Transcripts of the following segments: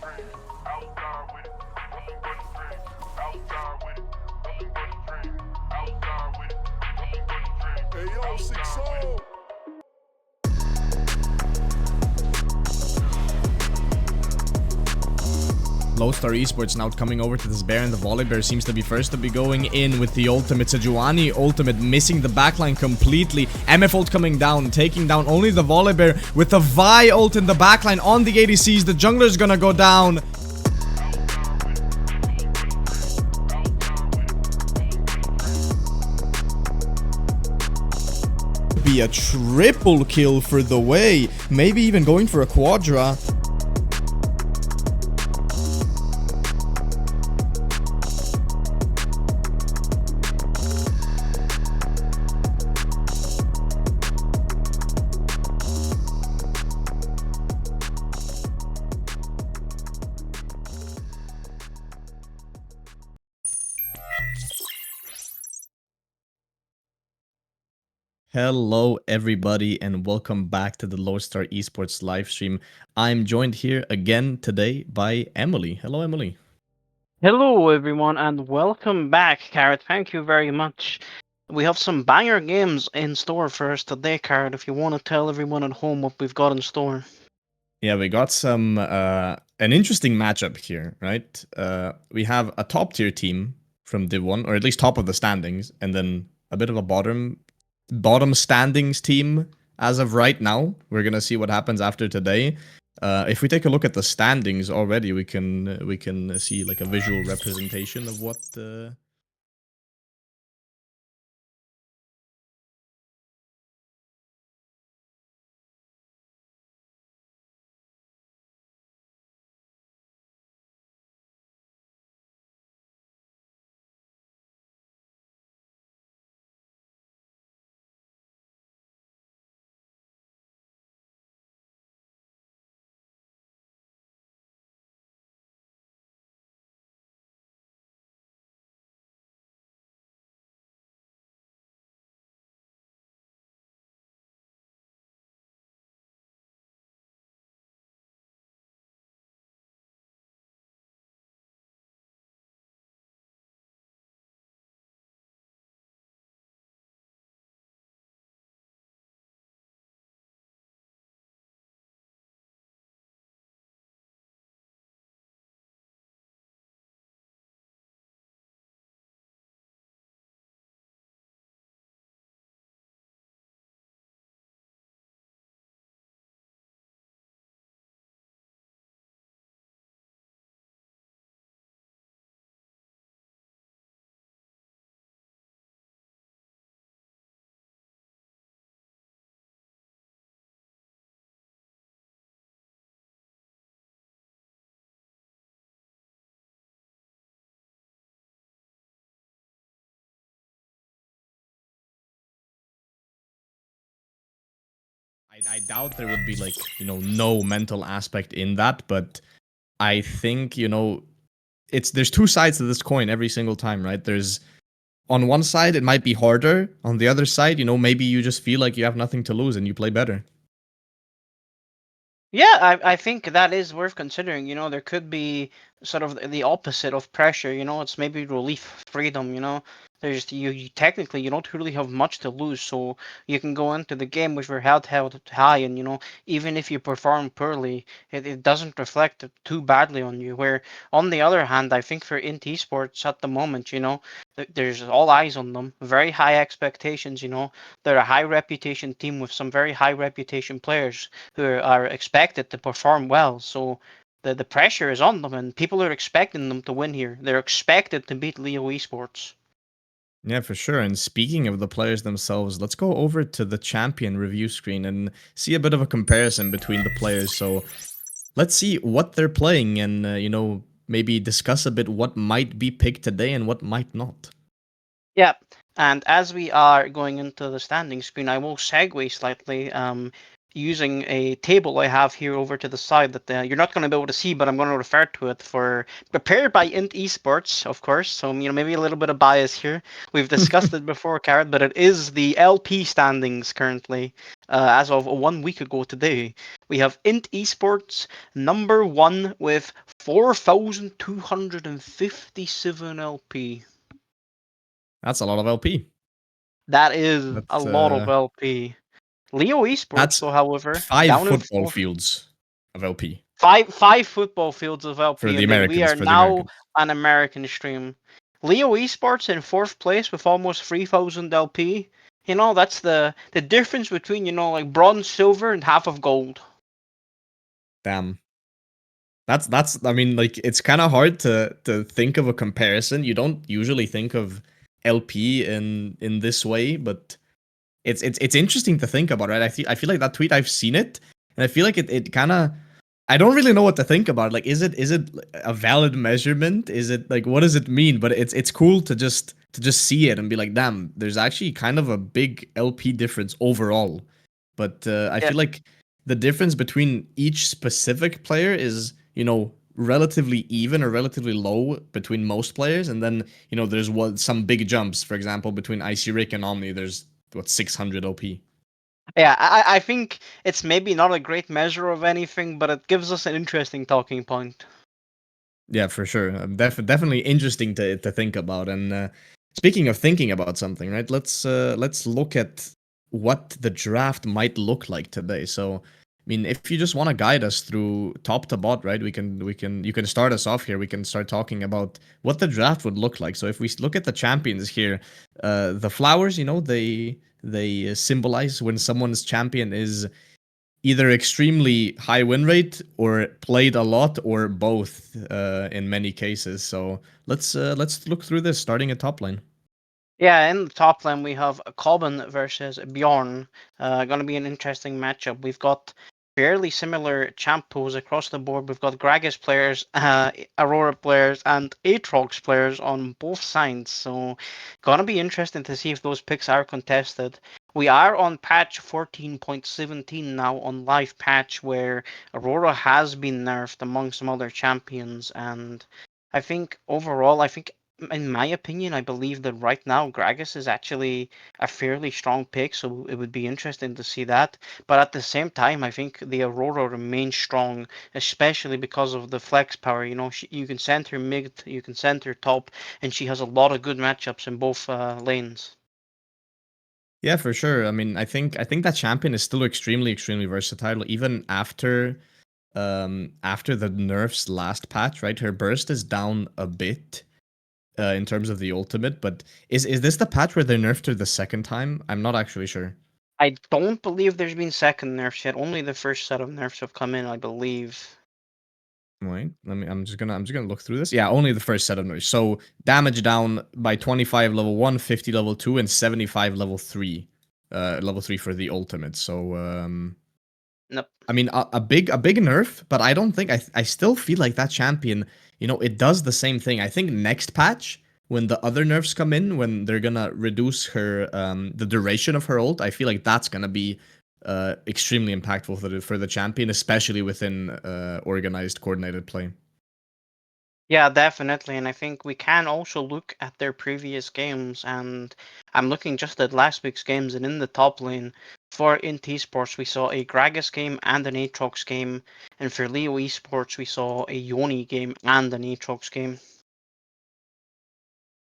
Hey yo, 6-0. Lodestar Esports now coming over to this bear, and the Volibear seems to be first to be going in with the ultimate. Sejuani ultimate missing the backline completely. MF ult coming down, taking down only the Volibear with the Vi ult in the backline on the ADCs. The jungler's gonna go down. Be a triple kill for the way, maybe even going for a quadra. Hello everybody and welcome back to the Lodestar Esports live stream. I'm joined here again today by Emily. Hello Emily. Hello, everyone, and welcome back, Carrot. Thank you very much. We have some banger games in store for us today, Carrot. If you want to tell everyone at home what we've got in store. Yeah, we got some an interesting matchup here, right? We have a top tier team from Div 1, or at least top of the standings, and then a bit of a bottom standings team as of right now. We're gonna see what happens after today. If we take a look at the standings already, we can see like a visual representation of what I doubt there would be like, no mental aspect in that, but I think, there's two sides to this coin every single time, right? There's on one side it might be harder, on the other side, maybe you just feel like you have nothing to lose and you play better. Yeah, I think that is worth considering. There could be sort of the opposite of pressure. It's maybe relief, freedom. There's you technically you don't really have much to lose, so you can go into the game with your head held high, and even if you perform poorly, it doesn't reflect too badly on you. Where on the other hand, I think for INT Sports at the moment, there's all eyes on them, very high expectations. They're a high reputation team with some very high reputation players who are expected to perform well. So the pressure is on them, and people are expecting them to win here. They're expected to beat Leo Esports. Yeah, for sure. And speaking of the players themselves, let's go over to the champion review screen and see a bit of a comparison between the players. So let's see what they're playing and, maybe discuss a bit what might be picked today and what might not. Yeah, and as we are going into the standing screen, I will segue slightly. using a table I have here over to the side that you're not going to be able to see, but I'm going to refer to it for prepared by INT Esports, of course. So maybe a little bit of bias here. We've discussed it before, Carrot, but it is the LP standings currently as of 1 week ago today. We have INT Esports number 1 with 4,257 LP. That's a lot of LP. That is a That's lot of LP. Leo Esports, that's though, however, 5 down in football fourth. fields of LP Five football fields of for LP, the and then we Americans. are For the now Americans. an American stream. Leo Esports in fourth place with almost 3,000 LP. That's the difference between like bronze, silver, and half of gold. Damn. That's I mean, like, it's kind of hard to think of a comparison. You don't usually think of LP in this way, but it's interesting to think about, right? I feel like that tweet, I've seen it, and I feel like it kind of, I don't really know what to think about. Like, is it a valid measurement? Is it like, what does it mean? But it's cool to just see it and be like, damn, there's actually kind of a big LP difference overall. But I Yeah, feel like the difference between each specific player is, relatively even or relatively low between most players, and then there's some big jumps. For example, between Icy Rick and Omni, there's 600 OP. yeah. I think it's maybe not a great measure of anything, but it gives us an interesting talking point. Yeah, for sure. Definitely interesting to think about. And speaking of thinking about something, right? Let's look at what the draft might look like today. So, I mean, if you just want to guide us through top to bot, right? You can start us off here. We can start talking about what the draft would look like. So, if we look at the champions here, the flowers, they symbolize when someone's champion is either extremely high win rate or played a lot or both in many cases. So let's look through this, starting at top lane. Yeah, in the top lane we have Cobbin versus Bjorn. Going to be an interesting matchup. We've got fairly similar champ pools across the board. We've got Gragas players, Aurora players, and Aatrox players on both sides. So, going to be interesting to see if those picks are contested. We are on patch 14.17 now on live patch where Aurora has been nerfed among some other champions, and I think overall, in my opinion, I believe that right now Gragas is actually a fairly strong pick, so it would be interesting to see that. But at the same time, I think the Aurora remains strong, especially because of the flex power. You can send her mid, you can send her top, and she has a lot of good matchups in both lanes. Yeah, for sure. I mean, I think that champion is still extremely versatile, even after the nerfs last patch, right? Her burst is down a bit in terms of the ultimate, but is this the patch where they nerfed her the second time? I'm not actually sure. I don't believe there's been second nerfs yet. Only the first set of nerfs have come in, I believe. Wait, I'm just gonna look through this. Yeah, only the first set of nerfs. So damage down by 25 level 1, 50 level 2, and 75 level 3. Level 3 for the ultimate. So Nope. I mean, a big nerf, but I don't think I still feel like that champion, it does the same thing. I think next patch, when the other nerfs come in, when they're gonna reduce her the duration of her ult, I feel like that's gonna be extremely impactful for the champion, especially within organized coordinated play. Yeah, definitely. And I think we can also look at their previous games. And I'm looking just at last week's games. And in the top lane for INT Esports, we saw a Gragas game and an Aatrox game. And for Leo Esports, we saw a Yoni game and an Aatrox game.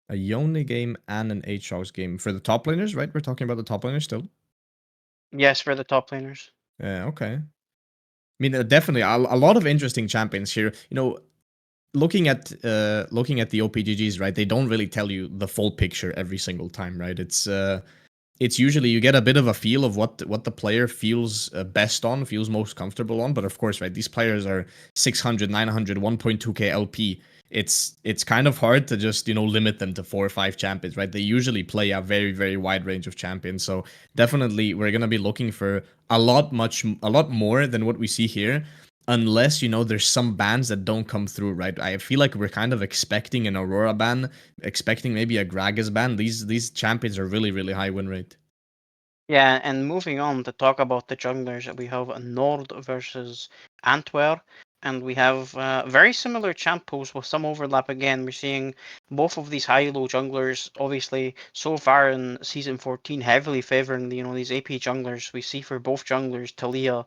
A Yone game and an Aatrox game for the top laners, right? We're talking about the top laners still. Yes, for the top laners. Yeah, okay. I mean, definitely a lot of interesting champions here. Looking at the OPGGs, right? They don't really tell you the full picture every single time, right? It's usually you get a bit of a feel of what the player feels best on, feels most comfortable on. But of course, right, these players are 600, 900, 1.2k LP. It's kind of hard to just limit them to 4 or 5 champions, right? They usually play a very wide range of champions. So definitely we're gonna be looking for a lot more than what we see here. Unless there's some bans that don't come through, right? I feel like we're kind of expecting an Aurora ban, expecting maybe a Gragas ban. These champions are really high win rate. Yeah, and moving on to talk about the junglers, we have Nord versus Antwer, and we have very similar champ pools with some overlap again. We're seeing both of these high-low junglers, obviously, so far in Season 14, heavily favoring these AP junglers. We see for both junglers, Talia,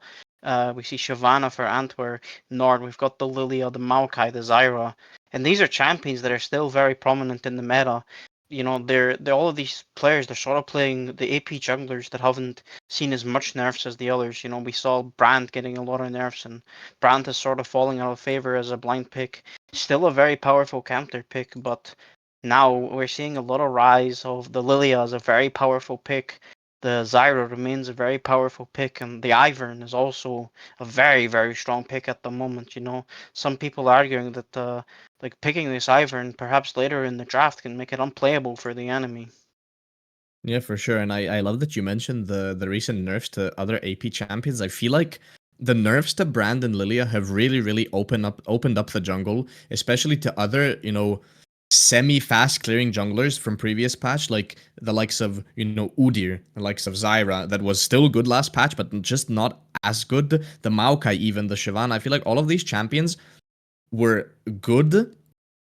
we see Shyvana for Antwer, Nord, we've got the Lilia, the Maokai, the Zyra, and these are champions that are still very prominent in the meta. They're all of these players. They're sort of playing the AP junglers that haven't seen as much nerfs as the others. We saw Brand getting a lot of nerfs, and Brand is sort of falling out of favor as a blind pick. Still a very powerful counter pick, but now we're seeing a lot of rise of the Lilia as a very powerful pick. The Zyra remains a very powerful pick, and the Ivern is also a very, very strong pick at the moment. Some people arguing that like picking this Ivern perhaps later in the draft can make it unplayable for the enemy. Yeah, for sure. And I love that you mentioned the recent nerfs to other AP champions. I feel like the nerfs to Brand and Lilia have really opened up the jungle, especially to other, semi-fast clearing junglers from previous patch, like the likes of, Udyr, the likes of Zyra, that was still good last patch, but just not as good. The Maokai, even the Shyvana. I feel like all of these champions were good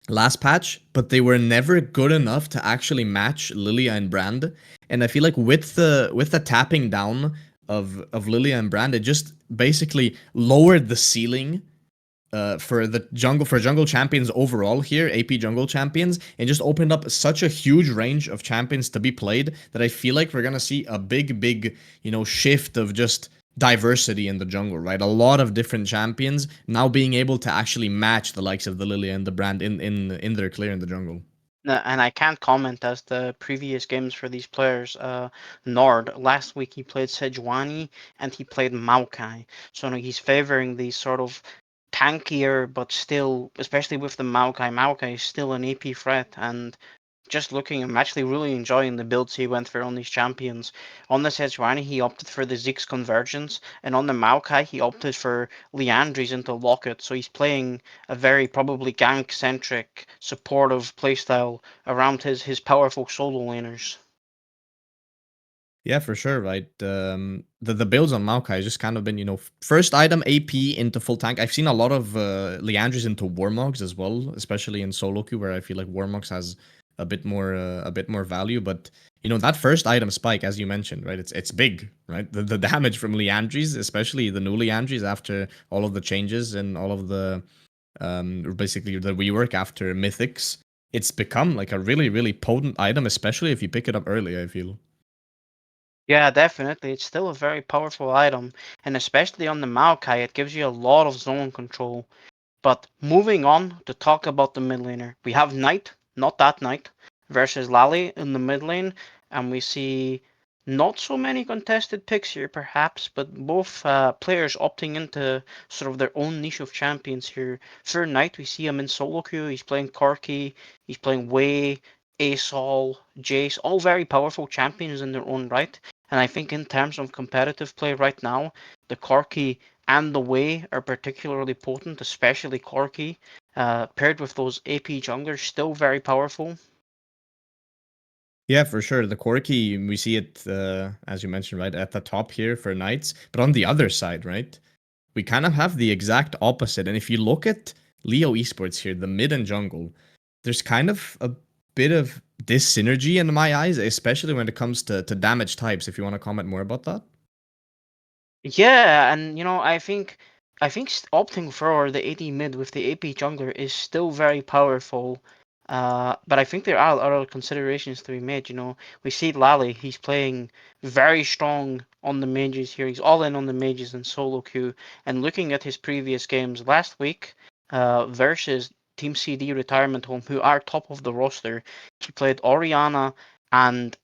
last patch, but they were never good enough to actually match Lilia and Brand. And I feel like with the tapping down of Lilia and Brand, it just basically lowered the ceiling for jungle champions overall here, AP jungle champions, and just opened up such a huge range of champions to be played that I feel like we're gonna see a big shift of just diversity in the jungle, right? A lot of different champions now being able to actually match the likes of the Lily and the Brand in their clear in the jungle. And I can't comment as the previous games for these players. Nord, last week he played Sejuani and he played Maokai. So he's favoring these sort of tankier, but still, especially with the Maokai. Maokai is still an AP threat, and just looking, I'm actually really enjoying the builds he went for on these champions. On the Sejuani, he opted for the Ziggs Convergence, and on the Maokai, he opted for Liandry's into Locket. So he's playing a very probably gank-centric, supportive playstyle around his powerful solo laners. Yeah, for sure, right? The builds on Maokai has just kind of been, first item AP into full tank. I've seen a lot of Leandries into Warmogs as well, especially in solo queue, where I feel like Warmogs has a bit more value. But that first item spike, as you mentioned, right? It's big, right? The damage from Leandries, especially the new Leandries after all of the changes and all of the basically the rework after Mythics, it's become like a really potent item, especially if you pick it up early, I feel. Yeah, definitely. It's still a very powerful item, and especially on the Maokai, it gives you a lot of zone control. But moving on to talk about the mid laner, we have Knight, not that Knight, versus Lally in the mid lane, and we see not so many contested picks here, perhaps, but both players opting into sort of their own niche of champions here. For Knight, we see him in solo queue. He's playing Corki, he's playing Wei, Asol, Jace, all very powerful champions in their own right. And I think in terms of competitive play right now, the Corki and the Wei are particularly potent, especially Corki, paired with those AP junglers, still very powerful. Yeah, for sure. The Corki, we see it, as you mentioned, right, at the top here for Knights. But on the other side, right, we kind of have the exact opposite. And if you look at Leo Esports here, the mid and jungle, there's kind of a bit of dis-synergy in my eyes, especially when it comes to damage types, if you want to comment more about that. Yeah, and I think opting for the AD mid with the AP jungler is still very powerful. But I think there are other considerations to be made. We see Lally, he's playing very strong on the mages here. He's all in on the mages and solo queue. And looking at his previous games last week, versus Team CD Retirement Home, who are top of the roster, he played Oriana and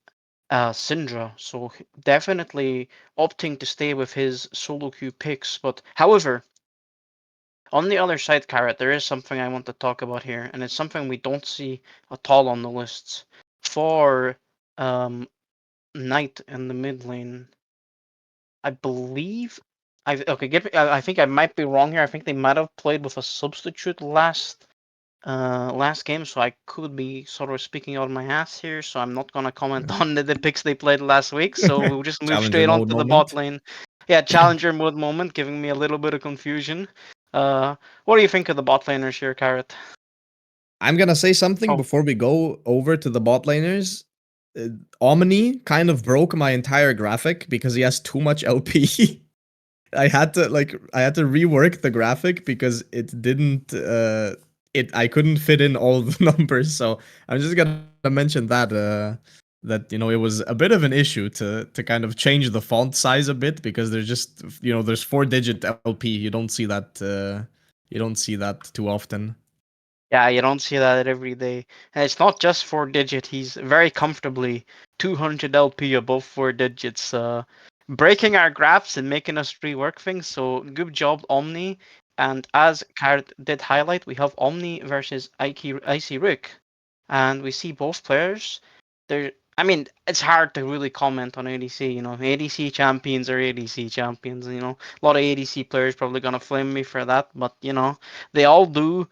Syndra, so definitely opting to stay with his solo queue picks. But however, on the other side, Carrot, there is something I want to talk about here, and it's something we don't see at all on the lists. For um, Knight in the mid lane, I believe. I think I might be wrong here. I think they might have played with a substitute last last game, so I could be sort of speaking out of my ass here. So I'm not gonna comment on the picks they played last week. So we'll just move Challenger straight on mode to the bot moment. lane. Yeah, challenger mode moment, giving me a little bit of confusion. What do you think of the bot laners here, Carrot? I'm gonna say something Oh, before we go over to the bot laners. Uh, Omni kind of broke my entire graphic because he has too much LP. I had to rework the graphic because it didn't I couldn't fit in all the numbers. So I'm just gonna mention that that it was a bit of an issue to kind of change the font size a bit because there's just there's 4-digit LP. You don't see that too often. yeah, you don't see that every day. And it's not just 4 digit. He's very comfortably 200 LP above 4 digits, breaking our graphs and making us rework things. So good job, Omni. And as Carrot did highlight, we have Omni versus Icy Rick, and we see both players. They're, I mean, it's hard to really comment on ADC. ADC champions are ADC champions. A lot of ADC players probably gonna flame me for that, but they all do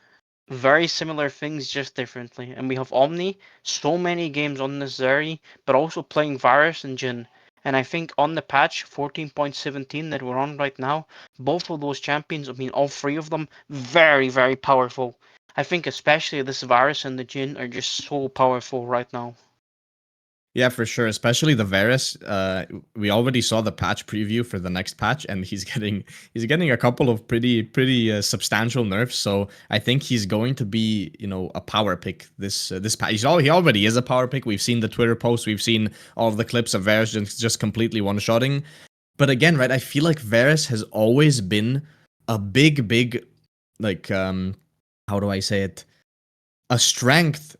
very similar things, just differently. And we have Omni, so many games on this Zeri, but also playing Varus and Jhin. And I think on the patch 14.17 that we're on right now, both of those champions, I mean, all three of them, very, very powerful. I think especially this Varus and the Jhin are just so powerful right now. Yeah, for sure. Especially the Varus. We already saw the patch preview for the next patch, and he's getting a couple of pretty substantial nerfs. So I think he's going to be a power pick this patch. He already is a power pick. We've seen the Twitter posts. We've seen all of the clips of Varus just completely one shotting. But again, right? I feel like Varus has always been a big like how do I say it? A strength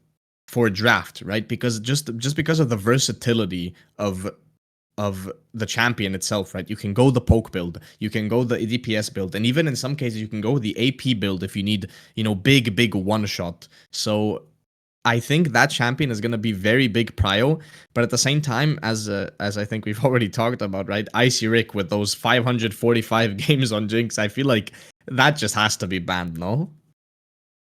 for draft, right? Because just because of the versatility of the champion itself, right? You can go the poke build, you can go the DPS build, and even in some cases you can go the AP build if you need, big one shot. So I think that champion is going to be very big prio, but at the same time, as I think we've already talked about, right? Icy Rick with those 545 games on Jinx, I feel like that just has to be banned, no?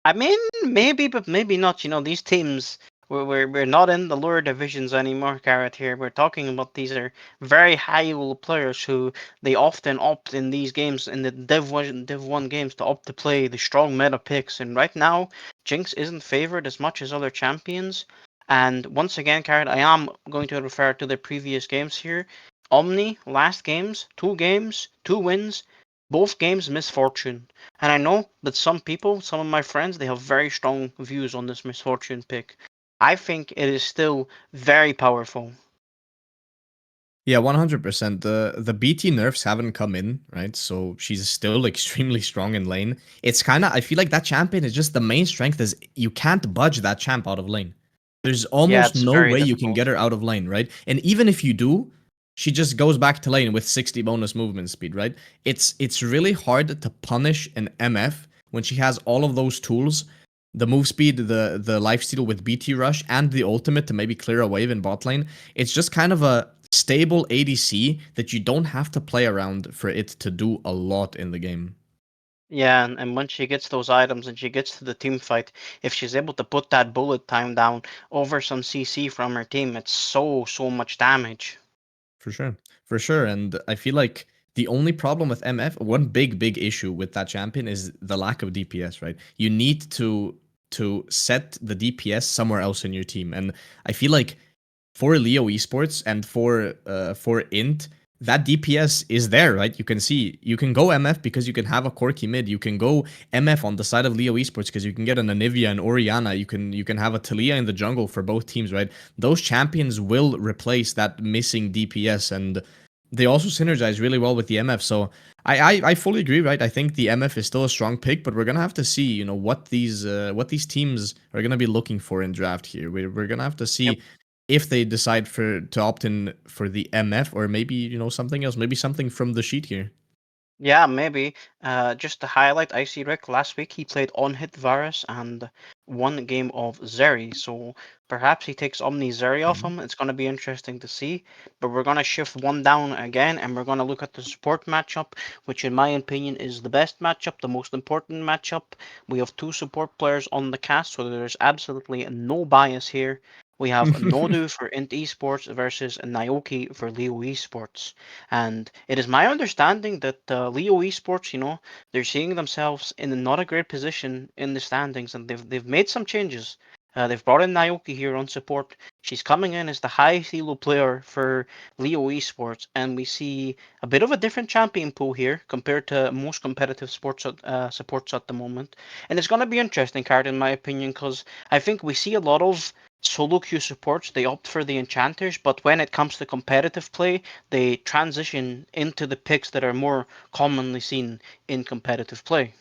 I mean, maybe, but maybe not. These teams, we're not in the lower divisions anymore, Garrett. Here, we're talking about these are very high-level players who they often opt in these games, in the Div 1 games, to opt to play the strong meta picks. And right now, Jinx isn't favored as much as other champions. And once again, Garrett, I am going to refer to the previous games here. Omni, last games, 2 wins, both games misfortune. And I know that some people, some of my friends, they have very strong views on this misfortune pick. I think it is still very powerful. Yeah, 100%. The BT nerfs haven't come in, right? So she's still extremely strong in lane. It's kind of I feel like that champion is just the main strength is you can't budge that champ out of lane. There's Yeah, almost it's no very way you can difficult. get her out of lane, right? And even if you do, she just goes back to lane with 60 bonus movement speed, right? It's really hard to punish an MF when she has all of those tools, the move speed, the lifesteal with BT rush, and the ultimate to maybe clear a wave in bot lane. It's just kind of a stable ADC that you don't have to play around for it to do a lot in the game. Yeah, and when she gets those items and she gets to the team fight, if she's able to put that bullet time down over some CC from her team, it's so much damage. For sure. For sure. And I feel like the only problem with MF, one big issue with that champion is the lack of DPS, right? You need to set the DPS somewhere else in your team. And I feel like for Leo Esports and for INT, that DPS is there, right? You can see you can go MF because you can have a Corki mid. You can go MF on the side of Leo Esports because you can get an Anivia and Oriana. You can have a Talia in the jungle for both teams, right? Those champions will replace that missing DPS, and they also synergize really well with the MF. So I fully agree, right? I think the MF is still a strong pick, but we're gonna have to see, what these teams are gonna be looking for in draft here. We're gonna have to Yep. see if they decide to opt in for the MF or maybe something else, maybe something from the sheet here. Yeah, maybe. Just to highlight Icy Rick, last week he played on hit Varus and one game of Zeri. So perhaps he takes Omni Zeri off Mhm. him. It's going to be interesting to see. But we're going to shift one down again and we're going to look at the support matchup, which in my opinion is the best matchup, the most important matchup. We have two support players on the cast, so there's absolutely no bias here. We have Nodu for INT Esports versus Naoki for Leo Esports. And it is my understanding that Leo Esports, they're seeing themselves in not a great position in the standings, and they've made some changes. They've brought in Naoki here on support. She's coming in as the high elo player for Leo Esports, and we see a bit of a different champion pool here compared to most competitive supports at the moment. And it's going to be interesting, card in my opinion, because I think we see a lot of solo queue supports. They opt for the enchanters, but when it comes to competitive play, they transition into the picks that are more commonly seen in competitive play.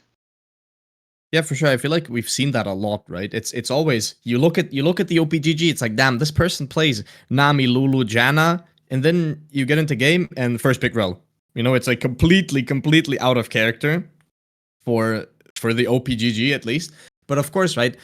Yeah, for sure. I feel like we've seen that a lot, right? It's always you look at the OPGG, it's like, damn, this person plays Nami, Lulu, Janna, and then you get into game and first pick Rel. It's like completely out of character for the OPGG at least. But of course, right,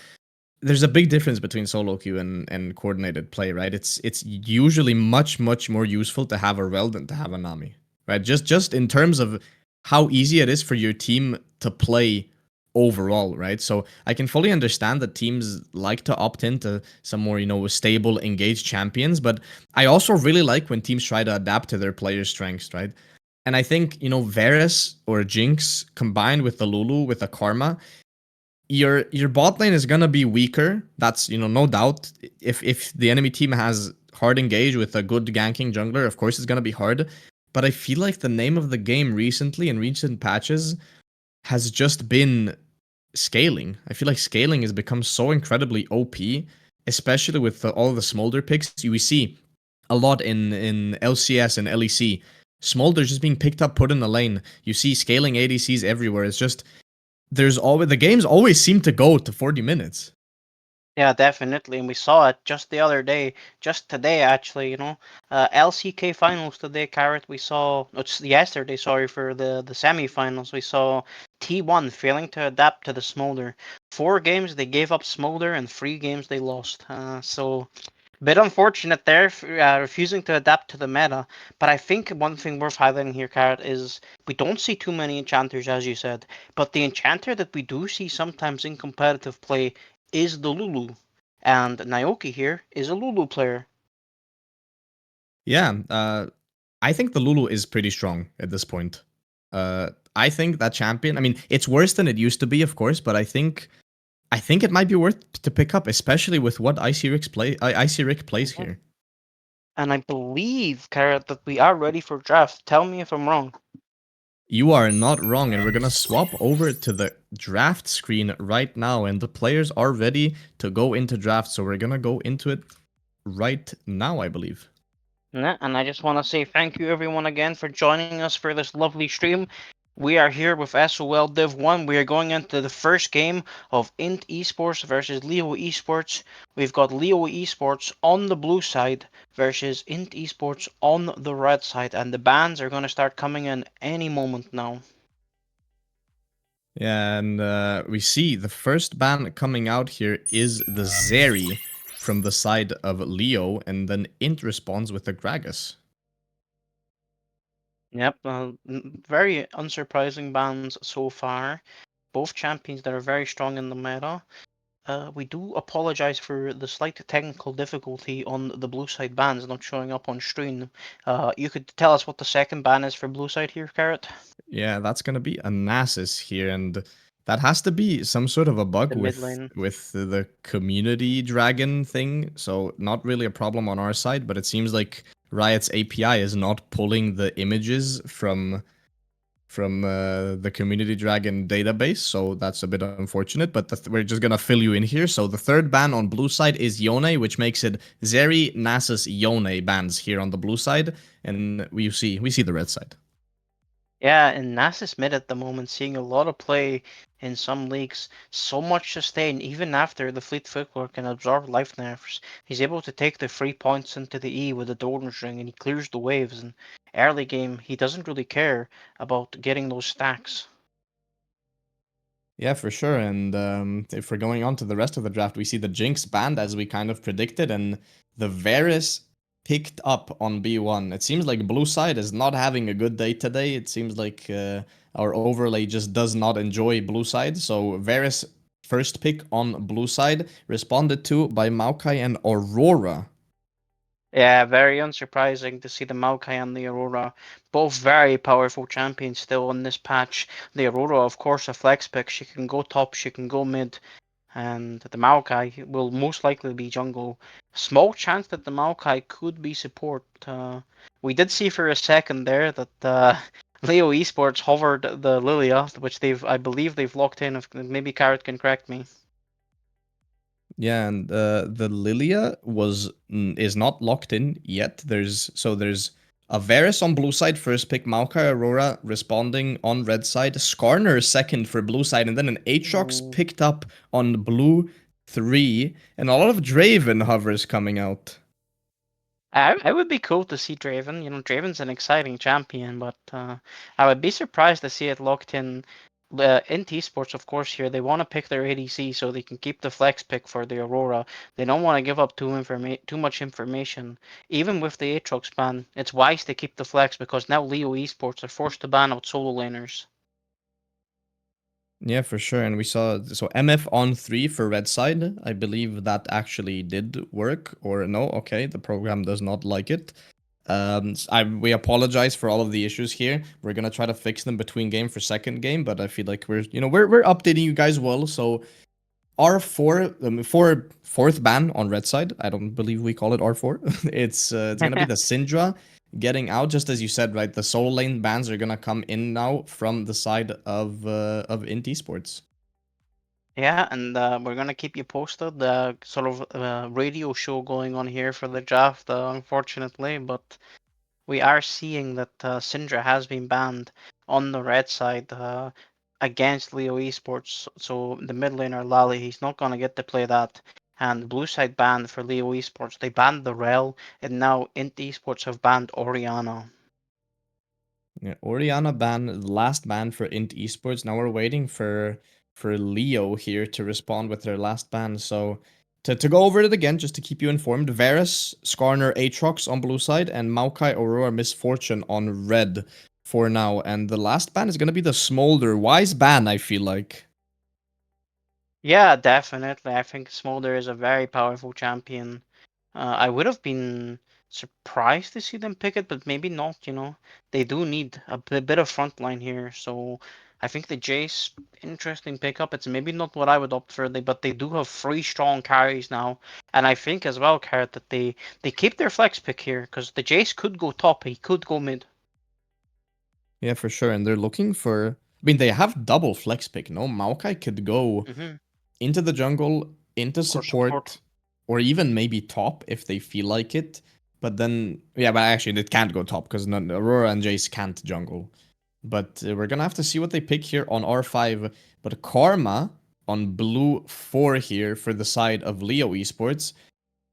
there's a big difference between solo queue and coordinated play, right? It's usually much more useful to have a Rel than to have a Nami, right? Just in terms of how easy it is for your team to play overall, right? So I can fully understand that teams like to opt into some more, stable, engaged champions, but I also really like when teams try to adapt to their players' strengths, right? And I think, Varus or Jinx combined with the Lulu with the Karma, your bot lane is gonna be weaker. That's no doubt. If the enemy team has hard engage with a good ganking jungler, of course it's gonna be hard. But I feel like the name of the game recently in recent patches has just been scaling. I feel like scaling has become so incredibly OP, especially with all the smolder picks. We see a lot in LCS and LEC. Smolder just being picked up, put in the lane. You see scaling ADCs everywhere. It's just the games always seem to go to 40 minutes. Yeah, definitely, and we saw it just the other day, just today actually. LCK finals today, Carrot. We saw it's yesterday. Sorry for the semifinals. We saw T1 failing to adapt to the Smolder. 4 games they gave up Smolder, and 3 games they lost. So bit unfortunate there, refusing to adapt to the meta. But I think one thing worth highlighting here, Carrot, is we don't see too many enchanters, as you said. But the enchanter that we do see sometimes in competitive play is the Lulu. And Naoki here is a Lulu player. Yeah, I think the Lulu is pretty strong at this point. I think that champion. I mean, it's worse than it used to be, of course, but I think it might be worth to pick up, especially with what Icy Rick plays Mhm. here. And I believe, Carrot, that we are ready for draft. Tell me if I'm wrong. You are not wrong, and we're gonna swap over to the draft screen right now, and the players are ready to go into draft, so we're gonna go into it right now, I believe. Yeah, and I just want to say thank you everyone again for joining us for this lovely stream. We are here with SOL Div 1. We are going into the first game of INT Esports versus Leo Esports. We've got Leo Esports on the blue side versus INT Esports on the red side, and the bans are going to start coming in any moment now. Yeah, and we see the first ban coming out here is the Zeri from the side of Leo, and then Int responds with the Gragas. Yep, very unsurprising bans so far. Both champions that are very strong in the meta. We do apologize for the slight technical difficulty on the blue side bans not showing up on stream. You could tell us what the second ban is for blue side here, Carrot? Yeah, that's gonna be a Nasus here, and that has to be some sort of a bug The mid with lane. the community dragon thing. So not really a problem on our side, but it seems like Riot's API is not pulling the images from the community dragon database, so that's a bit unfortunate, but we're just gonna fill you in here. So the third ban on blue side is Yone, which makes it Zeri, Nasus, Yone bans here on the blue side, and we see the red side. Yeah, and Nasus mid at the moment, seeing a lot of play in some leagues. So much sustain, even after the Fleet Footwear can absorb life nerfs. He's able to take the 3 points into the E with the Doran's Ring, and he clears the waves. And early game, he doesn't really care about getting those stacks. Yeah, for sure. And if we're going on to the rest of the draft, we see the Jinx banned as we kind of predicted, and the Varus picked up on B1. It seems like Blue Side is not having a good day today. It seems like our overlay just does not enjoy Blue Side. So Varus first pick on Blue Side, responded to by Maokai and Aurora. Yeah, very unsurprising to see the Maokai and the Aurora, both very powerful champions still in this patch. The Aurora, of course, a flex pick. She can go top, she can go mid, and the Maokai will most likely be jungle. Small chance that the Maokai could be support. We did see for a second there that Leo Esports hovered the Lilia, which I believe they've locked in. If maybe Carrot can correct me. Yeah, and the Lilia is not locked in yet. There's a Varus on blue side, first pick, Maokai Aurora responding on red side, Skarner second for blue side, and then an Aatrox Ooh. picked up on blue 3, and a lot of Draven hovers coming out. I would be cool to see Draven. You know, Draven's an exciting champion, but I would be surprised to see it locked in. INT Esports, of course, here they want to pick their ADC so they can keep the flex pick for the Aurora. They don't want to give up too much information. Even with the Aatrox ban, it's wise to keep the flex because now Leo Esports are forced to ban out solo laners. Yeah, for sure. And we saw so MF on 3 for red side. I believe that actually did work, or no? Okay, the program does not like it. We apologize for all of the issues here. We're gonna try to fix them between game for second game, but I feel like we're updating you guys well. So R4 for fourth ban on red side. I don't believe we call it R4. It's gonna be the Syndra getting out, just as you said, right? The solo lane bans are gonna come in now from the side of INT Esports. Yeah, and we're gonna keep you posted. The sort of radio show going on here for the draft, unfortunately, but we are seeing that Syndra has been banned on the red side against Leo Esports. So the mid laner Lally, he's not gonna get to play that. And the blue side banned for Leo Esports. They banned the Rel, and now INT Esports have banned Oriana. Yeah, Oriana ban, last ban for INT Esports. Now we're waiting for Leo here to respond with their last ban. So to go over it again, just to keep you informed, Varus, Skarner, Aatrox on blue side, and Maokai Aurora Misfortune on red for now. And the last ban is gonna be the Smolder. Wise ban, I feel like. Yeah, definitely. I think Smolder is a very powerful champion. I would have been surprised to see them pick it, but maybe not, you know. They do need a bit of frontline here, so I think the Jace, interesting pickup. It's maybe not what I would opt for, but they do have three strong carries now. And I think as well, Carrot, that they keep their flex pick here, because the Jace could go top, he could go mid. Yeah, for sure. And they're looking for. I mean, they have double flex pick. No, Maokai could go Hmm. into the jungle, into Or support. support, or even maybe top if they feel like it. But then, yeah, but actually, it can't go top because Aurora and Jace can't jungle. But we're gonna have to see what they pick here on R5. But Karma on blue 4 here for the side of Leo Esports.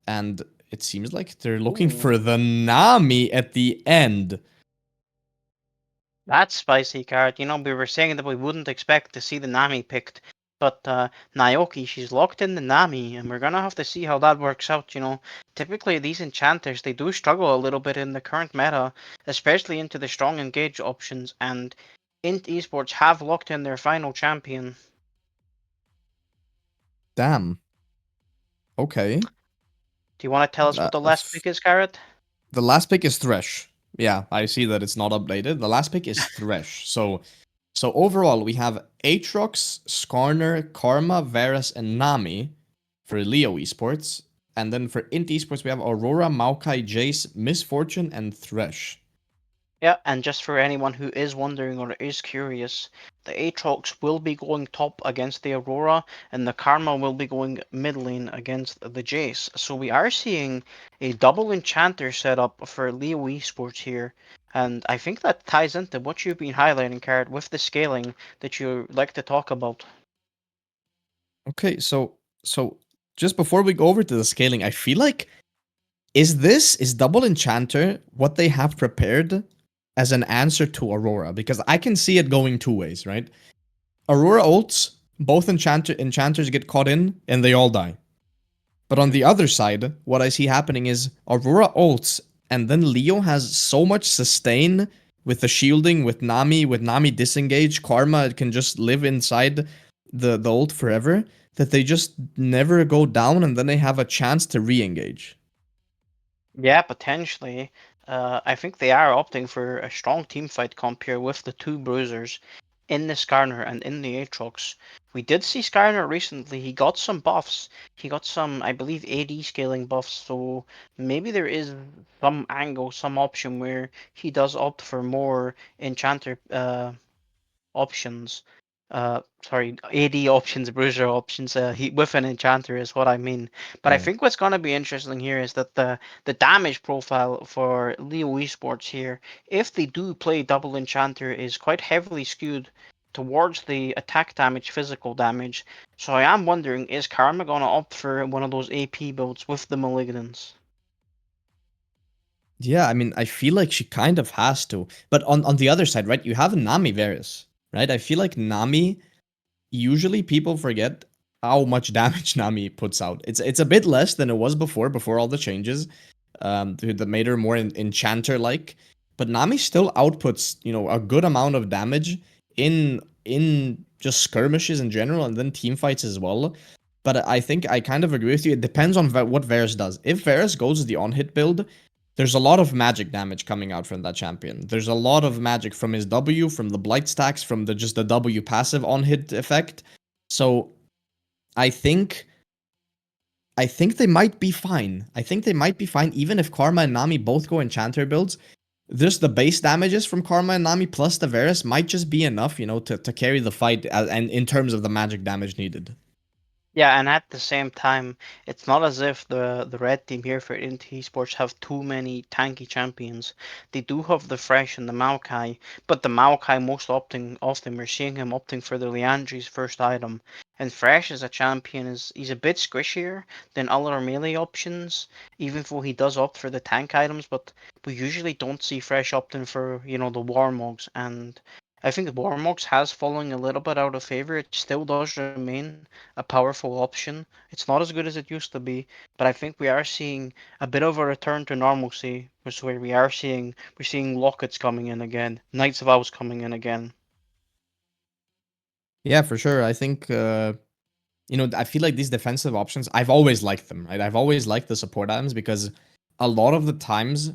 And it seems like they're looking Ooh. for the Nami at the end. That's spicy, Carrot. You know, we were saying that we wouldn't expect to see the Nami picked, but Naoki, she's locked in the Nami, and we're gonna have to see how that works out. You know, typically these enchanters they do struggle a little bit in the current meta, especially into the strong engage options. And INT Esports have locked in their final champion. Damn. Okay. Do you want to tell us what Uh, the last pick is, Carrot? The last pick is Thresh. Yeah, I see that it's not updated. The last pick is Thresh. So overall, we have Aatrox, Skarner, Karma, Varus, and Nami for Leo Esports. And then for INT Esports, we have Aurora, Maokai, Jace, Misfortune, and Thresh. Yeah, and just for anyone who is wondering or is curious, the Aatrox will be going top against the Aurora, and the Karma will be going mid lane against the Jace. So we are seeing a double enchanter setup for Leo Esports here, and I think that ties into what you've been highlighting, Carrot, with the scaling that you like to talk about. Okay, so just before we go over to the scaling, I feel like is double enchanter what they have prepared as an answer to Aurora? Because I can see it going two ways, right? Aurora ults, both enchanters get caught in and they all die. But on the other side, what I see happening is Aurora ults, and then Leo has so much sustain with the shielding, with Nami disengage, Karma can just live inside the ult forever, that they just never go down and then they have a chance to re-engage. Yeah, potentially. I think they are opting for a strong team fight comp here with the two bruisers in the Skarner and in the Aatrox. We did see Skarner recently. He got some buffs. He got some, I believe, AD scaling buffs. So maybe there is some angle, some option where he does opt for more Enchanter options. Sorry, AD options, bruiser options. With an enchanter is what I mean. But I Yeah. think what's gonna be interesting here is that the damage profile for Leo Esports here, if they do play double enchanter, is quite heavily skewed towards the attack damage, physical damage. So I am wondering, is Karma gonna opt for one of those AP builds with the malignants? Yeah, I mean, I feel like she kind of has to. But on the other side, right, you have Nami Varus, right? I feel like Nami, usually people forget how much damage Nami puts out. It's a bit less than it was before all the changes, that made her more enchanter-like. But Nami still outputs, a good amount of damage in just skirmishes in general, and then team fights as well. But I think I kind of agree with you. It depends on what Varus does. If Varus goes the on-hit build, there's a lot of magic damage coming out from that champion. There's a lot of magic from his W, from the blight stacks, from the W passive on hit effect. So I think I think they might be fine. I think they might be fine even if Karma and Nami both go enchanter builds. Just the base damages from Karma and Nami plus the Varus might just be enough, to carry the fight and in terms of the magic damage needed. Yeah, and at the same time, it's not as if the red team here for INT Esports have too many tanky champions. They do have the Fresh and the Maokai, but the Maokai often we're seeing him opting for the Liandry's first item. And Fresh as a champion he's a bit squishier than other melee options, even though he does opt for the tank items, but we usually don't see Fresh opting for, the Warmogs, and I think Warmogs has fallen a little bit out of favor. It still does remain a powerful option. It's not as good as it used to be, but I think we are seeing a bit of a return to normalcy, which where we're seeing Lockets coming in again, Knights of Owls coming in again. Yeah, for sure. I think I feel like these defensive options, I've always liked them, right? I've always liked the support items because a lot of the times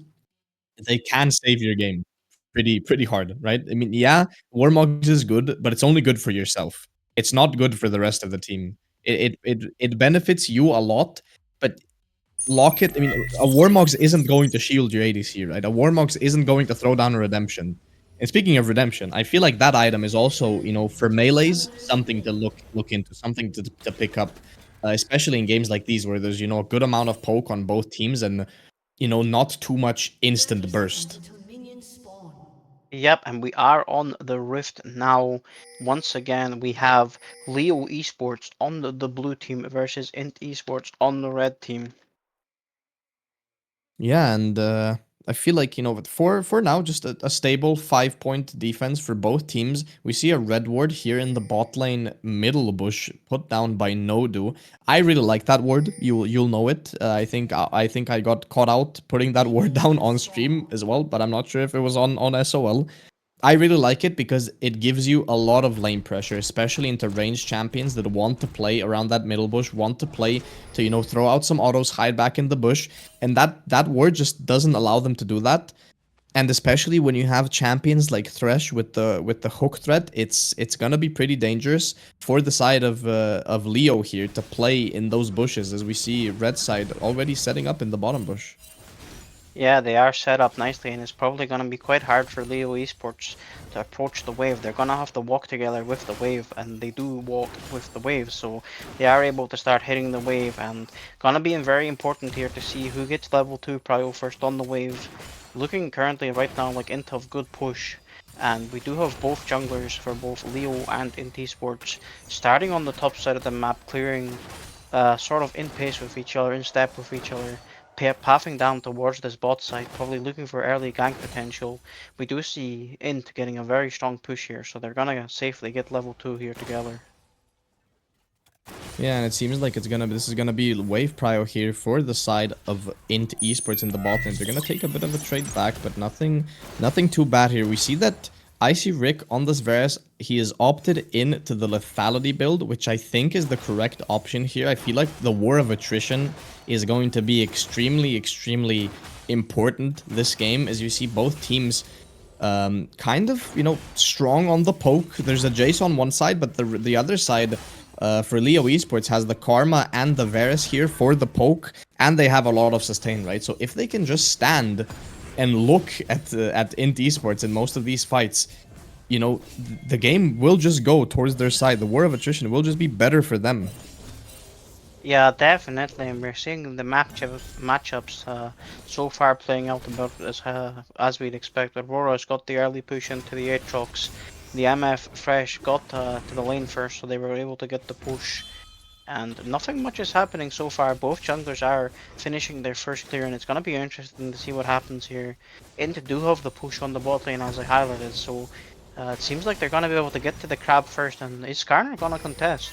they can save your game pretty hard, right? I mean, yeah, Warmogs is good, but it's only good for yourself. It's not good for the rest of the team. It benefits you a lot, but Locket, I mean, a Warmogs isn't going to shield your ADC, right? A Warmogs isn't going to throw down a Redemption. And speaking of Redemption, I feel like that item is also, for melees, something to look into, something to pick up, especially in games like these where there's, a good amount of poke on both teams and, not too much instant burst. Yep, and we are on the Rift now. Once again, we have Leo Esports on the blue team versus INT Esports on the red team. Yeah, and I feel like for now, just a stable 5-point defense for both teams. We see a red ward here in the bot lane middle bush put down by Nodu. I really like that ward. You'll know it. I think I got caught out putting that ward down on stream as well, but I'm not sure if it was on SOL. I really like it because it gives you a lot of lane pressure, especially into ranged champions that want to play around that middle bush, want to play to, throw out some autos, hide back in the bush, and that ward just doesn't allow them to do that. And especially when you have champions like Thresh with the hook threat, it's gonna be pretty dangerous for the side of Leo here to play in those bushes, as we see red side already setting up in the bottom bush. Yeah, they are set up nicely, and it's probably going to be quite hard for Leo Esports to approach the wave. They're going to have to walk together with the wave, and they do walk with the wave, so they are able to start hitting the wave, and going to be very important here to see who gets level 2 prio first on the wave. Looking currently right now like INT have good push, and we do have both junglers for both Leo and INT Esports starting on the top side of the map, clearing sort of in pace with each other, in step with each other, pathing down towards this bot side, probably looking for early gank potential. We do see INT getting a very strong push here, so they're gonna safely get level 2 here together. Yeah, and it seems like this is gonna be wave prio here for the side of INT Esports in the bot lane. They're gonna take a bit of a trade back, but nothing too bad here. We see that Icy Rick on this Varus, he is opted into the lethality build, which I think is the correct option here. I feel like the war of attrition is going to be extremely important this game, as you see both teams kind of, you know, strong on the poke. There's a Jace on one side, but the other side for Leo Esports has the Karma and the Varus here for the poke, and they have a lot of sustain, right? So if they can just stand and look at INT Esports in most of these fights, you know, the game will just go towards their side. The war of attrition will just be better for them. Yeah, definitely, and we're seeing the matchups so far playing out about as we'd expect. Aurora's got the early push into the Aatrox. The MF Fresh got to the lane first, so they were able to get the push. And nothing much is happening so far. Both junglers are finishing their first clear, and it's going to be interesting to see what happens here. INT do have the push on the bot lane, as I highlighted, so it seems like they're going to be able to get to the crab first, and is Skarner going to contest?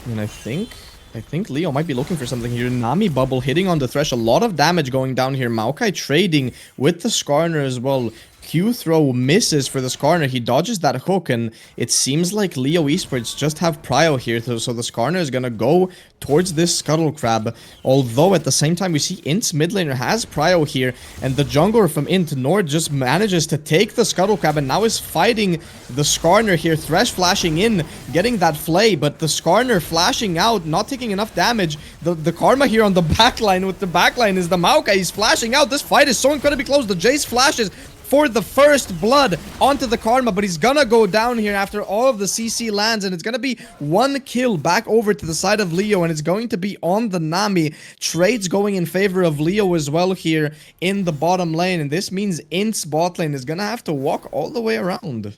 And I think Leo might be looking for something here. Nami bubble hitting on the thresh. A lot of damage going down here. Maokai trading with the Skarner as well. Q throw misses for the Skarner. He dodges that hook, and it seems like Leo Esports just have prio here, so the Skarner is gonna go towards this Scuttle Crab. Although at the same time we see INT's mid laner has prio here, and the jungler from INT Nord just manages to take the Scuttle Crab and now is fighting the Skarner here. Thresh flashing in, getting that flay, but the Skarner flashing out, not taking enough damage. The Karma here on the backline with the backline is the Maokai. He's flashing out. This fight is so incredibly close. The Jace flashes for the first blood onto the Karma, but he's gonna go down here after all of the CC lands, and it's gonna be one kill back over to the side of Leo, and it's going to be on the Nami. Trades going in favor of Leo as well here in the bottom lane, and this means INT's bot lane is gonna have to walk all the way around.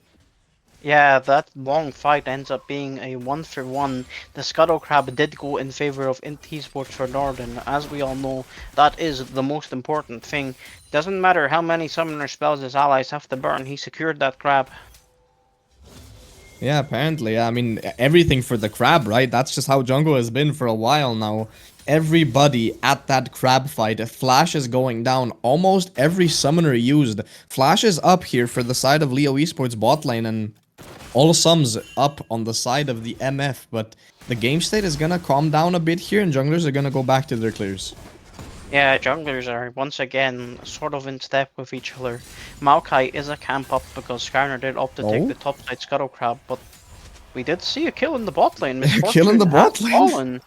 Yeah, that long fight ends up being a 1-for-1. The Scuttle Crab did go in favor of INT Esports for Northern. As we all know, that is the most important thing. Doesn't matter how many summoner spells his allies have to burn, he secured that crab. Yeah, apparently. I mean, everything for the crab, right? That's just how jungle has been for a while now. Everybody at that crab fight, Flash is going down. Almost every summoner used. Flash is up here for the side of Leo Esports bot lane, and all sums up on the side of the MF, but the game state is gonna calm down a bit here, and junglers are gonna go back to their clears. Yeah, junglers are once again sort of in step with each other. Maokai is a camp up because Skarner did opt to take the top side Scuttle Crab, but we did see a kill in the bot lane. Kill in the bot lane? Fallen.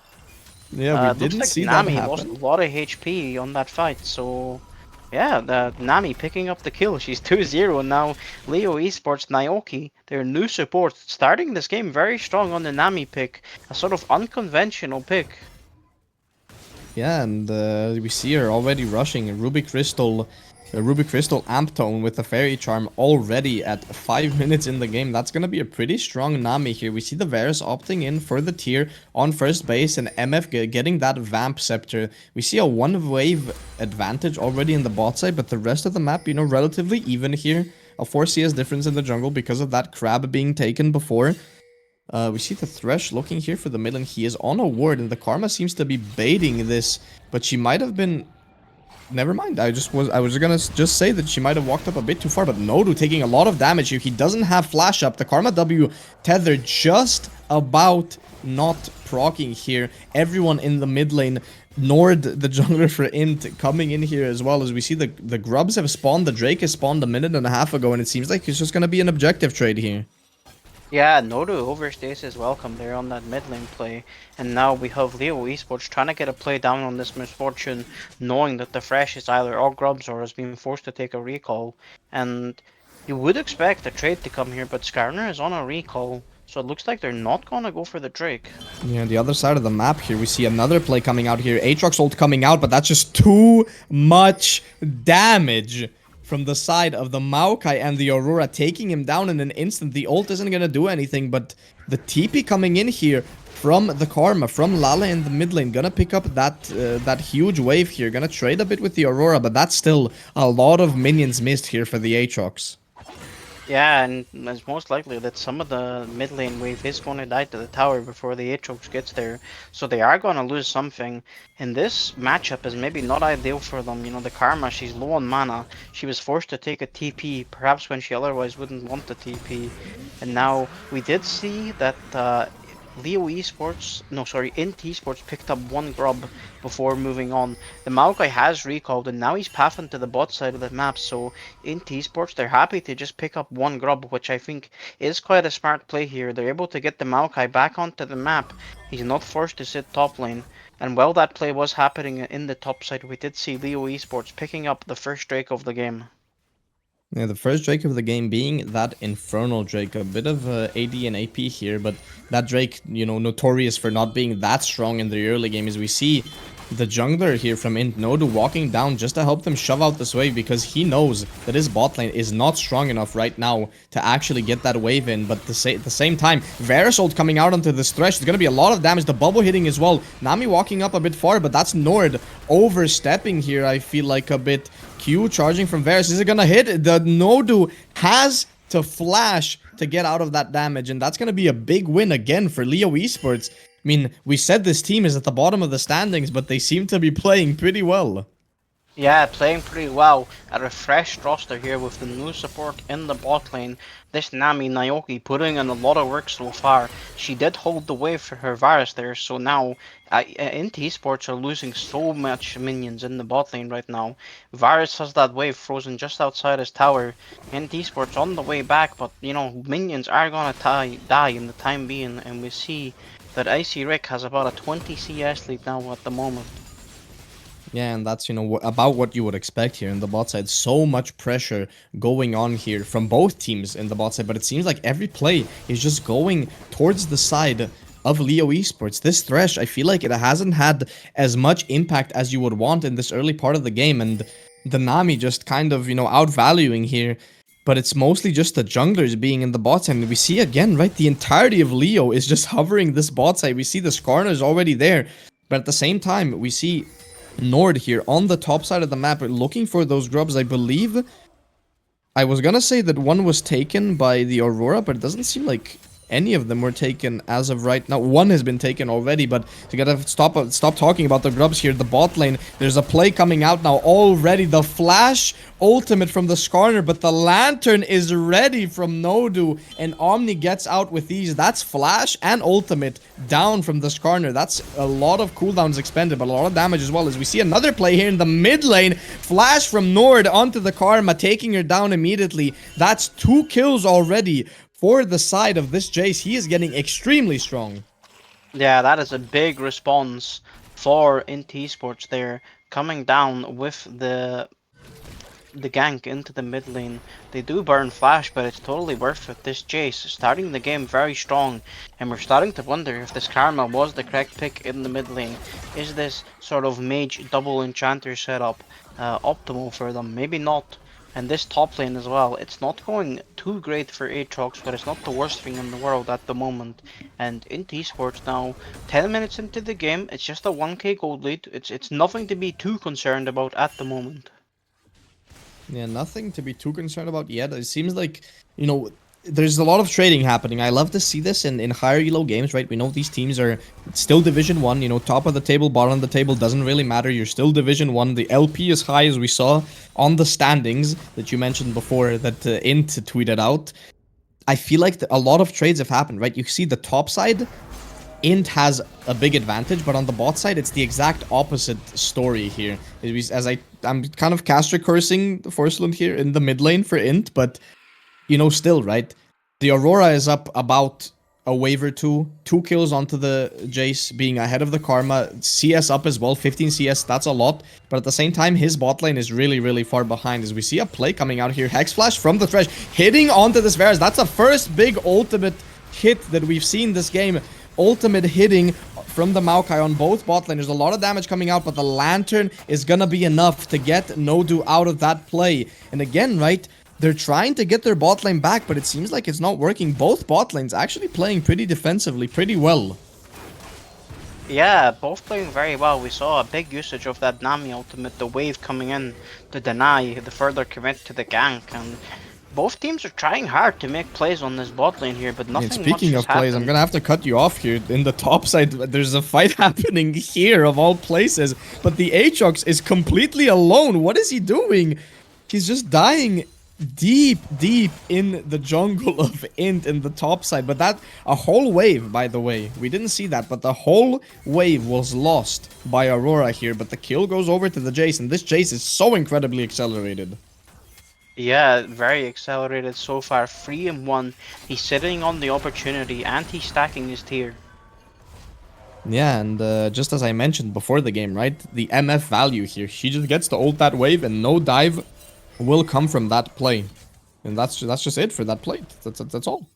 Yeah, we didn't looks like see Nami that lost happen. a lot of HP on that fight, so yeah, the Nami picking up the kill. She's 2-0, and now Leo Esports Naoki, their new support, starting this game very strong on the Nami pick, a sort of unconventional pick. Yeah, and we see her already rushing Ruby Crystal Amp Tone with the Fairy Charm already at 5 minutes in the game. That's gonna be a pretty strong Nami here. We see the Varus opting in for the tier on first base, and MF getting that Vamp Scepter. We see a one-wave advantage already in the bot side, but the rest of the map, you know, relatively even here. A 4 CS difference in the jungle because of that crab being taken before. We see the Thresh looking here for the mid lane. He is on a ward, and the Karma seems to be baiting this, but she might have been... Never mind, I was gonna just say that she might have walked up a bit too far, but Nodu taking a lot of damage here. He doesn't have flash up. The Karma W tether just about not proccing here. Everyone in the mid lane. Nord, the jungler for INT, coming in here as well, as we see the Grubs have spawned. The Drake has spawned a minute and a half ago, and it seems like it's just gonna be an objective trade here. Yeah, Nodu overstays his welcome there on that mid lane play, and now we have Leo Esports trying to get a play down on this Misfortune, knowing that the Fresh is either all grubs or is being forced to take a recall. And you would expect a trade to come here, but Skarner is on a recall, so it looks like they're not gonna go for the Drake. Yeah, the other side of the map here, we see another play coming out here. Aatrox ult coming out, but that's just too much damage from the side of the Maokai and the Aurora, taking him down in an instant. The ult isn't gonna do anything, but the TP coming in here from the Karma, from Lala in the mid lane, gonna pick up that huge wave here. Gonna trade a bit with the Aurora, but that's still a lot of minions missed here for the Aatrox. Yeah, and it's most likely that some of the mid lane wave is going to die to the tower before the Aatrox gets there. So they are going to lose something. And this matchup is maybe not ideal for them. You know, the Karma, she's low on mana. She was forced to take a TP, perhaps when she otherwise wouldn't want the TP. And now we did see that Leo Esports, no sorry, INT Esports picked up one grub before moving on. The Maokai has recalled and now he's pathing to the bot side of the map, so INT Esports, they're happy to just pick up one grub, which I think is quite a smart play here. They're able to get the Maokai back onto the map. He's not forced to sit top lane. And while that play was happening in the top side, we did see Leo Esports picking up the first Drake of the game. Yeah, the first Drake of the game being that Infernal Drake. A bit of AD and AP here, but that Drake, you know, notorious for not being that strong in the early game, as we see the jungler here from INT Nodu walking down just to help them shove out this wave, because he knows that his bot lane is not strong enough right now to actually get that wave in. But at the same time, Varus ult coming out onto this thresh, there's going to be a lot of damage, the bubble hitting as well. Nami walking up a bit far, but that's Nord overstepping here, I feel like a bit. Q charging from Varus, is it going to hit? The Nodu has to flash to get out of that damage, and that's going to be a big win again for Leo Esports. I mean, we said this team is at the bottom of the standings, but they seem to be playing pretty well. Yeah, playing pretty well. A refreshed roster here with the new support in the bot lane. This Nami Naoki putting in a lot of work so far. She did hold the wave for her Varus there, so now INT Esports are losing so much minions in the bot lane right now. Varus has that wave frozen just outside his tower. INT Esports on the way back, but you know, minions are gonna die in the time being, and we see that Icy Rick has about a 20 CS lead now at the moment. Yeah, and that's, you know, about what you would expect here in the bot side. So much pressure going on here from both teams in the bot side, but it seems like every play is just going towards the side of Leo Esports. This Thresh, I feel like it hasn't had as much impact as you would want in this early part of the game, and the Nami just kind of, you know, outvaluing here. But it's mostly just the junglers being in the bot side. And we see again, right, the entirety of Leo is just hovering this bot side. We see the Skarner's already there, but at the same time, we see Nord here on the top side of the map looking for those grubs. I believe I was gonna say that one was taken by the Aurora, but it doesn't seem like any of them were taken as of right now. One has been taken already, but to gotta stop talking about the grubs here. The bot lane, there's a play coming out now already. The flash ultimate from the Skarner, but the lantern is ready from Nodu, and Omni gets out with these. That's flash and ultimate down from the Skarner. That's a lot of cooldowns expended, but a lot of damage as well. As we see another play here in the mid lane, flash from Nord onto the Karma, taking her down immediately. That's 2 kills already for the side of this Jace. He is getting extremely strong. Yeah, that is a big response for INT Esports there, coming down with the gank into the mid lane. They do burn flash, but it's totally worth it. This Jace starting the game very strong, and we're starting to wonder if this Karma was the correct pick in the mid lane. Is this sort of mage double enchanter setup optimal for them? Maybe not. And this top lane as well, it's not going too great for Aatrox, but it's not the worst thing in the world at the moment. And INT Esports now, 10 minutes into the game, it's just a 1k gold lead. It's nothing to be too concerned about at the moment. Yeah, nothing to be too concerned about yet. It seems like, you know, there's a lot of trading happening. I love to see this in higher elo games, right? We know these teams are still Division 1, you know, top of the table, bottom of the table, doesn't really matter. You're still Division 1. The LP is high, as we saw on the standings that you mentioned before that INT tweeted out. I feel like a lot of trades have happened, right? You see the top side, INT has a big advantage, but on the bot side, it's the exact opposite story here. As I'm kind of caster cursing Forsland here in the mid lane for INT, but you know, still, right? The Aurora is up about a wave or two. 2 kills onto the Jace, being ahead of the Karma. CS up as well, 15 CS, that's a lot. But at the same time, his bot lane is really, really far behind. As we see a play coming out here. Hex Flash from the Thresh, hitting onto this Varus. That's a first big ultimate hit that we've seen this game. Ultimate hitting from the Maokai on both bot lane. There's a lot of damage coming out, but the Lantern is gonna be enough to get Nodu out of that play. And again, right, they're trying to get their bot lane back, but it seems like it's not working. Both bot lanes actually playing pretty defensively, pretty well. Yeah, both playing very well. We saw a big usage of that Nami ultimate, the wave coming in to deny the further commit to the gank, and both teams are trying hard to make plays on this bot lane here, but nothing much Speaking has of plays, I'm happened. gonna have to cut you off here. In the top side, there's a fight happening here of all places, but the Aatrox is completely alone. What is he doing? He's just dying deep in the jungle of INT in the top side. But that, a whole wave, by the way, we didn't see that, but the whole wave was lost by Aurora here. But the kill goes over to the Jace, and this Jace is so incredibly accelerated. Yeah, very accelerated so far. 3-1. He's sitting on the opportunity and he's stacking his tier. Yeah, and just as I mentioned before the game, right, the MF value here, she just gets to ult that wave and no dive will come from that play. And that's just it for that play. That's all.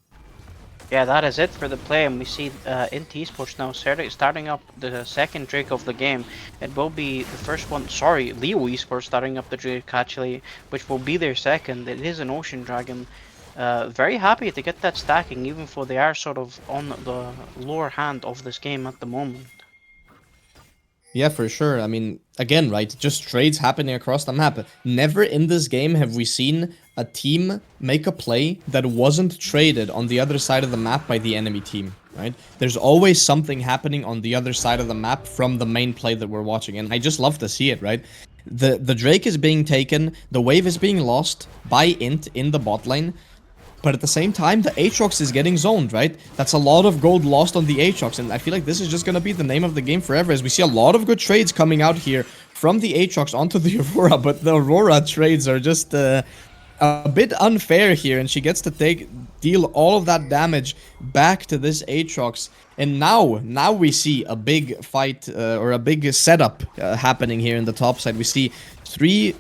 Yeah, that is it for the play, and we see INT Esports now starting up the second Drake of the game. It will be the first one, sorry, Leo Esports starting up the Drake actually, which will be their second. It is an Ocean Dragon. Very happy to get that stacking, even though they are sort of on the lower hand of this game at the moment. Yeah, for sure. I mean, again, right, just trades happening across the map. Never in this game have we seen a team make a play that wasn't traded on the other side of the map by the enemy team, right? There's always something happening on the other side of the map from the main play that we're watching, and I just love to see it, right? The Drake is being taken, the wave is being lost by INT in the bot lane, but at the same time, the Aatrox is getting zoned, right? That's a lot of gold lost on the Aatrox, and I feel like this is just going to be the name of the game forever, as we see a lot of good trades coming out here from the Aatrox onto the Aurora, but the Aurora trades are just a bit unfair here, and she gets to deal all of that damage back to this Aatrox. And now we see a big fight or a big setup happening here in the top side. We see three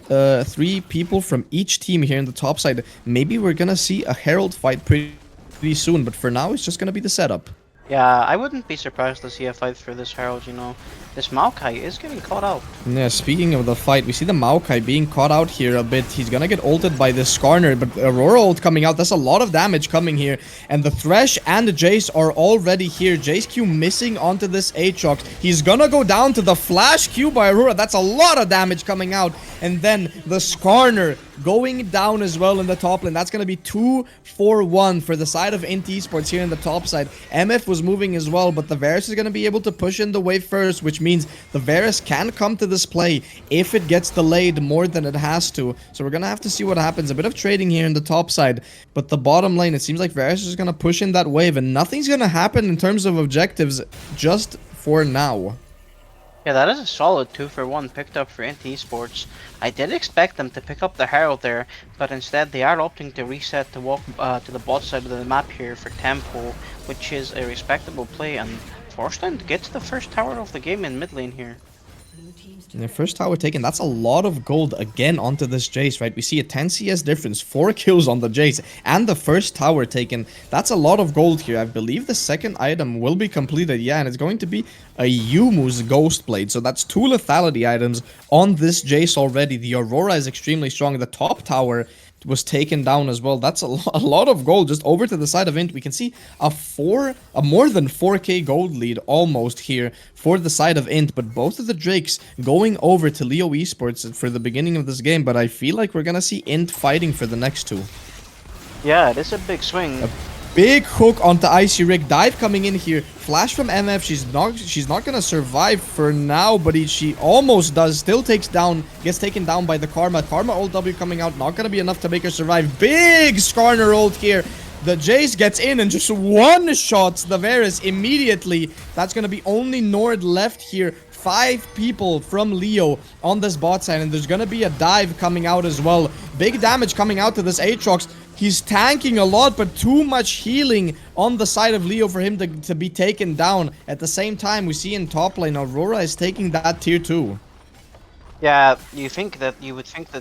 people from each team here in the top side. Maybe we're gonna see a Herald fight pretty soon, but for now it's just gonna be the setup. Yeah, I wouldn't be surprised to see a fight for this Herald, you know. This Maokai is getting caught out. Yeah, speaking of the fight, we see the Maokai being caught out here a bit. He's gonna get ulted by this Skarner, but Aurora ult coming out. That's a lot of damage coming here. And the Thresh and the Jace are already here. Jace Q missing onto this Aatrox. He's gonna go down to the Flash Q by Aurora. That's a lot of damage coming out. And then the Skarner going down as well in the top lane. That's gonna be 2-4-1 for the side of INT Esports here in the top side. MF was moving as well, but the Varus is gonna be able to push in the wave first, which means the Varus can come to this play if it gets delayed more than it has to. So we're gonna have to see what happens. A bit of trading here in the top side, but the bottom lane, it seems like Varus is gonna push in that wave, and nothing's gonna happen in terms of objectives just for now. Yeah, that is a solid 2-for-1 picked up for INT Esports. I did expect them to pick up the Herald there, but instead they are opting to reset to walk to the bot side of the map here for tempo, which is a respectable play, and Forceland gets the first tower of the game in mid lane here. And the first tower taken, that's a lot of gold again onto this Jace, right? We see a 10 CS difference, 4 kills on the Jace, and the first tower taken. That's a lot of gold here. I believe the second item will be completed, yeah, and it's going to be a Yumu's Ghost Blade. So that's 2 lethality items on this Jace already. The Aurora is extremely strong. The top tower was taken down as well. That's a lot of gold. Just over to the side of INT, we can see a more than 4k gold lead almost here for the side of INT, but both of the Drakes going over to Leo Esports for the beginning of this game, but I feel like we're gonna see INT fighting for the next 2. Yeah, it is a big swing. Big hook onto Icy Rick. Dive coming in here. Flash from MF. She's not gonna survive for now, but she almost does. Still gets taken down by the Karma. Karma ult W coming out. Not gonna be enough to make her survive. Big Skarner ult here. The Jace gets in and just one-shots the Varus immediately. That's gonna be only Nord left here 5 people from Leo on this bot side, and there's gonna be a dive coming out as well. Big damage coming out to this Aatrox. He's tanking a lot, but too much healing on the side of Leo for him to be taken down. At the same time, we see in top lane, Aurora is taking that tier 2. Yeah, you would think that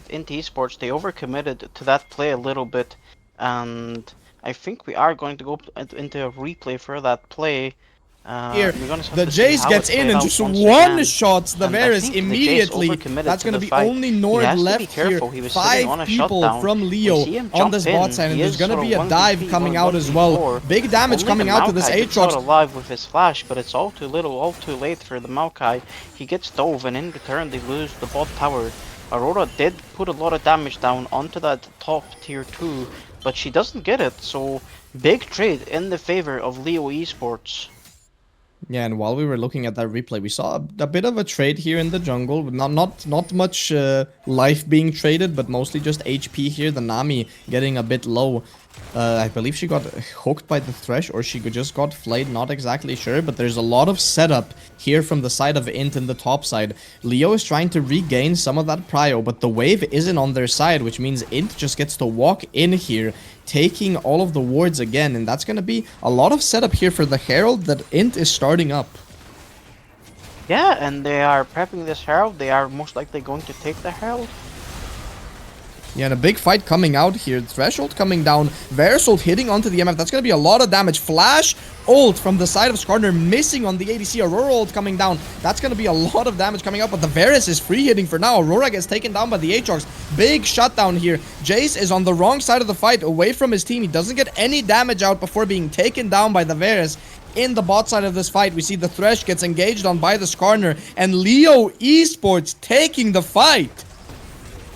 INT Esports, they overcommitted to that play a little bit, and I think we are going to go into a replay for that play. Here, we're gonna have the to see Jace how gets it in played and out just once one again. shots the And I Varus think the Jace immediately. overcommitted That's to gonna the be fight. only He Nord has to left be careful. here. He was sitting 5 on a people shutdown. from We Leo see him on jump this in. bot side, and He there's is gonna sort be of a dive 1v3, coming out as well. 1v4. Big damage Only coming the out to this Maokai gets out Aatrox. alive with his flash, but it's all too little, all too late for the Maokai. He gets dove, and in return they lose the bot tower. Aurora did put a lot of damage down onto that top tier 2, but she doesn't get it, so big trade in the favor of Leo Esports. Yeah, and while we were looking at that replay, we saw a bit of a trade here in the jungle. Not much life being traded, but mostly just HP here. The Nami getting a bit low. I believe she got hooked by the Thresh, or she just got flayed, not exactly sure. But there's a lot of setup here from the side of INT in the top side. Leo is trying to regain some of that prio, but the wave isn't on their side, which means INT just gets to walk in here, taking all of the wards again. And that's going to be a lot of setup here for the Herald that INT is starting up. Yeah, and they are prepping this Herald. They are most likely going to take the Herald. Yeah, and a big fight coming out here. Threshold coming down. Verisult hitting onto the MF. That's going to be a lot of damage. Flash ult from the side of Skarner missing on the ADC. Aurora ult coming down. That's going to be a lot of damage coming out, but the Varus is free hitting for now. Aurora gets taken down by the Aatrox. Big shutdown here. Jace is on the wrong side of the fight, away from his team. He doesn't get any damage out before being taken down by the Varus. In the bot side of this fight, we see the Thresh gets engaged on by the Skarner, and Leo Esports taking the fight.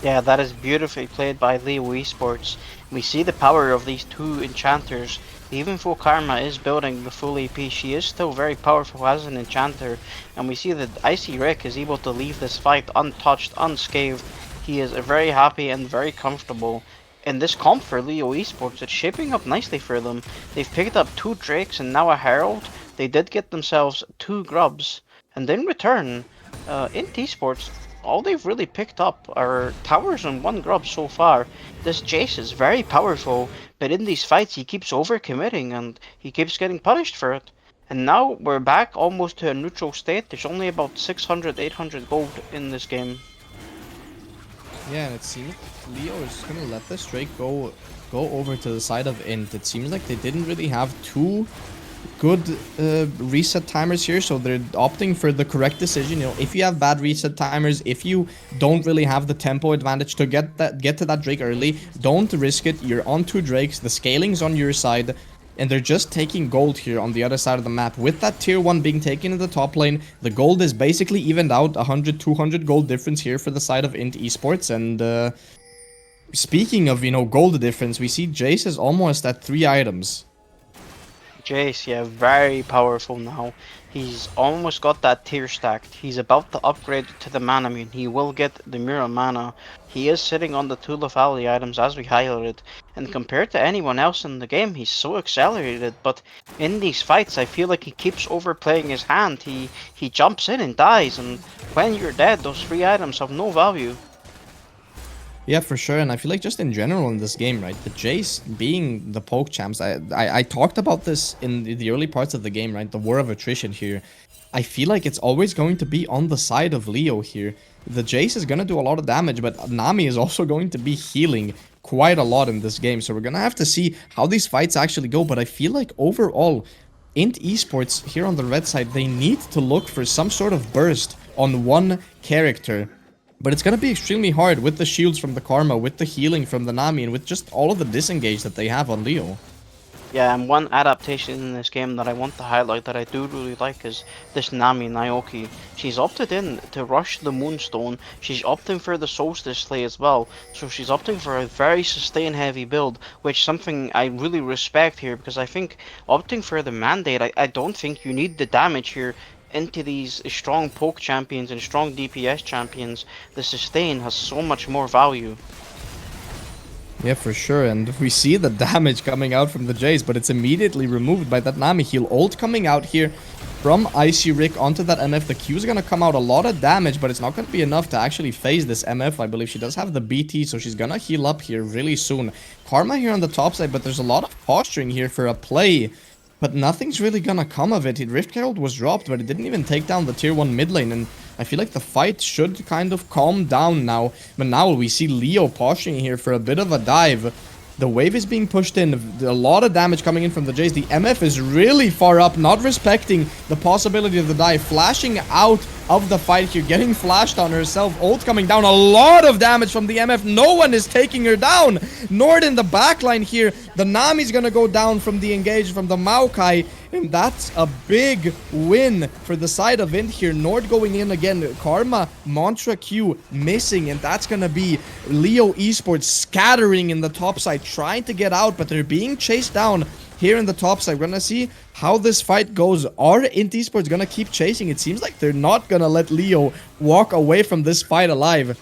Yeah, that is beautifully played by Leo Esports. We see the power of these two enchanters. Even though Karma is building the full AP, she is still very powerful as an enchanter. And we see that Icy Rick is able to leave this fight untouched, unscathed. He is very happy and very comfortable. In this comp for Leo Esports, it's shaping up nicely for them. They've picked up 2 Drakes and now a Herald. They did get themselves 2 Grubs. And in return, INT Esports, all they've really picked up are towers and 1 grub so far. This Jace is very powerful, but in these fights he keeps overcommitting and he keeps getting punished for it. And now we're back almost to a neutral state. There's only about 600, 800 gold in this game. Yeah, and it seems Leo is gonna let this Drake go over to the side of INT. It seems like they didn't really have too good reset timers here, so they're opting for the correct decision. You know, if you have bad reset timers, if you don't really have the tempo advantage to get to that Drake early, don't risk it. You're on 2 Drakes, the scaling's on your side, and they're just taking gold here on the other side of the map. With that tier 1 being taken in the top lane, the gold is basically evened out. 100, 200 gold difference here for the side of INT Esports. And speaking of, you know, gold difference, we see Jace is almost at 3 items. Jace, yeah, very powerful now. He's almost got that tier stacked. He's about to upgrade to the mana mune. He will get the Mira mana. He is sitting on the 2 Lethali items as we highlighted. And compared to anyone else in the game, he's so accelerated. But in these fights, I feel like he keeps overplaying his hand. He jumps in and dies. And when you're dead, those 3 items have no value. Yeah, for sure, and I feel like just in general in this game, right, the Jace being the poke champs, I talked about this in the early parts of the game, right, the war of attrition here. I feel like it's always going to be on the side of Leo here. The Jace is going to do a lot of damage, but Nami is also going to be healing quite a lot in this game, so we're going to have to see how these fights actually go, but I feel like overall, INT Esports here on the red side, they need to look for some sort of burst on one character. But it's going to be extremely hard with the shields from the Karma, with the healing from the Nami, and with just all of the disengage that they have on Leo. Yeah, and one adaptation in this game that I want to highlight that I do really like is this Nami Naoki. She's opted in to rush the Moonstone. She's opting for the Solstice Slay as well. So she's opting for a very sustain heavy build, which is something I really respect here, because I think opting for the Mandate, I don't think you need the damage here. Into these strong poke champions and strong DPS champions, the sustain has so much more value. Yeah, for sure. And we see the damage coming out from the Jays, but it's immediately removed by that Nami heal. Ult coming out here from Icy Rick onto that MF. The Q is going to come out a lot of damage, but it's not going to be enough to actually phase this MF. I believe she does have the BT, so she's going to heal up here really soon. Karma here on the top side, but there's a lot of posturing here for a play. But nothing's really gonna come of it. Rift Herald was dropped, but it didn't even take down the tier 1 mid lane. And I feel like the fight should kind of calm down now. But now we see Leo posturing here for a bit of a dive. The wave is being pushed in. A lot of damage coming in from the Jays. The MF is really far up, not respecting the possibility of the dive. Flashing out of the fight here, getting flashed on herself. Ult coming down. A lot of damage from the MF. No one is taking her down. Nord in the backline here. The Nami's gonna go down from the engage from the Maokai. And that's a big win for the side of INT here. Nord going in again. Karma, Mantra Q missing. And that's going to be Leo Esports scattering in the top side. Trying to get out, but they're being chased down here in the top side. We're going to see how this fight goes. Are INT Esports going to keep chasing? It seems like they're not going to let Leo walk away from this fight alive.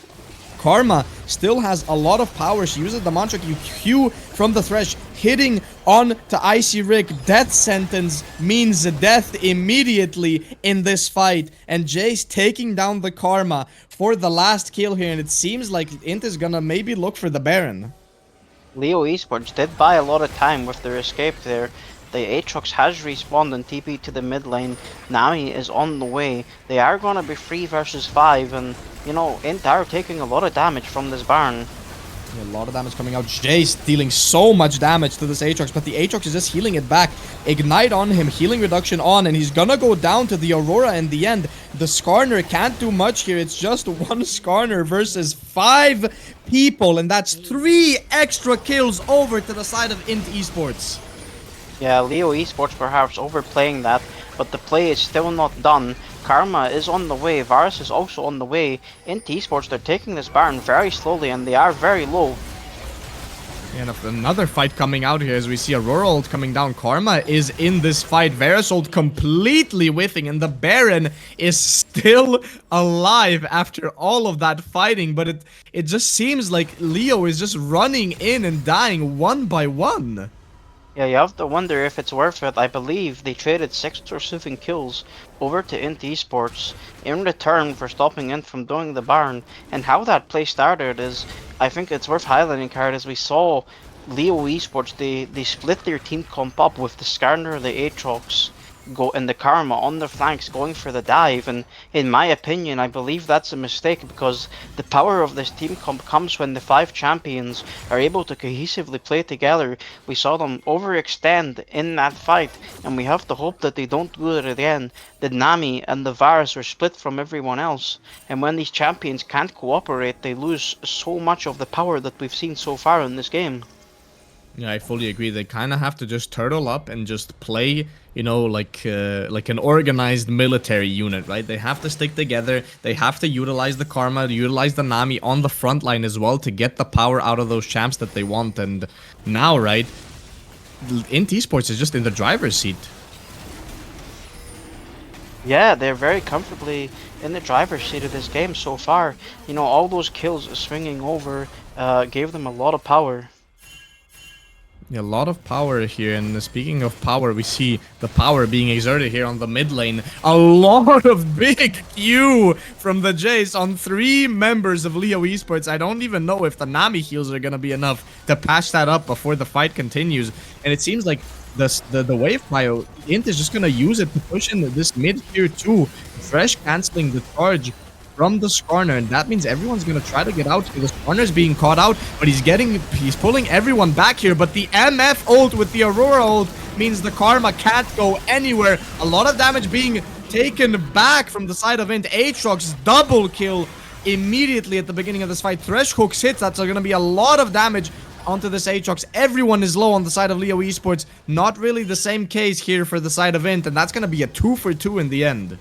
Karma still has a lot of power. She uses the Mantra Q from the Thresh, hitting on to Icy Rick. Death sentence means death immediately in this fight. And Jace taking down the Karma for the last kill here. And it seems like INT is gonna maybe look for the Baron. Leo Esports did buy a lot of time with their escape there. The Aatrox has respawned and TP to the mid lane. Nami is on the way. They are gonna be 3 versus 5, and you know, INT are taking a lot of damage from this Baron. A lot of damage coming out. Jace dealing so much damage to this Aatrox, but the Aatrox is just healing it back. Ignite on him, healing reduction on, and he's gonna go down to the Aurora in the end. The Skarner can't do much here. It's just one Skarner versus 5 people, and that's 3 extra kills over to the side of INT Esports. Yeah, Leo Esports perhaps overplaying that, but the play is still not done. Karma is on the way, Varus is also on the way. INT Esports, they're taking this Baron very slowly and they are very low. And another fight coming out here as we see Aurora ult coming down. Karma is in this fight. Varus ult completely whiffing, and the Baron is still alive after all of that fighting. But it just seems like Leo is just running in and dying one by one. Yeah, you have to wonder if it's worth it. I believe they traded 6 or 7 kills over to INT Esports in return for stopping INT from doing the Baron. And how that play started is, I think it's worth highlighting, Card, as we saw Leo Esports, they split their team comp up with the Skarner, the Aatrox, and the Karma on their flanks going for the dive. And in my opinion, I believe that's a mistake, because the power of this team comp comes when the 5 champions are able to cohesively play together. We saw them overextend in that fight, and we have to hope that they don't do it again. The Nami and the Varus were split from everyone else, and when these champions can't cooperate, they lose so much of the power that we've seen so far in this game. Yeah, I fully agree. They kind of have to just turtle up and just play, you know, like an organized military unit, right? They have to stick together. They have to utilize the Karma, utilize the Nami on the front line as well to get the power out of those champs that they want. And now, right, INT Esports is just in the driver's seat. Yeah, they're very comfortably in the driver's seat of this game so far. You know, all those kills swinging over gave them a lot of power. Yeah, a lot of power here, and speaking of power, we see the power being exerted here on the mid lane. A lot of big Q from the Jace on 3 members of Leo Esports. I don't even know if the Nami heals are gonna be enough to patch that up before the fight continues. And it seems like the wave bio, INT is just gonna use it to push in this mid tier 2, fresh canceling the charge from the Skarner, and that means everyone's gonna try to get out here. The Skarner's being caught out, but he's pulling everyone back here. But the MF ult with the Aurora ult means the Karma can't go anywhere. A lot of damage being taken back from the side of INT. Aatrox double kill immediately at the beginning of this fight. Thresh hooks hits, that's gonna be a lot of damage onto this Aatrox. Everyone is low on the side of Leo Esports. Not really the same case here for the side of INT, and that's gonna be a 2 for 2 in the end.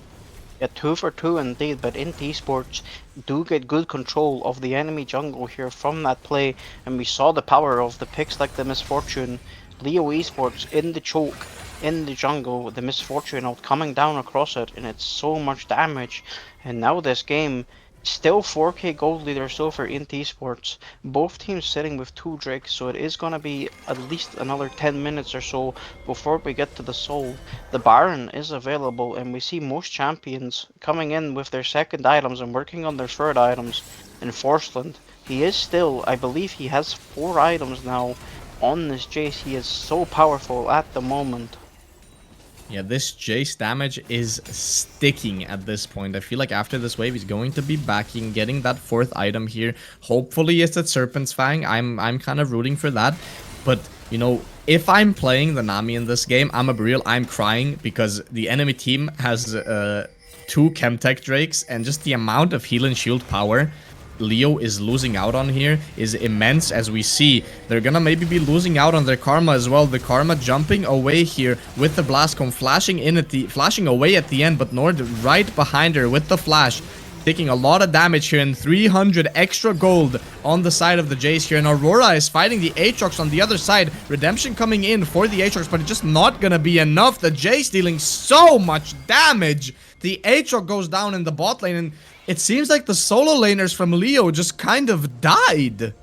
Yeah, 2 for 2 indeed, but INT Esports do get good control of the enemy jungle here from that play, and we saw the power of the picks like the Misfortune. Leo Esports in the choke, in the jungle, the Misfortune out coming down across it, and it's so much damage. And now this game Still 4k gold leader so for INT Esports. Both teams sitting with 2 Drakes, so it is gonna be at least another 10 minutes or so before we get to the Soul. The Baron is available, and we see most champions coming in with their second items and working on their third items. In Forceland, he is still, I believe he has 4 items now on this Jace. He is so powerful at the moment. Yeah, this Jace damage is sticking at this point. I feel like after this wave, he's going to be backing, getting that 4th item here. Hopefully, it's that Serpent's Fang. I'm kind of rooting for that. But, you know, if I'm playing the Nami in this game, I'm crying because the enemy team has 2 Chemtech Drakes, and just the amount of heal and shield power Leo is losing out on here is immense. As we see, they're gonna maybe be losing out on their Karma as well. The Karma jumping away here with the Blast Cone, flashing away at the end, but Nord right behind her with the flash, taking a lot of damage here, and 300 extra gold on the side of the Jace here. And Aurora is fighting the Aatrox on the other side. Redemption coming in for the Aatrox, but it's just not gonna be enough. The Jace dealing so much damage. The Aatrox goes down in the bot lane, and it seems like the solo laners from Leo just kind of died.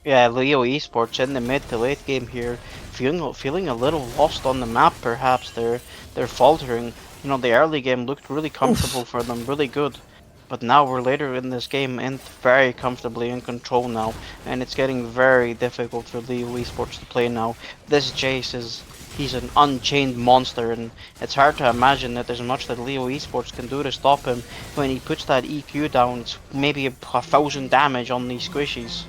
Yeah, Leo Esports in the mid to late game here, feeling a little lost on the map. Perhaps they're faltering. You know, the early game looked really comfortable for them, really good. But now we're later in this game and very comfortably in control now, and it's getting very difficult for Leo Esports to play now. This Jace he's an unchained monster, and it's hard to imagine that there's much that Leo Esports can do to stop him. When he puts that EQ down, it's maybe 1,000 damage on these squishies.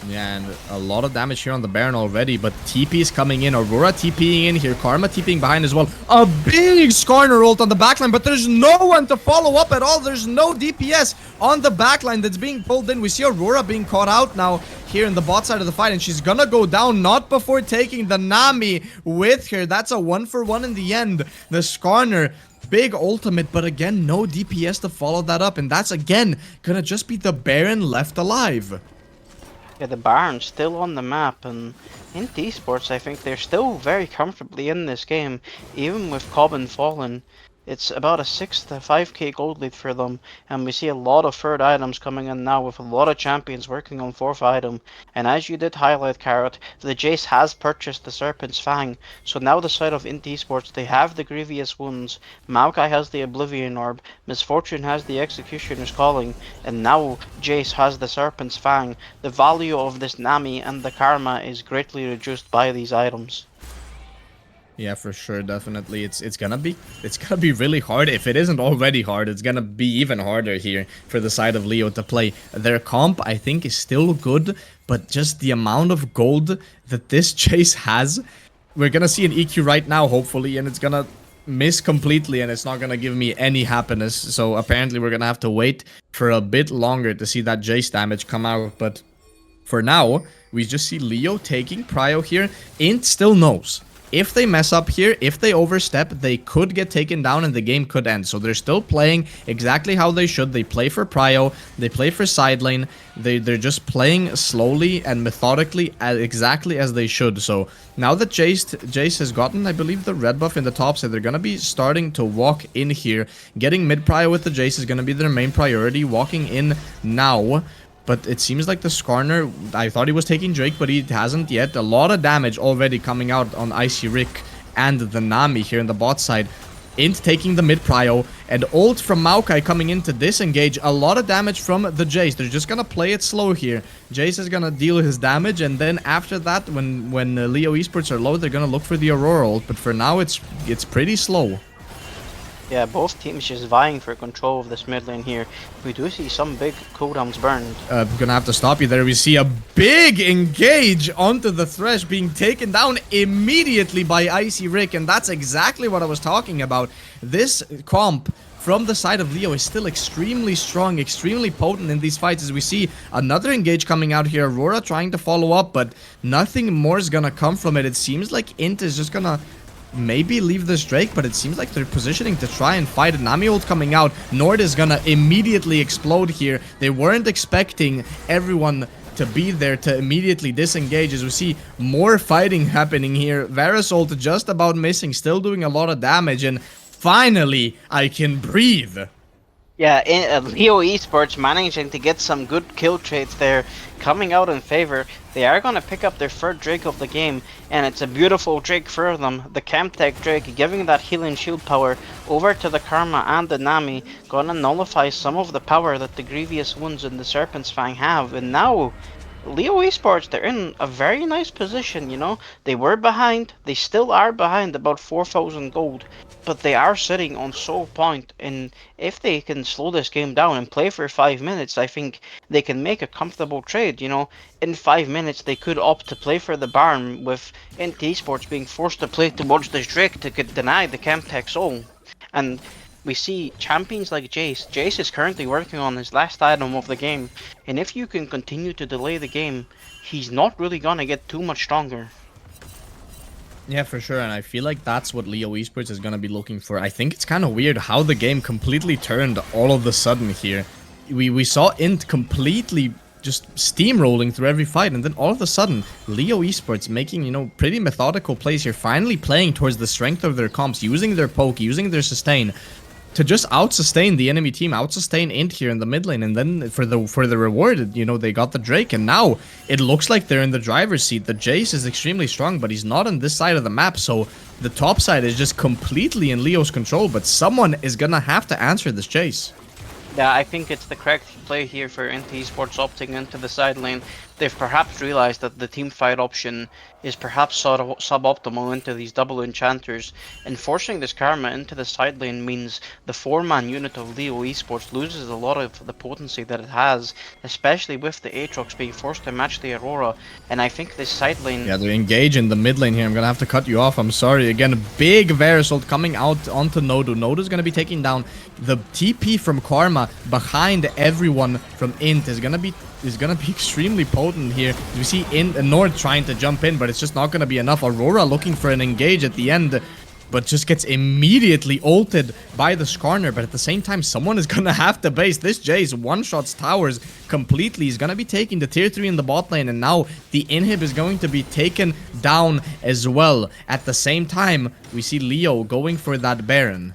Yeah, and a lot of damage here on the Baron already, but TP is coming in. Aurora TPing in here. Karma TPing behind as well. A big Skarner ult on the backline, but there's no one to follow up at all. There's no DPS on the backline that's being pulled in. We see Aurora being caught out now here in the bot side of the fight, and she's gonna go down, not before taking the Nami with her. That's a 1-for-1 in the end. The Skarner, big ultimate, but again, no DPS to follow that up, and that's again gonna just be the Baron left alive. Yeah, the Baron's still on the map, and in Esports, I think they're still very comfortably in this game, even with Cobbin fallen. It's about a 6 to 5k gold lead for them, and we see a lot of third items coming in now with a lot of champions working on 4th item. And as you did highlight, Carrot, the Jace has purchased the Serpent's Fang, so now the side of INT Esports, they have the Grievous Wounds, Maokai has the Oblivion Orb, Misfortune has the Executioner's Calling, and now Jace has the Serpent's Fang. The value of this Nami and the Karma is greatly reduced by these items. Yeah, for sure, definitely. It's gonna be really hard. If it isn't already hard, it's gonna be even harder here for the side of Leo to play. Their comp, I think, is still good, but just the amount of gold that this Chase has, we're gonna see an EQ right now, hopefully, and it's gonna miss completely, and it's not gonna give me any happiness. So apparently, we're gonna have to wait for a bit longer to see that Jace damage come out. But for now, we just see Leo taking prio here. INT still knows. If they mess up here, if they overstep, they could get taken down and the game could end. So they're still playing exactly how they should. They play for prio, they play for side lane. They're just playing slowly and methodically exactly as they should. So now that Jace has gotten, I believe, the red buff in the top side, they're going to be starting to walk in here. Getting mid prio with the Jace is going to be their main priority. Walking in now. But it seems like the Skarner, I thought he was taking Drake, but he hasn't yet. A lot of damage already coming out on Icy Rick and the Nami here in the bot side. INT taking the mid prio, and ult from Maokai coming in to disengage. A lot of damage from the Jace. They're just gonna play it slow here. Jace is gonna deal his damage, and then after that, when Leo Esports are low, they're gonna look for the Aurora ult. But for now, it's pretty slow. Yeah, both teams just vying for control of this mid lane here. We do see some big cooldowns burned. I'm gonna have to stop you there. We see a big engage onto the Thresh being taken down immediately by Icy Rick, and that's exactly what I was talking about. This comp from the side of Leo is still extremely strong, extremely potent in these fights, as we see another engage coming out here. Aurora trying to follow up, but nothing more is gonna come from it. It seems like INT is just gonna maybe leave this Drake, but it seems like they're positioning to try and fight. Nami ult coming out. Nord is gonna immediately explode here. They weren't expecting everyone to be there to immediately disengage, as we see more fighting happening here. Varus ult just about missing, still doing a lot of damage, and finally I can breathe. Yeah, Leo Esports managing to get some good kill trades there, coming out in favor. They are going to pick up their third Drake of the game, and it's a beautiful Drake for them. The Camtech Drake giving that healing shield power over to the Karma and the Nami, going to nullify some of the power that the Grievous Wounds and the Serpent's Fang have. And now, Leo Esports, they're in a very nice position, you know. They were behind, they still are behind about 4,000 gold, but they are sitting on soul point, and if they can slow this game down and play for 5 minutes, I think they can make a comfortable trade. You know, in 5 minutes they could opt to play for the Baron, with INT Esports being forced to play towards this Drake to get denied the Camtech Soul. And we see champions like Jace. Jace is currently working on his last item of the game, and if you can continue to delay the game, he's not really gonna get too much stronger. Yeah, for sure, and I feel like that's what Leo Esports is going to be looking for. I think it's kind of weird how the game completely turned all of a sudden here. We saw INT completely just steamrolling through every fight, and then all of a sudden, Leo Esports making, you know, pretty methodical plays here, finally playing towards the strength of their comps, using their poke, using their sustain, to just out-sustain the enemy team, out-sustain INT here in the mid lane, and then for the reward, you know, they got the Drake, and now it looks like they're in the driver's seat. The Jace is extremely strong, but he's not on this side of the map, so the top side is just completely in Leo's control, but someone is gonna have to answer this chase. Yeah, I think it's the correct play here for INT Esports opting into the side lane. They've perhaps realized that the team fight option is perhaps sort of suboptimal into these double enchanters, and forcing this Karma into the side lane means the 4-man unit of Leo Esports loses a lot of the potency that it has, especially with the Aatrox being forced to match the Aurora, and I think this side lane... Yeah, they're engaged in the mid lane here. I'm gonna have to cut you off. I'm sorry. Again, a big Verisult coming out onto Nodu. Nodu's gonna be taking down the TP from Karma behind everyone from INT is gonna be extremely potent here. We see INT and Nord trying to jump in, but it's just not gonna be enough. Aurora looking for an engage at the end, but just gets immediately ulted by the Skarner. But at the same time, someone is gonna have to base. This Jace one-shots towers completely. He's gonna be taking the tier 3 in the bot lane, and now the inhib is going to be taken down as well. At the same time, we see Leo going for that Baron.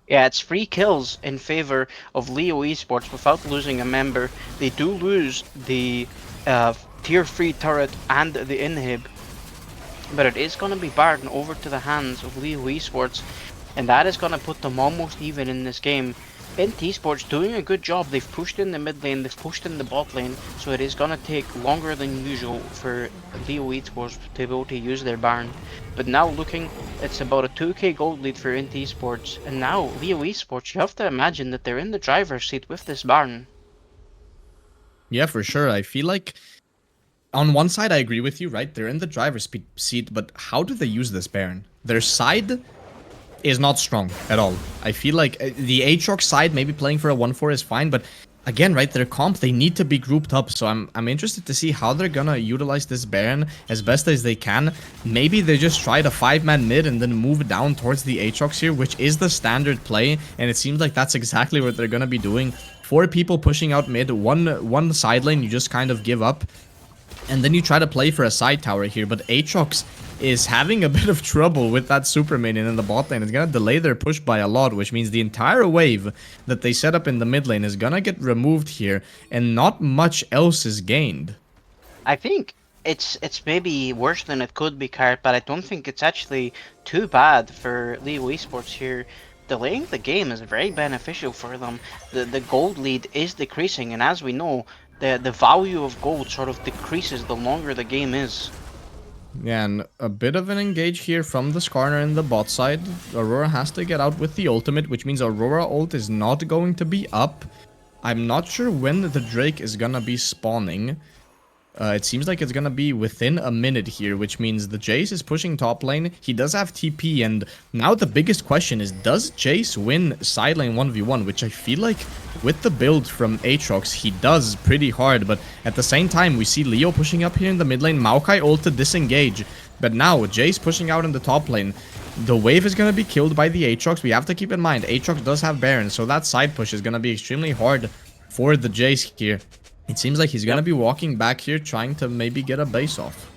Yeah, it's 3 kills in favor of Leo Esports without losing a member. They do lose the tier 3 turret and the inhib, but it is going to be barred over to the hands of Leo Esports, and that is going to put them almost even in this game. INT Esports doing a good job. They've pushed in the mid lane, they've pushed in the bot lane, so it is going to take longer than usual for Leo Esports to be able to use their Baron. But now looking, it's about a 2k gold lead for INT Esports, and now Leo Esports, you have to imagine that they're in the driver's seat with this Baron. Yeah, for sure. I feel like on one side, I agree with you, right? They're in the driver's seat, but how do they use this Baron? Their side is not strong at all. I feel like the Aatrox side, maybe playing for a 1-4 is fine, but again, right, their comp, they need to be grouped up, so I'm interested to see how they're gonna utilize this Baron as best as they can. Maybe they just try to 5-man mid and then move down towards the Aatrox here, which is the standard play, and it seems like that's exactly what they're gonna be doing. 4 people pushing out mid, one side lane, you just kind of give up, and then you try to play for a side tower here, but Aatrox is having a bit of trouble with that super minion in the bot lane. It's gonna delay their push by a lot, which means the entire wave that they set up in the mid lane is gonna get removed here, and not much else is gained. I think it's maybe worse than it could be, Cart, but I don't think it's actually too bad for Leo Esports here. Delaying the game is very beneficial for them. The gold lead is decreasing, and as we know, the value of gold sort of decreases the longer the game is. Yeah, and a bit of an engage here from the Skarner in the bot side. Aurora has to get out with the ultimate, which means Aurora ult is not going to be up. I'm not sure when the Drake is gonna be spawning. It seems like it's gonna be within a minute here, which means the Jace is pushing top lane. He does have TP, and now the biggest question is, does Jace win side lane 1v1? Which I feel like with the build from Aatrox, he does pretty hard, but at the same time, we see Leo pushing up here in the mid lane, Maokai ult to disengage, but now Jace pushing out in the top lane. The wave is going to be killed by the Aatrox. We have to keep in mind, Aatrox does have Baron, so that side push is going to be extremely hard for the Jace here. It seems like he's going to be walking back here, trying to maybe get a base off.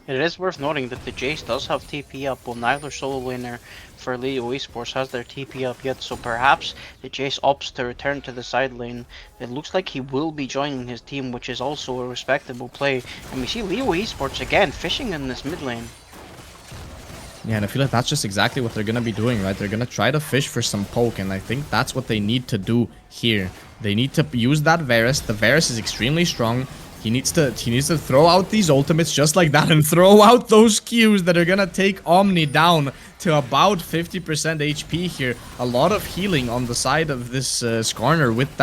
It is worth noting that the Jace does have TP up, while neither solo laner for Leo Esports has their TP up yet, so perhaps the Jace opts to return to the side lane. It looks like he will be joining his team, which is also a respectable play, and we see Leo Esports again fishing in this mid lane. Yeah, and I feel like that's just exactly what they're going to be doing, right? They're going to try to fish for some poke, and I think that's what they need to do here. They need to use that Varus. The Varus is extremely strong. He needs to throw out these ultimates just like that and throw out those Qs that are going to take Omni down to about 50% HP here. A lot of healing on the side of this Skarner with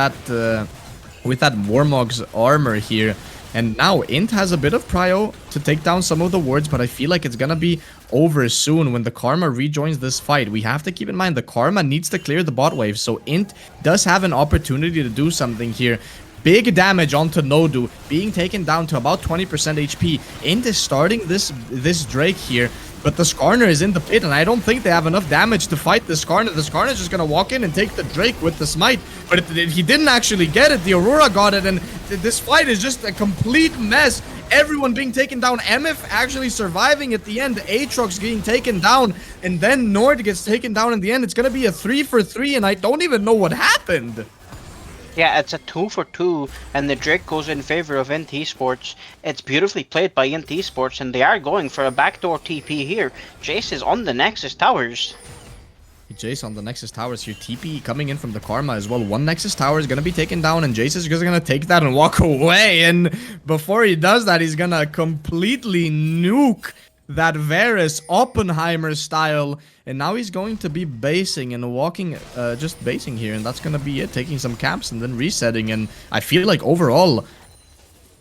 that Warmog's armor here. And now INT has a bit of prio to take down some of the wards, but I feel like it's gonna be over soon when the Karma rejoins this fight. We have to keep in mind the Karma needs to clear the bot wave, so INT does have an opportunity to do something here. Big damage onto Nodu, being taken down to about 20% HP. INT is starting this Drake here, but the Skarner is in the pit, and I don't think they have enough damage to fight the Skarner. The Skarner is just gonna walk in and take the Drake with the smite, but he didn't actually get it. The Aurora got it, and this fight is just a complete mess. Everyone being taken down. MF actually surviving at the end. Aatrox getting taken down, and then Nord gets taken down in the end. It's gonna be a 3-for-3, and I don't even know what happened. Yeah, it's a 2-for-2, and the Drake goes in favor of INT Esports. It's beautifully played by INT Esports, and they are going for a backdoor TP here. Jace is on the Nexus towers. Jace on the Nexus towers here. TP coming in from the Karma as well. One Nexus tower is going to be taken down, and Jace is just going to take that and walk away. And before he does that, he's going to completely nuke that Varus Oppenheimer style. And now he's going to be basing and walking, just basing here. And that's going to be it. Taking some camps and then resetting. And I feel like overall,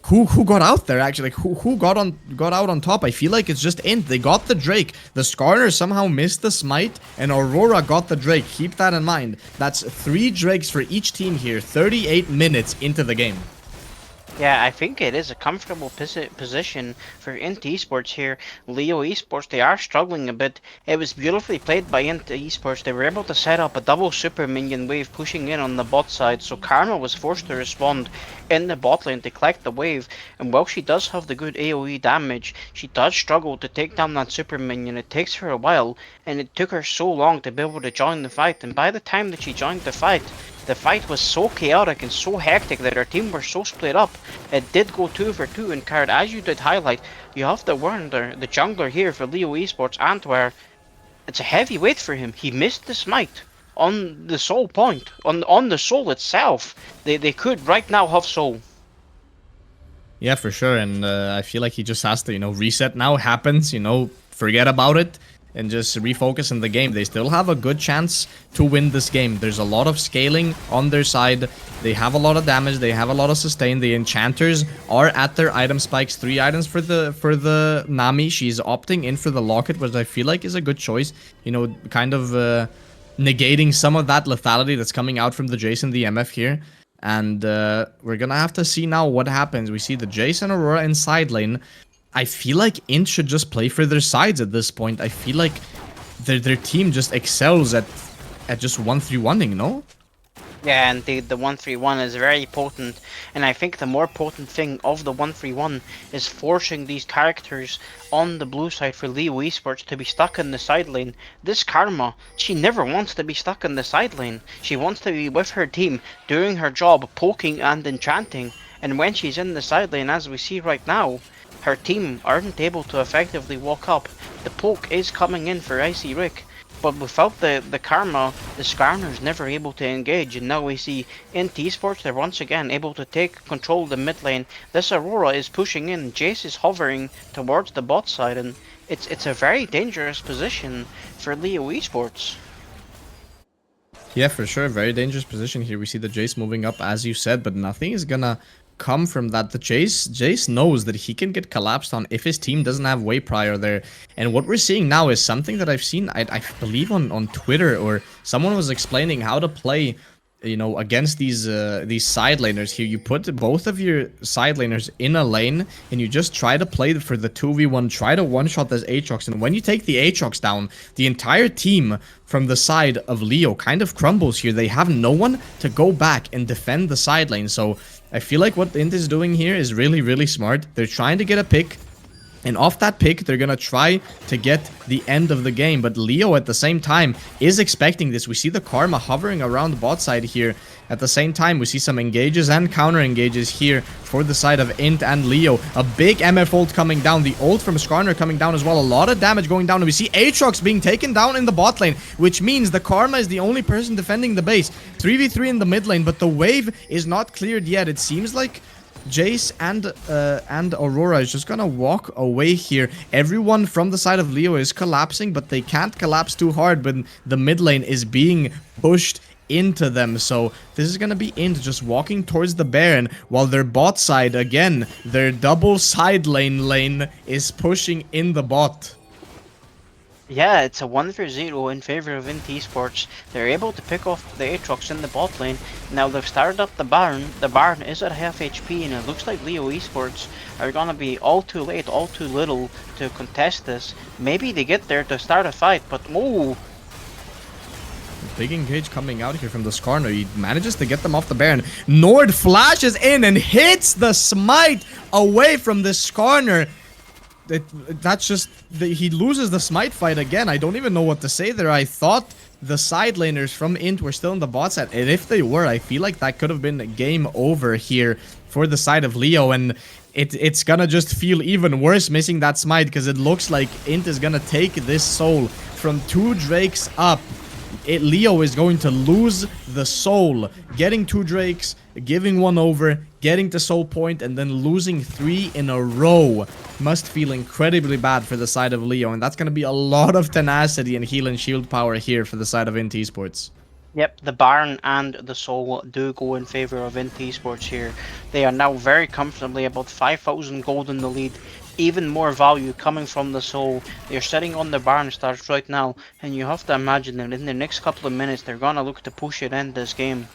who got out there actually? Like who got out on top? I feel like it's just INT. They got the Drake. The Skarner somehow missed the smite, and Aurora got the Drake. Keep that in mind. That's 3 Drakes for each team here. 38 minutes into the game. Yeah, I think it is a comfortable position for INT Esports here. Leo Esports, they are struggling a bit. It was beautifully played by INT Esports. They were able to set up a double super minion wave pushing in on the bot side, so Karma was forced to respond in the bot lane to collect the wave. And while she does have the good AoE damage, she does struggle to take down that super minion. It takes her a while, and it took her so long to be able to join the fight. And by the time that she joined the fight was so chaotic and so hectic that our team were so split up. It did go 2-for-2, and Card, as you did highlight, you have to wonder, the jungler here for Leo Esports, Antwer, it's a heavy weight for him. He missed the smite on the soul point, on the soul itself. They could right now have soul. Yeah, for sure. And I feel like he just has to, reset now. Happens, forget about it and just refocus in the game. They still have a good chance to win this game. There's a lot of scaling on their side. They have a lot of damage. They have a lot of sustain. The enchanters are at their item spikes. 3 items for the Nami. She's opting in for the locket, which I feel like is a good choice. Kind of negating some of that lethality that's coming out from the Jace and the MF here. And we're gonna have to see now what happens. We see the Jace and Aurora in side lane. I feel like INT should just play for their sides at this point. I feel like their team just excels at just 1-3-1-ing, no? Yeah, and the 1-3-1 is very potent, and I think the more potent thing of the 1-3-1 is forcing these characters on the blue side for Leo Esports to be stuck in the side lane. This Karma, she never wants to be stuck in the side lane. She wants to be with her team, doing her job, poking and enchanting, and when she's in the side lane, as we see right now, her team aren't able to effectively walk up. The poke is coming in for Icy Rick, but without the Karma, the Skarner's never able to engage, and now we see INT Esports, they're once again able to take control of the mid lane. This Aurora is pushing in, Jace is hovering towards the bot side, and it's a very dangerous position for Leo Esports. Yeah, for sure. Very dangerous position here. We see the Jace moving up, as you said, but nothing is gonna come from that. The Jace knows that he can get collapsed on if his team doesn't have way prior there. And what we're seeing now is something that I've seen, I believe on Twitter, or someone was explaining how to play, against these side laners here. You put both of your side laners in a lane, and you just try to play for the 2v1, try to one-shot this Aatrox, and when you take the Aatrox down, the entire team from the side of Leo kind of crumbles here. They have no one to go back and defend the side lane, so I feel like what INT is doing here is really, really smart. They're trying to get a pick. And off that pick, they're going to try to get the end of the game. But Leo, at the same time, is expecting this. We see the Karma hovering around bot side here. At the same time, we see some engages and counter engages here for the side of INT and Leo. A big MF ult coming down. The ult from Skarner coming down as well. A lot of damage going down. And we see Aatrox being taken down in the bot lane, which means the Karma is the only person defending the base. 3v3 in the mid lane, but the wave is not cleared yet. It seems like Jace and Aurora is just gonna walk away here. Everyone from the side of Leo is collapsing, but they can't collapse too hard when the mid lane is being pushed into them. So this is gonna be INT just walking towards the Baron, while their bot side, again, their double side lane is pushing in the bot. Yeah, it's a 1-0 in favor of INT Esports. They're able to pick off the Aatrox in the bot lane. Now they've started up the Baron. The Baron is at half HP, and it looks like Leo Esports are gonna be all too late, all too little to contest this. Maybe they get there to start a fight, but ooh. Big engage coming out here from the Skarner. He manages to get them off the Baron. Nord flashes in and hits the smite away from the Skarner. That's just... he loses the smite fight again. I don't even know what to say there. I thought the side laners from INT were still in the bot side. And if they were, I feel like that could have been game over here for the side of Leo. And it's gonna just feel even worse missing that smite, because it looks like INT is gonna take this soul from 2 Drakes up. Leo is going to lose the soul, getting 2 Drakes, giving 1 over, getting to soul point, and then losing 3 in a row. Must feel incredibly bad for the side of Leo, and that's going to be a lot of tenacity and heal and shield power here for the side of INT Esports. Yep, the Baron and the Soul do go in favor of INT Esports here. They are now very comfortably about 5,000 gold in the lead. Even more value coming from the Soul. They're sitting on the Baron stars right now, and you have to imagine that in the next couple of minutes they're gonna look to push it end this game.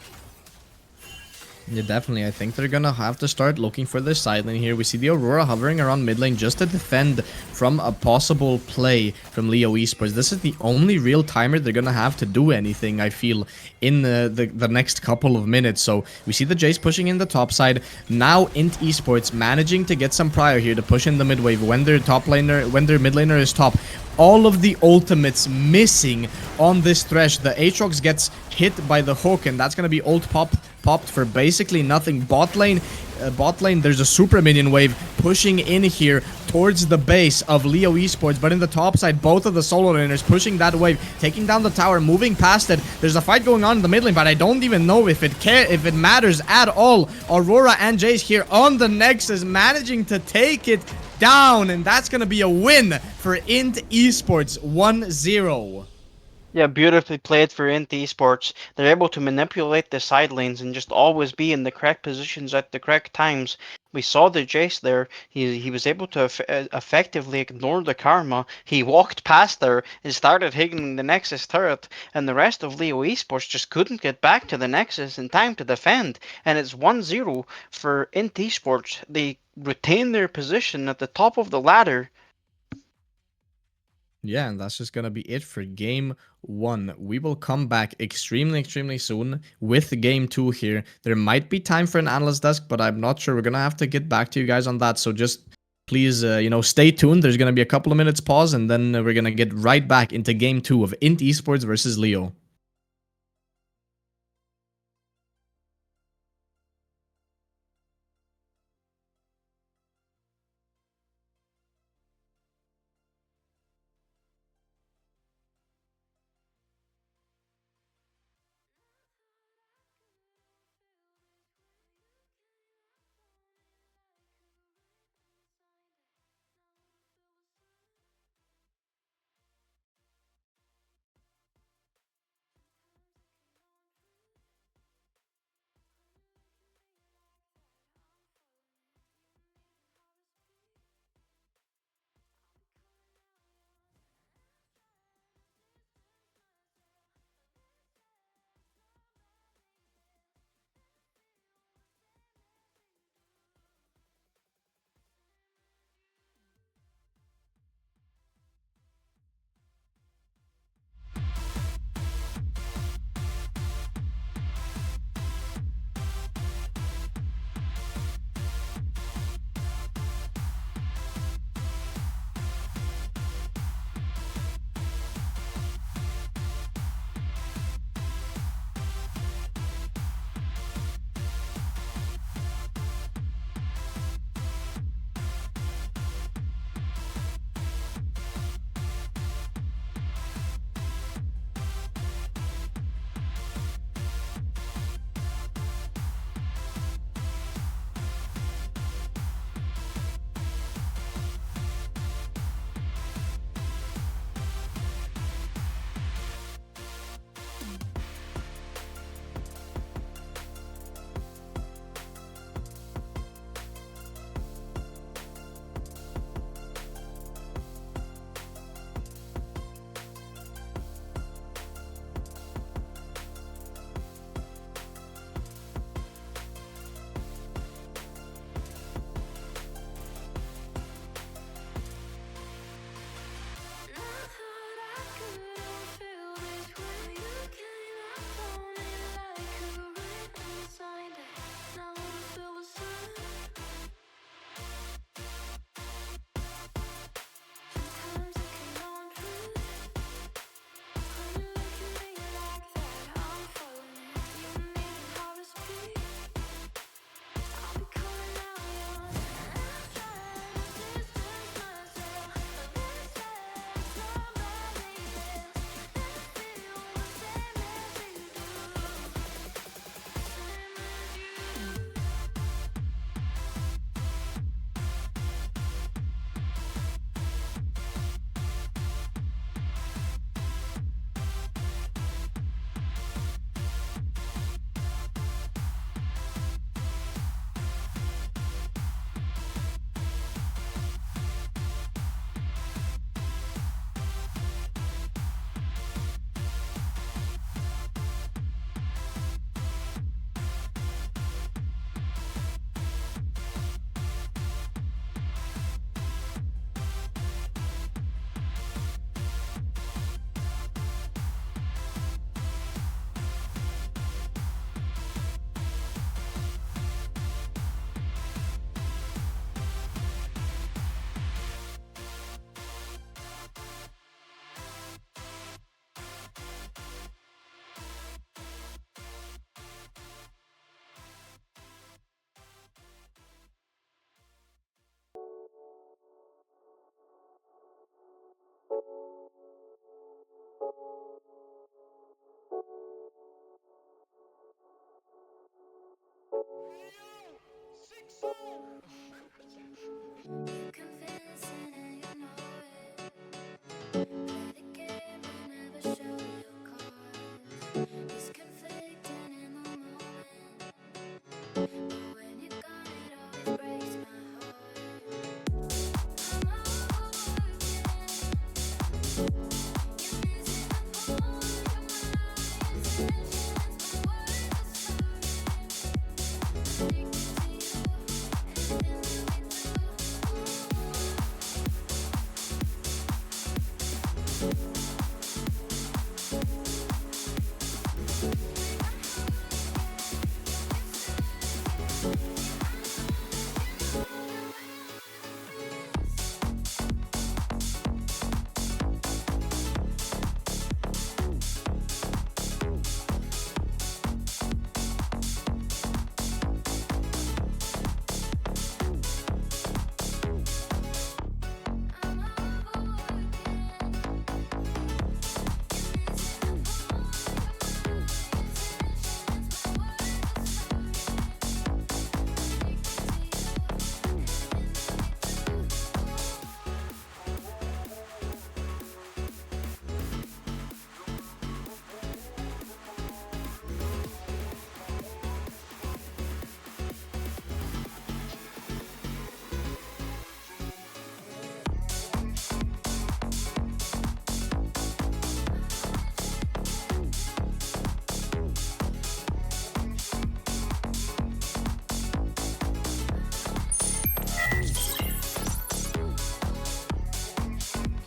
Yeah, definitely. I think they're gonna have to start looking for their side lane here. We see the Aurora hovering around mid lane just to defend from a possible play from Leo Esports. This is the only real timer they're gonna have to do anything, I feel, in the next couple of minutes. So we see the Jace pushing in the top side. Now INT Esports managing to get some prior here to push in the mid wave when their mid laner is top. All of the ultimates missing on this Thresh. The Aatrox gets hit by the hook, and that's gonna be ult popped for basically nothing. Bot lane, there's a super minion wave pushing in here towards the base of Leo Esports, but in the top side, both of the solo laners pushing that wave, taking down the tower, moving past it. There's a fight going on in the mid lane, but I don't even know if it matters at all. Aurora and Jace here on the Nexus, managing to take it down, and that's gonna be a win for INT Esports 1-0. Yeah, beautifully played for INT Esports. They're able to manipulate the side lanes and just always be in the correct positions at the correct times. We saw the Jace there. He was able to effectively ignore the Karma. He walked past there and started hitting the Nexus turret, and the rest of Leo Esports just couldn't get back to the Nexus in time to defend. And it's 1-0 for INT Esports. They retain their position at the top of the ladder. Yeah, and that's just gonna be it for game 1. We will come back extremely soon with game 2 here. There might be time for an analyst desk, but I'm not sure. We're gonna have to get back to you guys on that. So just please, stay tuned. There's gonna be a couple of minutes pause, and then we're gonna get right back into game 2 of INT Esports versus Leo.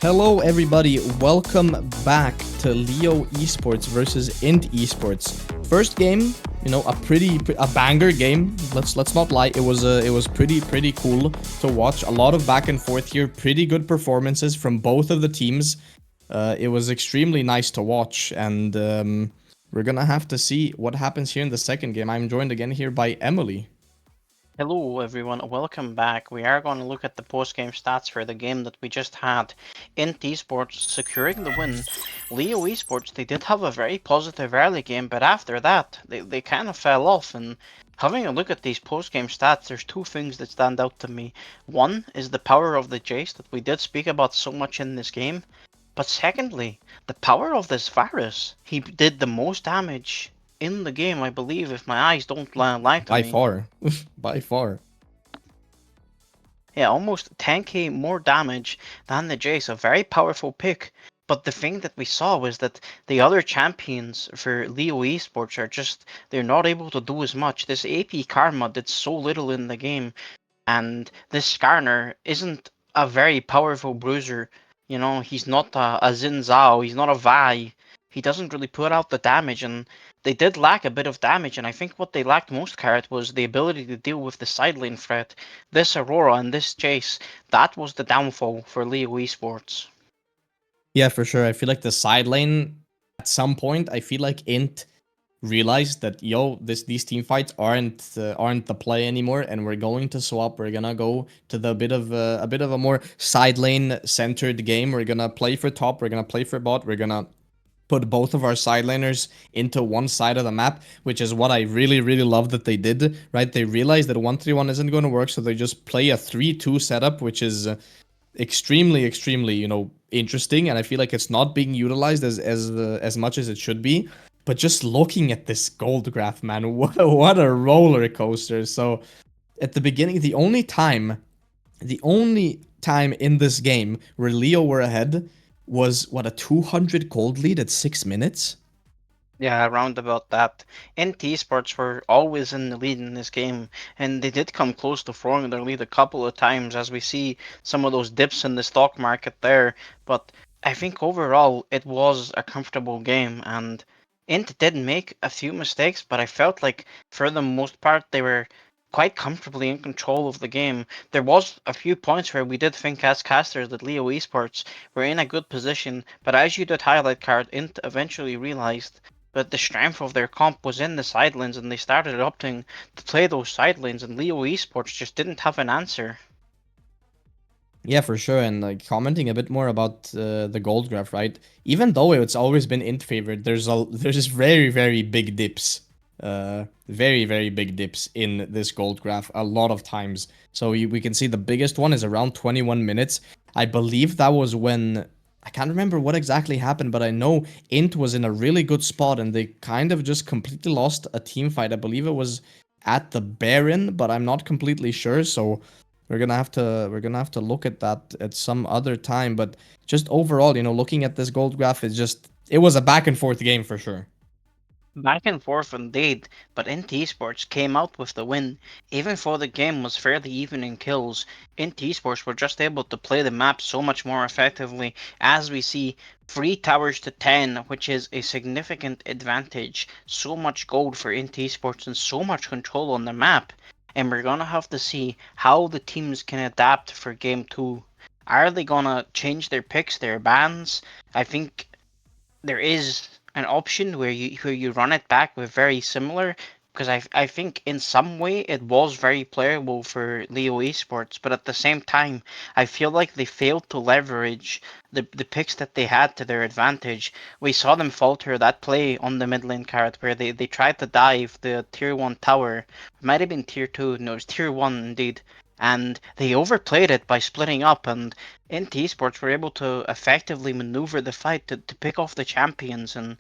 Hello everybody, welcome back to Leo Esports versus INT Esports. First game, you know, a banger game. Let's not lie, it was pretty cool to watch. A lot of back and forth here, pretty good performances from both of the teams. It was extremely nice to watch, and we're gonna have to see what happens here in the second game. I'm joined again here by Emily. Hello everyone, welcome back. We are going to look at the post-game stats for the game that we just had. INT Esports securing the win. Leo Esports, they did have a very positive early game, but after that, they kind of fell off. And having a look at these post-game stats, there's two things that stand out to me. One is the power of the Jace that we did speak about so much in this game. But secondly, the power of this Varus. He did the most damage in the game, I believe, if my eyes don't lie to By me. far. By far. Yeah, almost 10k more damage than the Jace. A very powerful pick. But the thing that we saw was that the other champions for Leo Esports are just, they're not able to do as much. This AP Karma did so little in the game. And this Skarner isn't a very powerful bruiser. You know, he's not a Xin Zhao, he's not a Vi. He doesn't really put out the damage, and they did lack a bit of damage, and I think what they lacked most, Carrot, was the ability to deal with the side lane threat. This Aurora and this Chase, that was the downfall for Leo Esports. Yeah, for sure. I feel like the side lane, at some point, I feel like INT realized that, yo, these team fights aren't the play anymore, and we're going to swap. We're gonna go to the bit of a more side lane centered game. We're gonna play for top. We're gonna play for bot. We're gonna put both of our side laners into one side of the map, which is what I really love that they did. Right? They realized that 1-3-1 isn't going to work, so they just play a 3-2 setup, which is extremely, you know, interesting, and I feel like it's not being utilized as much as it should be. But just looking at this gold graph, man, what a roller coaster. So at the beginning, the only time in this game where Leo were ahead was what, a 200 gold lead at 6 minutes. Yeah, around about that. NT Sports were always in the lead in this game, and they did come close to throwing their lead a couple of times, as we see some of those dips in the stock market there. But I think overall it was a comfortable game, and INT did make a few mistakes, but I felt like for the most part they were quite comfortably in control of the game. There was a few points where we did think as casters that Leo Esports were in a good position, but as you did highlight, Card, INT eventually realized but the strength of their comp was in the side lanes, and they started opting to play those side lanes, and Leo Esports just didn't have an answer. Yeah, for sure. And like commenting a bit more about the gold graph, right? Even though it's always been INT favored, there's just very big dips, very big dips in this gold graph a lot of times. So we can see the biggest one is around 21 minutes. I believe that was when, I can't remember what exactly happened, but I know INT was in a really good spot and they kind of just completely lost a team fight. I believe it was at the Baron, but I'm not completely sure. So we're gonna have to look at that at some other time. But just overall, you know, looking at this gold graph, it was a back and forth game for sure. Back and forth indeed, but INT Sports came out with the win. Even though the game was fairly even in kills, INT Sports were just able to play the map so much more effectively, as we see 3 towers to 10, which is a significant advantage. So much gold for INT Sports and so much control on the map. And we're gonna have to see how the teams can adapt for game 2. Are they gonna change their picks, their bans? I think there is an option where you run it back with very similar, because I think in some way it was very playable for Leo Esports, but at the same time I feel like they failed to leverage the picks that they had to their advantage. We saw them falter that play on the mid lane card where they tried to dive the tier 1 tower. It might have been tier 2, no, it was tier 1 indeed. And they overplayed it by splitting up, and INT Sports were able to effectively maneuver the fight to pick off the champions, and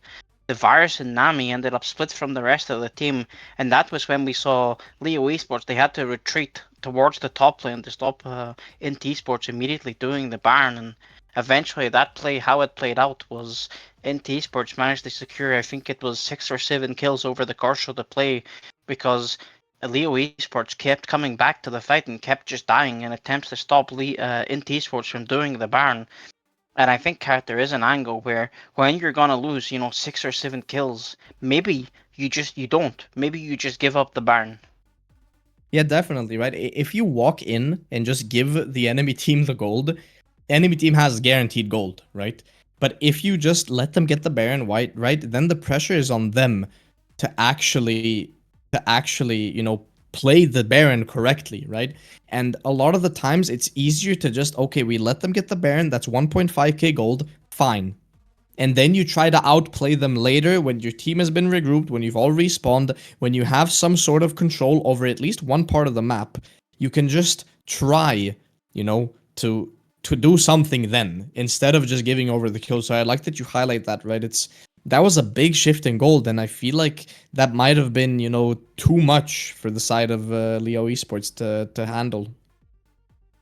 the Virus and Nami ended up split from the rest of the team, and that was when we saw Leo Esports. They had to retreat towards the top lane to stop INT Sports immediately doing the Baron, and eventually that play, how it played out, was INT Sports managed to secure, I think it was 6 or 7 kills over the course of the play, because Leo Esports kept coming back to the fight and kept just dying in attempts to stop INT Esports from doing the Baron. And I think, Kat, there is an angle where when you're gonna lose, 6 or 7 kills, maybe you don't. Maybe you just give up the Baron. Yeah, definitely, right? If you walk in and just give the enemy team the gold, enemy team has guaranteed gold, right? But if you just let them get the Baron white, right, then the pressure is on them to actually, play the Baron correctly, right? And a lot of the times it's easier to just, okay, we let them get the Baron, that's 1.5k gold, fine. And then you try to outplay them later when your team has been regrouped, when you've all respawned, when you have some sort of control over at least one part of the map. You can just try, to do something then instead of just giving over the kill. So I like that you highlight that, right? That was a big shift in gold, and I feel like that might have been, too much for the side of Leo Esports to handle.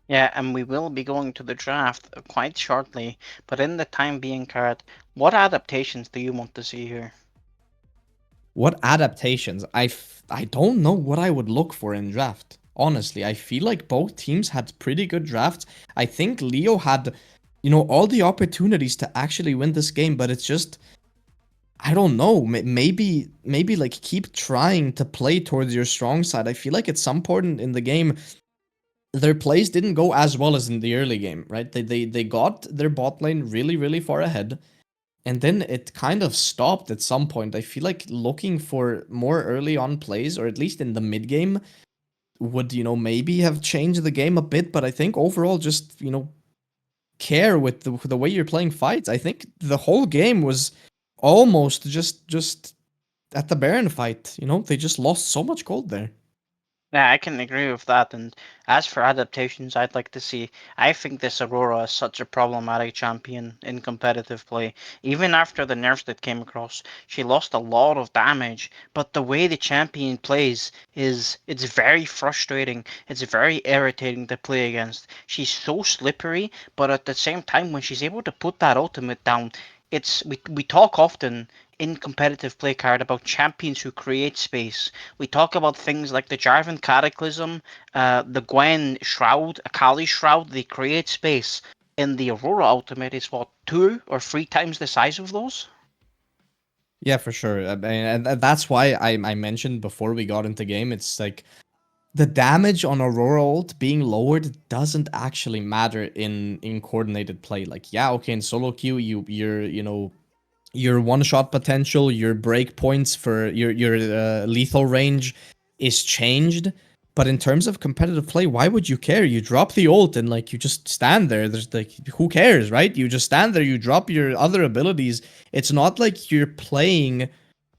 Yeah, and we will be going to the draft quite shortly. But in the time being, Kat, what adaptations do you want to see here? What adaptations? I don't know what I would look for in draft. Honestly, I feel like both teams had pretty good drafts. I think Leo had, all the opportunities to actually win this game, but it's just I don't know. Maybe like keep trying to play towards your strong side. I feel like at some point in the game, their plays didn't go as well as in the early game, right? They got their bot lane really far ahead, and then it kind of stopped at some point. I feel like looking for more early on plays, or at least in the mid game, would, maybe have changed the game a bit. But I think overall, just, care with the way you're playing fights. I think the whole game was almost just at the Baron fight. They just lost so much gold there. Yeah, I can agree with that. And as for adaptations, I'd like to see. I think this Aurora is such a problematic champion in competitive play. Even after the nerfs that came across, she lost a lot of damage. But the way the champion plays it's very frustrating. It's very irritating to play against. She's so slippery, but at the same time, when she's able to put that ultimate down, we talk often in competitive play card about champions who create space. We talk about things like the Jarvan Cataclysm, the Gwen Shroud, Akali Shroud. They create space. In the Aurora Ultimate, it's what, 2 or 3 times the size of those? Yeah, for sure. I mean, and that's why I mentioned before we got into game. It's like the damage on Aurora ult being lowered doesn't actually matter in coordinated play. Like, yeah, okay, in solo queue, your one shot potential, your break points for your lethal range is changed. But in terms of competitive play, why would you care? You drop the ult and like you just stand there. There's like who cares, right? You just stand there, you drop your other abilities. It's not like you're playing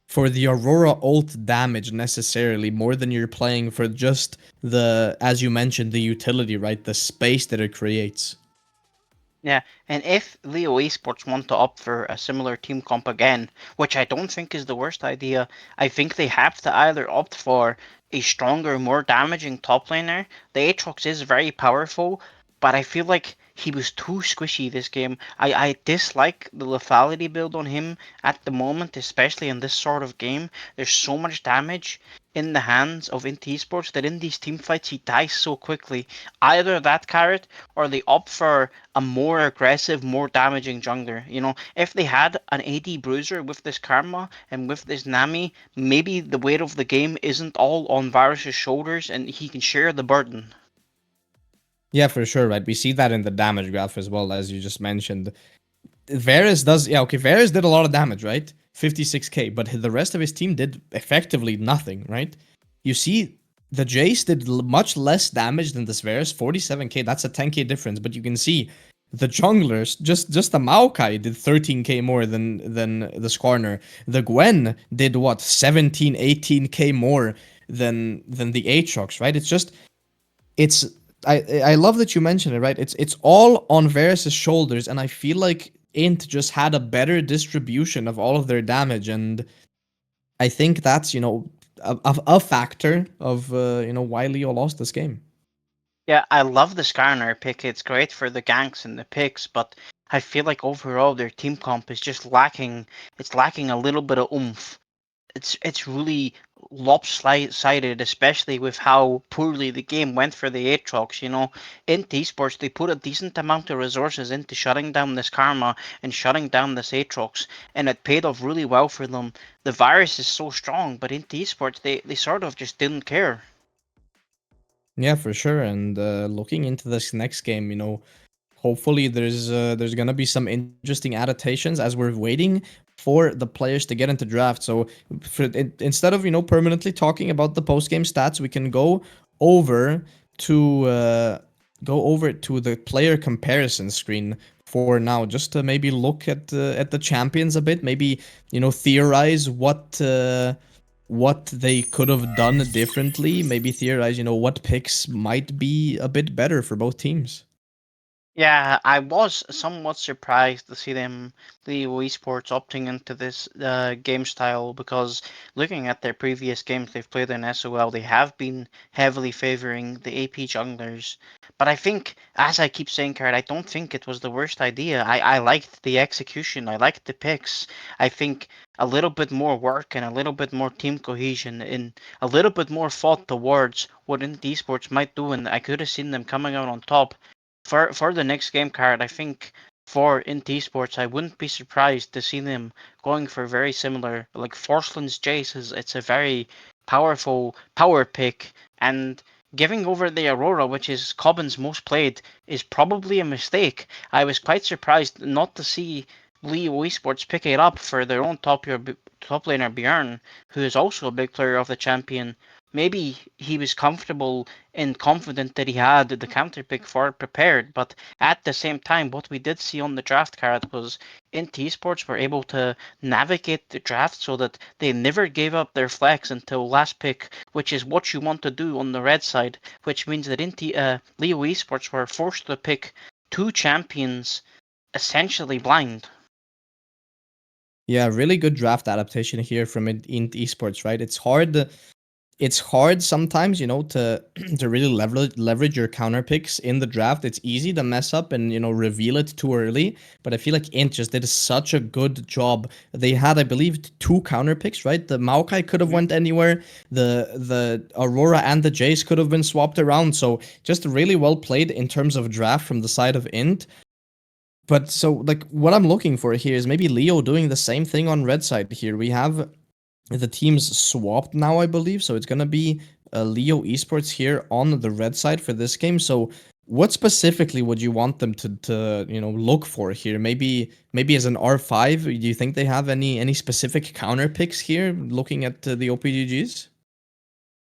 for the Aurora ult damage necessarily more than you're playing for just the, as you mentioned, the utility, right? The space that it creates. Yeah, and if Leo Esports want to opt for a similar team comp again, which I don't think is the worst idea, I think they have to either opt for a stronger, more damaging top laner. The Aatrox is very powerful, but I feel like he was too squishy this game. I dislike the lethality build on him at the moment, especially in this sort of game. There's so much damage in the hands of INT Esports that in these team fights he dies so quickly. Either that carrot or they opt for a more aggressive, more damaging jungler. You know, if they had an AD bruiser with this Karma and with this Nami, maybe the weight of the game isn't all on Varus's shoulders and he can share the burden. Yeah, for sure, right? We see that in the damage graph as well, as you just mentioned. Varus does, yeah, okay, Varus did a lot of damage, right? 56k, but the rest of his team did effectively nothing, right? You see, the Jace did much less damage than this Varus, 47k, that's a 10k difference, but you can see the junglers, just the Maokai did 13k more than the Skarner. The Gwen did what, 17, 18k more than the Aatrox, right? It's just, it's I love that you mentioned it, right? It's all on Varus's shoulders, and I feel like Int just had a better distribution of all of their damage, and I think that's a factor of why Leo lost this game. Yeah, I love the Skarner pick. It's great for the ganks and the picks, but I feel like overall their team comp is just lacking. It's lacking a little bit of oomph. It's really lopsided, especially with how poorly the game went for the Aatrox. You know, in T-Sports they put a decent amount of resources into shutting down this Karma and shutting down this Aatrox, and it paid off really well for them. The virus is so strong, but in T-Sports they sort of just didn't care. Yeah, for sure. And looking into this next game, hopefully there's gonna be some interesting adaptations as we're waiting for the players to get into draft. So instead of permanently talking about the post game stats, we can over to uh, go over to the player comparison screen for now, just to maybe look at the champions a bit. Maybe theorize what they could have done differently. Maybe theorize what picks might be a bit better for both teams. Yeah, I was somewhat surprised to see them, the esports, opting into this game style because looking at their previous games they've played in SOL, they have been heavily favoring the AP junglers. But I think, as I keep saying, Kurt, I don't think it was the worst idea. I liked the execution, I liked the picks. I think a little bit more work and a little bit more team cohesion and a little bit more thought towards what INT Esports might do, and I could have seen them coming out on top for the next game card. I think for INT Esports, I wouldn't be surprised to see them going for very similar, like Forsland's Jace is it's a very powerful power pick, and giving over the Aurora, which is Cobbin's most played, is probably a mistake. I was quite surprised not to see Leo Esports pick it up for their own top laner Bjorn, who is also a big player of the champion. Maybe he was comfortable and confident that he had the counter pick for it prepared, but at the same time, what we did see on the draft card was INT Esports were able to navigate the draft so that they never gave up their flex until last pick, which is what you want to do on the red side, which means that Leo Esports were forced to pick two champions essentially blind. Yeah, really good draft adaptation here from INT Esports, right? It's hard sometimes, to to really leverage your counter picks in the draft. It's easy to mess up and reveal it too early. But I feel like Int just did such a good job. They had, I believe, two counter picks, right? The Maokai could have Mhm. went anywhere. The Aurora and the Jace could have been swapped around. So just really well played in terms of draft from the side of Int. But so like what I'm looking for here is maybe Leo doing the same thing on red side here. We have the teams swapped now, I believe. So it's gonna be Leo Esports here on the red side for this game. So what specifically would you want them to look for here? Maybe as an R5, do you think they have any specific counter picks here? Looking at the OPGGs.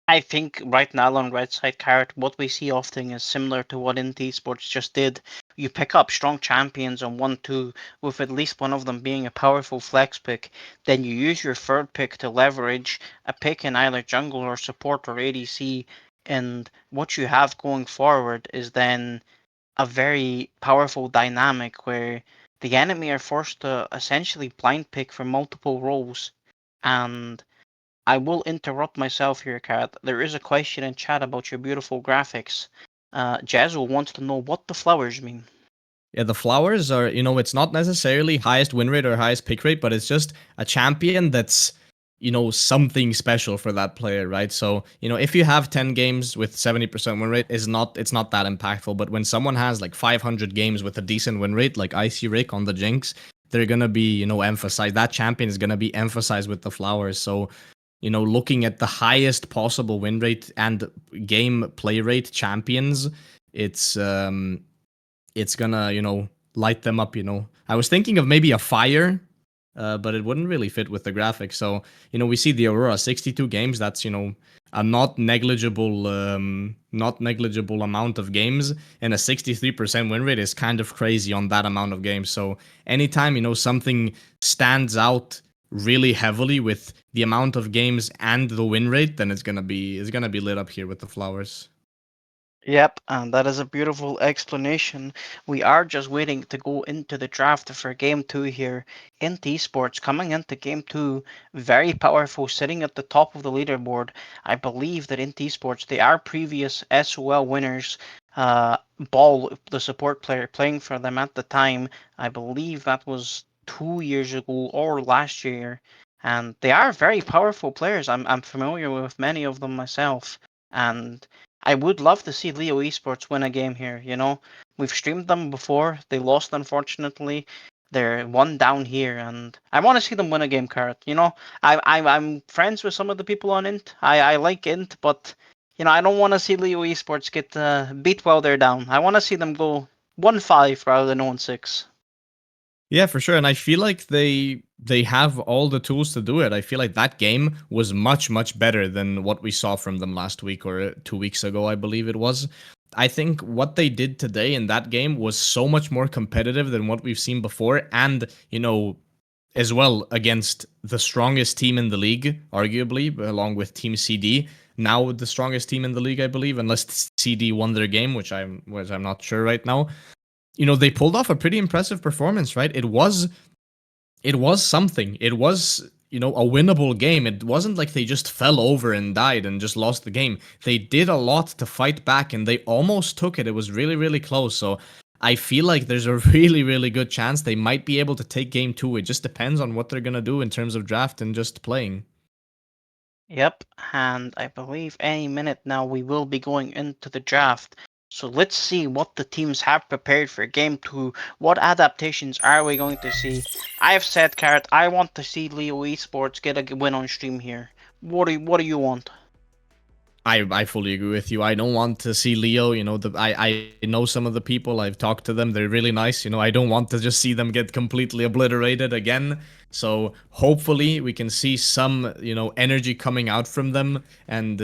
I think right now on Red Side Carrot, what we see often is similar to what INT Esports just did. You pick up strong champions on 1-2, with at least one of them being a powerful flex pick. Then you use your third pick to leverage a pick in either jungle or support or ADC. And what you have going forward is then a very powerful dynamic where the enemy are forced to essentially blind pick for multiple roles. And I will interrupt myself here, Kat. There is a question in chat about your beautiful graphics. Jazzle wants to know what the flowers mean. Yeah, the flowers are, it's not necessarily highest win rate or highest pick rate, but it's just a champion that's, something special for that player, right? So, if you have 10 games with 70% win rate, it's not that impactful. But when someone has like 500 games with a decent win rate, like Icy Rick on the Jinx, they're gonna be, emphasized. That champion is gonna be emphasized with the flowers. So, looking at the highest possible win rate and game play rate champions, it's it's gonna, light them up, I was thinking of maybe a fire, but it wouldn't really fit with the graphics. So, we see the Aurora 62 games. That's, a not negligible amount of games, and a 63% win rate is kind of crazy on that amount of games. So anytime, something stands out really heavily with the amount of games and the win rate, then it's gonna be lit up here with the flowers. Yep, and that is a beautiful explanation. We are just waiting to go into the draft for game two here. INT Esports coming into game two, very powerful, sitting at the top of the leaderboard. I believe that INT Esports, they are previous SOL winners. Ball, the support player playing for them at the time, I believe that was 2 years ago or last year. And they are very powerful players. I'm familiar with many of them myself. And I would love to see Leo Esports win a game here. We've streamed them before. They lost, unfortunately. They're one down here, and I want to see them win a game, Carrot. I'm friends with some of the people on INT. I like INT, but I don't want to see Leo Esports get beat while they're down. I want to see them go 1-5 rather than 0-6. Yeah, for sure. And I feel like they have all the tools to do it. I feel like that game was much better than what we saw from them last week or 2 weeks ago, I believe it was. I think what they did today in that game was so much more competitive than what we've seen before, and as well against the strongest team in the league, arguably, along with Team CD. Now the strongest team in the league, I believe, unless CD won their game, which I'm not sure right now. They pulled off a pretty impressive performance, right? It was something. It was, a winnable game. It wasn't like they just fell over and died and just lost the game. They did a lot to fight back, and they almost took it. It was really close. So I feel like there's a really good chance they might be able to take game two. It just depends on what they're gonna do in terms of draft and just playing. Yep, and I believe any minute now we will be going into the draft. So let's see what the teams have prepared for game two. What adaptations are we going to see? I've said, Carrot, I want to see Leo Esports get a win on stream here. What do you want? I fully agree with you. I don't want to see Leo. I know some of the people. I've talked to them. They're really nice. I don't want to just see them get completely obliterated again. So hopefully we can see some energy coming out from them. And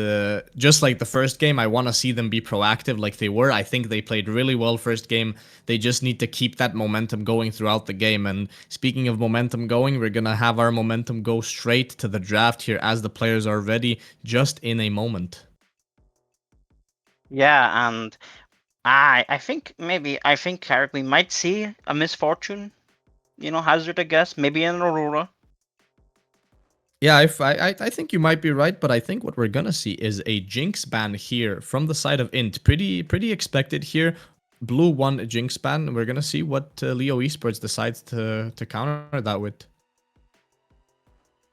just like the first game, I want to see them be proactive like they were. I think they played really well first game. They just need to keep that momentum going throughout the game. And speaking of momentum going, we're gonna have our momentum go straight to the draft here as the players are ready, just in a moment. Yeah, and I think Carrot, we might see a misfortune. Hazard a guess, maybe an Aurora. Yeah, I think you might be right, but I think what we're gonna see is a Jinx ban here from the side of INT. Pretty expected here. Blue one Jinx ban. We're gonna see what Leo Esports decides to counter that with.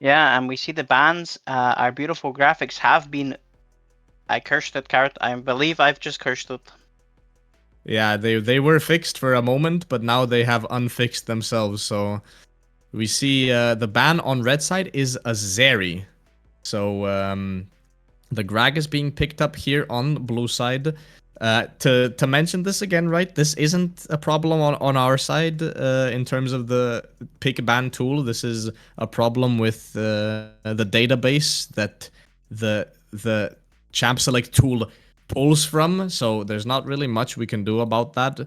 Yeah, and we see the bans. Our beautiful graphics have been. I cursed it, Carrot. I believe I've just cursed it. Yeah, they were fixed for a moment, but now they have unfixed themselves. So we see the ban on red side is a Zeri. So the Grag is being picked up here on blue side. To mention this again, right? This isn't a problem on our side in terms of the pick ban tool. This is a problem with the database that the champ select tool pulls from. So there's not really much we can do about that.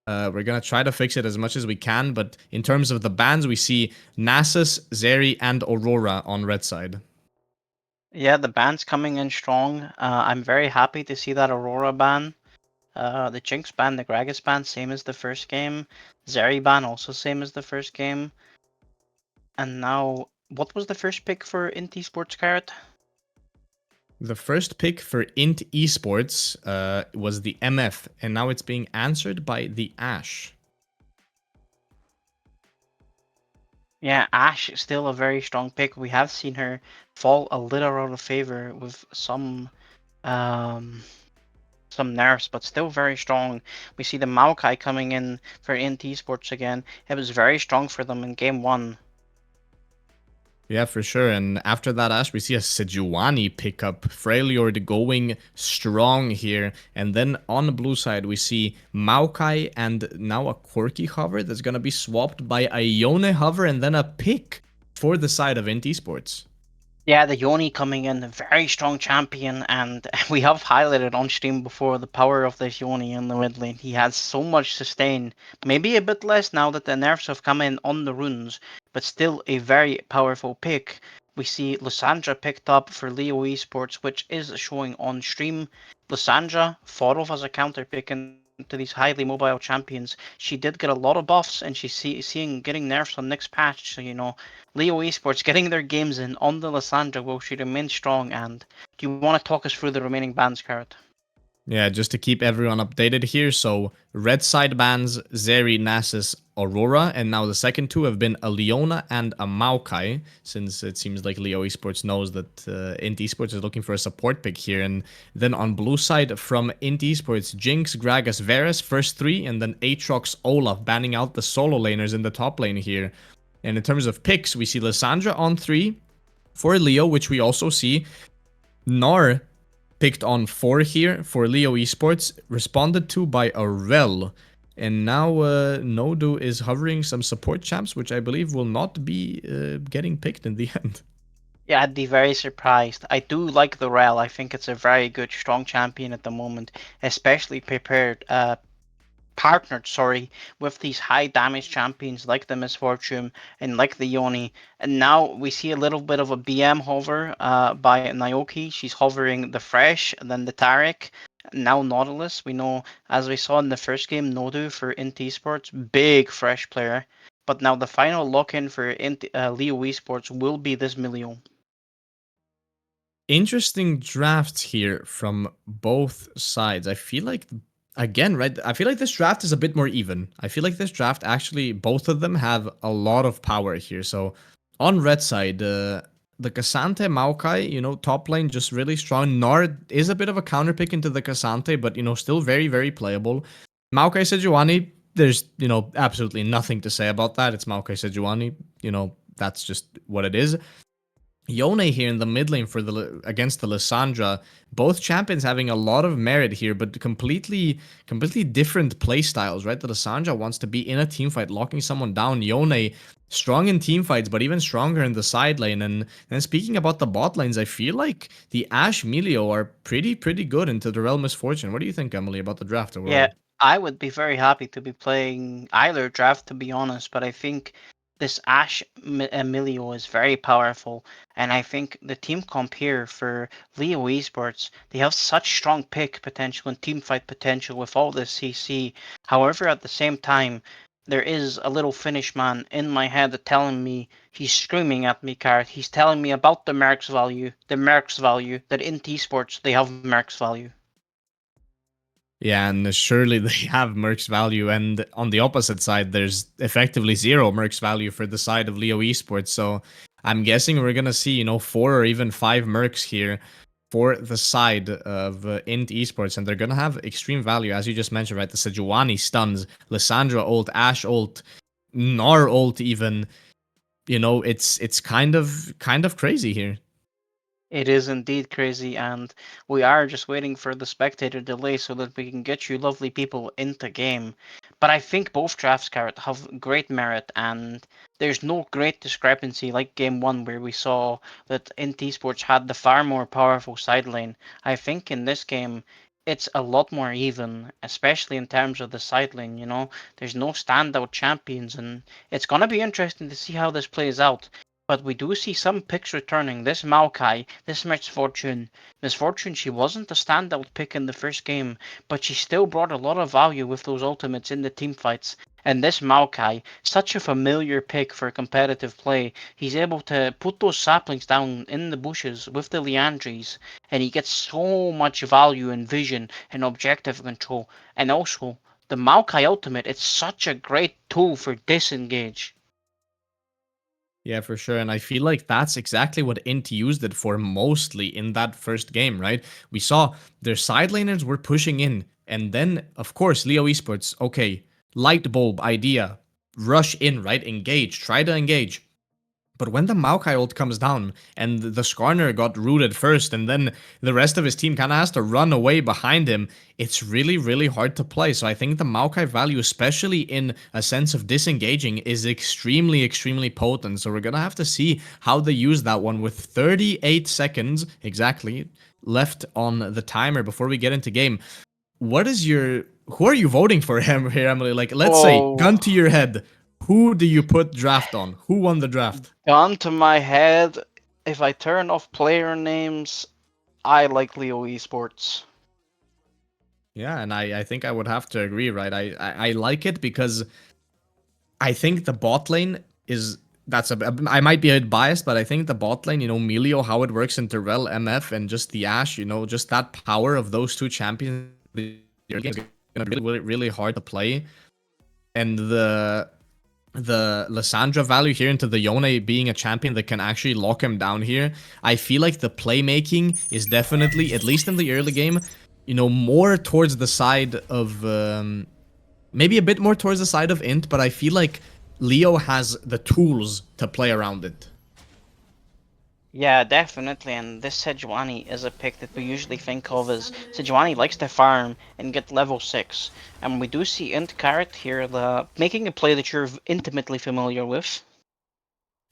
We're gonna try to fix it as much as we can, but in terms of the bans, we see Nasus, Zeri, and Aurora on red side. Yeah, the ban's coming in strong. I'm very happy to see that Aurora ban. The Jinx ban, the Gragas ban, same as the first game. Zeri ban, also same as the first game. And now, what was the first pick for INT Esports, Carrot? The first pick for INT Esports was the MF, and now it's being answered by the Ash. Yeah, Ash is still a very strong pick. We have seen her fall a little out of favor with um some nerfs, but still very strong. We see the Maokai coming in for INT Sports again. It was very strong for them in game one. Yeah, for sure. And after that, Ash, we see a Sejuani pickup. Freljord going strong here. And then on the blue side, we see Maokai and now a Quirky hover that's going to be swapped by a Yone hover and then a pick for the side of INT Esports. Yeah, the Yoni coming in, a very strong champion, and we have highlighted on stream before the power of this Yoni in the mid lane. He has so much sustain, maybe a bit less now that the nerfs have come in on the runes, but still a very powerful pick. We see Lysandra picked up for Leo Esports, which is showing on stream. Lysandra thought of as a counter pick into these highly mobile champions. She did get a lot of buffs, and she's seeing getting nerfs on next patch. So Leo Esports getting their games in on the Lysandra will she remain strong. And do you want to talk us through the remaining bans, Carrot? Yeah, just to keep everyone updated here. So, red side bans Zeri, Nasus, Aurora, and now the second two have been a Leona and a Maokai, since it seems like Leo Esports knows that INT Esports is looking for a support pick here. And then on blue side from INT Esports, Jinx, Gragas, Varus, first three, and then Aatrox, Olaf, banning out the solo laners in the top lane here. And in terms of picks, we see Lysandra on 3 for Leo, which we also see. Gnar picked on 4 here for Leo Esports, responded to by Aurel. And now Nodu is hovering some support champs, which I believe will not be getting picked in the end. Yeah, I'd be very surprised. I do like the Rel. I think it's a very good, strong champion at the moment, especially partnered, with these high damage champions like the Misfortune and like the Yoni. And now we see a little bit of a BM hover by Naoki. She's hovering the Fresh and then the Tarek. Now Nautilus. We know, as we saw in the first game, Nodu for INT Sports, big Fresh player. But now the final lock-in for Leo Esports will be this Milio. Interesting drafts here from both sides. I feel like, again, right? I feel like this draft is a bit more even. I feel like this draft actually, both of them have a lot of power here. So on red side, the Cassante Maokai, top lane just really strong. Nard is a bit of a counter pick into the Cassante, but still very, very playable. Maokai Sejuani, there's absolutely nothing to say about that. It's Maokai Sejuani. That's just what it is. Yone here in the mid lane for against the Lysandra. Both champions having a lot of merit here, but completely different play styles, right? The Lysandra wants to be in a team fight, locking someone down. Yone strong in team fights, but even stronger in the side lane. And speaking about the bot lanes, I feel like the Ashe Melio are pretty good into the Realm Misfortune. What do you think, Emily, about the draft Yeah, overall? I would be very happy to be playing either draft, to be honest, but I think this Emilio is very powerful, and I think the team comp here for Leo Esports, they have such strong pick potential and team fight potential with all this CC. However, at the same time, there is a little Finnish man in my head telling me, he's screaming at me, Card. He's telling me about the Mercs value, that in T-Sports they have Mercs value. Yeah, and surely they have Merc's value, and on the opposite side, there's effectively zero Merc's value for the side of Leo Esports. So I'm guessing we're gonna see, 4 or even 5 Mercs here for the side of INT Esports, and they're gonna have extreme value, as you just mentioned, right? The Sejuani stuns, Lysandra ult, Ashe ult, Gnar ult, even. It's kind of crazy here. It is indeed crazy, and we are just waiting for the spectator delay so that we can get you lovely people into game. But I think both drafts, Carrot, have great merit, and there's no great discrepancy like game one where we saw that NT Sports had the far more powerful side lane. I think in this game it's a lot more even, especially in terms of the side lane. There's no standout champions, and it's gonna be interesting to see how this plays out. But we do see some picks returning. This Maokai, this Misfortune. Misfortune, she wasn't a standout pick in the first game, but she still brought a lot of value with those ultimates in the team fights. And this Maokai, such a familiar pick for competitive play. He's able to put those saplings down in the bushes with the Leandries, and he gets so much value and vision and objective control. And also, the Maokai ultimate, it's such a great tool for disengage. Yeah, for sure. And I feel like that's exactly what INT used it for mostly in that first game, right? We saw their side laners were pushing in. And then, of course, Leo Esports, okay, light bulb idea, rush in, right? Engage, try to engage. But when the Maokai ult comes down and the Skarner got rooted first and then the rest of his team kind of has to run away behind him, it's really, really hard to play. So I think the Maokai value, especially in a sense of disengaging, is extremely, extremely potent. So we're going to have to see how they use that one with 38 seconds exactly left on the timer before we get into game. What is your... Who are you voting for here, Emily? Like, let's say, Oh, gun to your head. Who do you put draft on? Who won the draft? gun to my head. If I turn off player names, I like Leo Esports. Yeah, and I think I would have to agree, right? I like it because I think the bot lane is... I might be a bit biased, but I think the bot lane, Melio, how it works in Terrell, MF, and just the Ashe, just that power of those two champions is going to be really, really hard to play. And the Lissandra value here into the Yone being a champion that can actually lock him down here, I feel like the playmaking is definitely, at least in the early game, more towards the side of... maybe a bit more towards the side of INT, but I feel like Leo has the tools to play around it. Yeah, definitely. And this Sejuani is a pick that we usually think of as Sejuani likes to farm and get level 6. And we do see Int Carrot here making a play that you're intimately familiar with.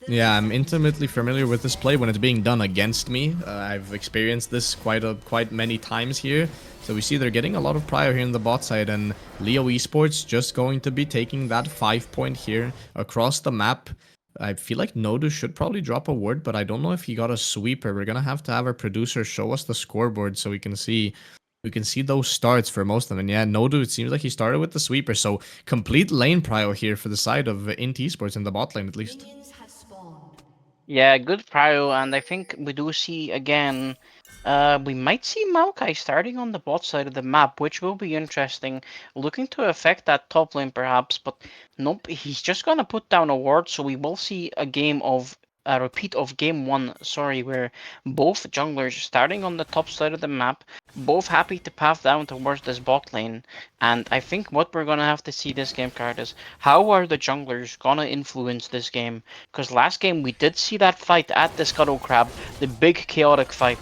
Yeah, I'm intimately familiar with this play when it's being done against me. I've experienced this quite many times here. So we see they're getting a lot of prior here in the bot side, and Leo Esports just going to be taking that 5 point here across the map. I feel like Nodu should probably drop a word, but I don't know if he got a sweeper. We're gonna have to have our producer show us the scoreboard so we can see those starts for most of them. And yeah, Nodu, it seems like he started with the sweeper. So complete lane prio here for the side of INT Esports in the bot lane at least. Yeah, good prio, and I think we do see again. We might see Maokai starting on the bot side of the map, which will be interesting. Looking to affect that top lane perhaps, but nope, he's just gonna put down a ward, so we will see a repeat of game 1, sorry, where both junglers starting on the top side of the map, both happy to path down towards this bot lane. And I think what we're gonna have to see this game card is how are the junglers gonna influence this game? Because last game we did see that fight at the Scuttle Crab, the big chaotic fight.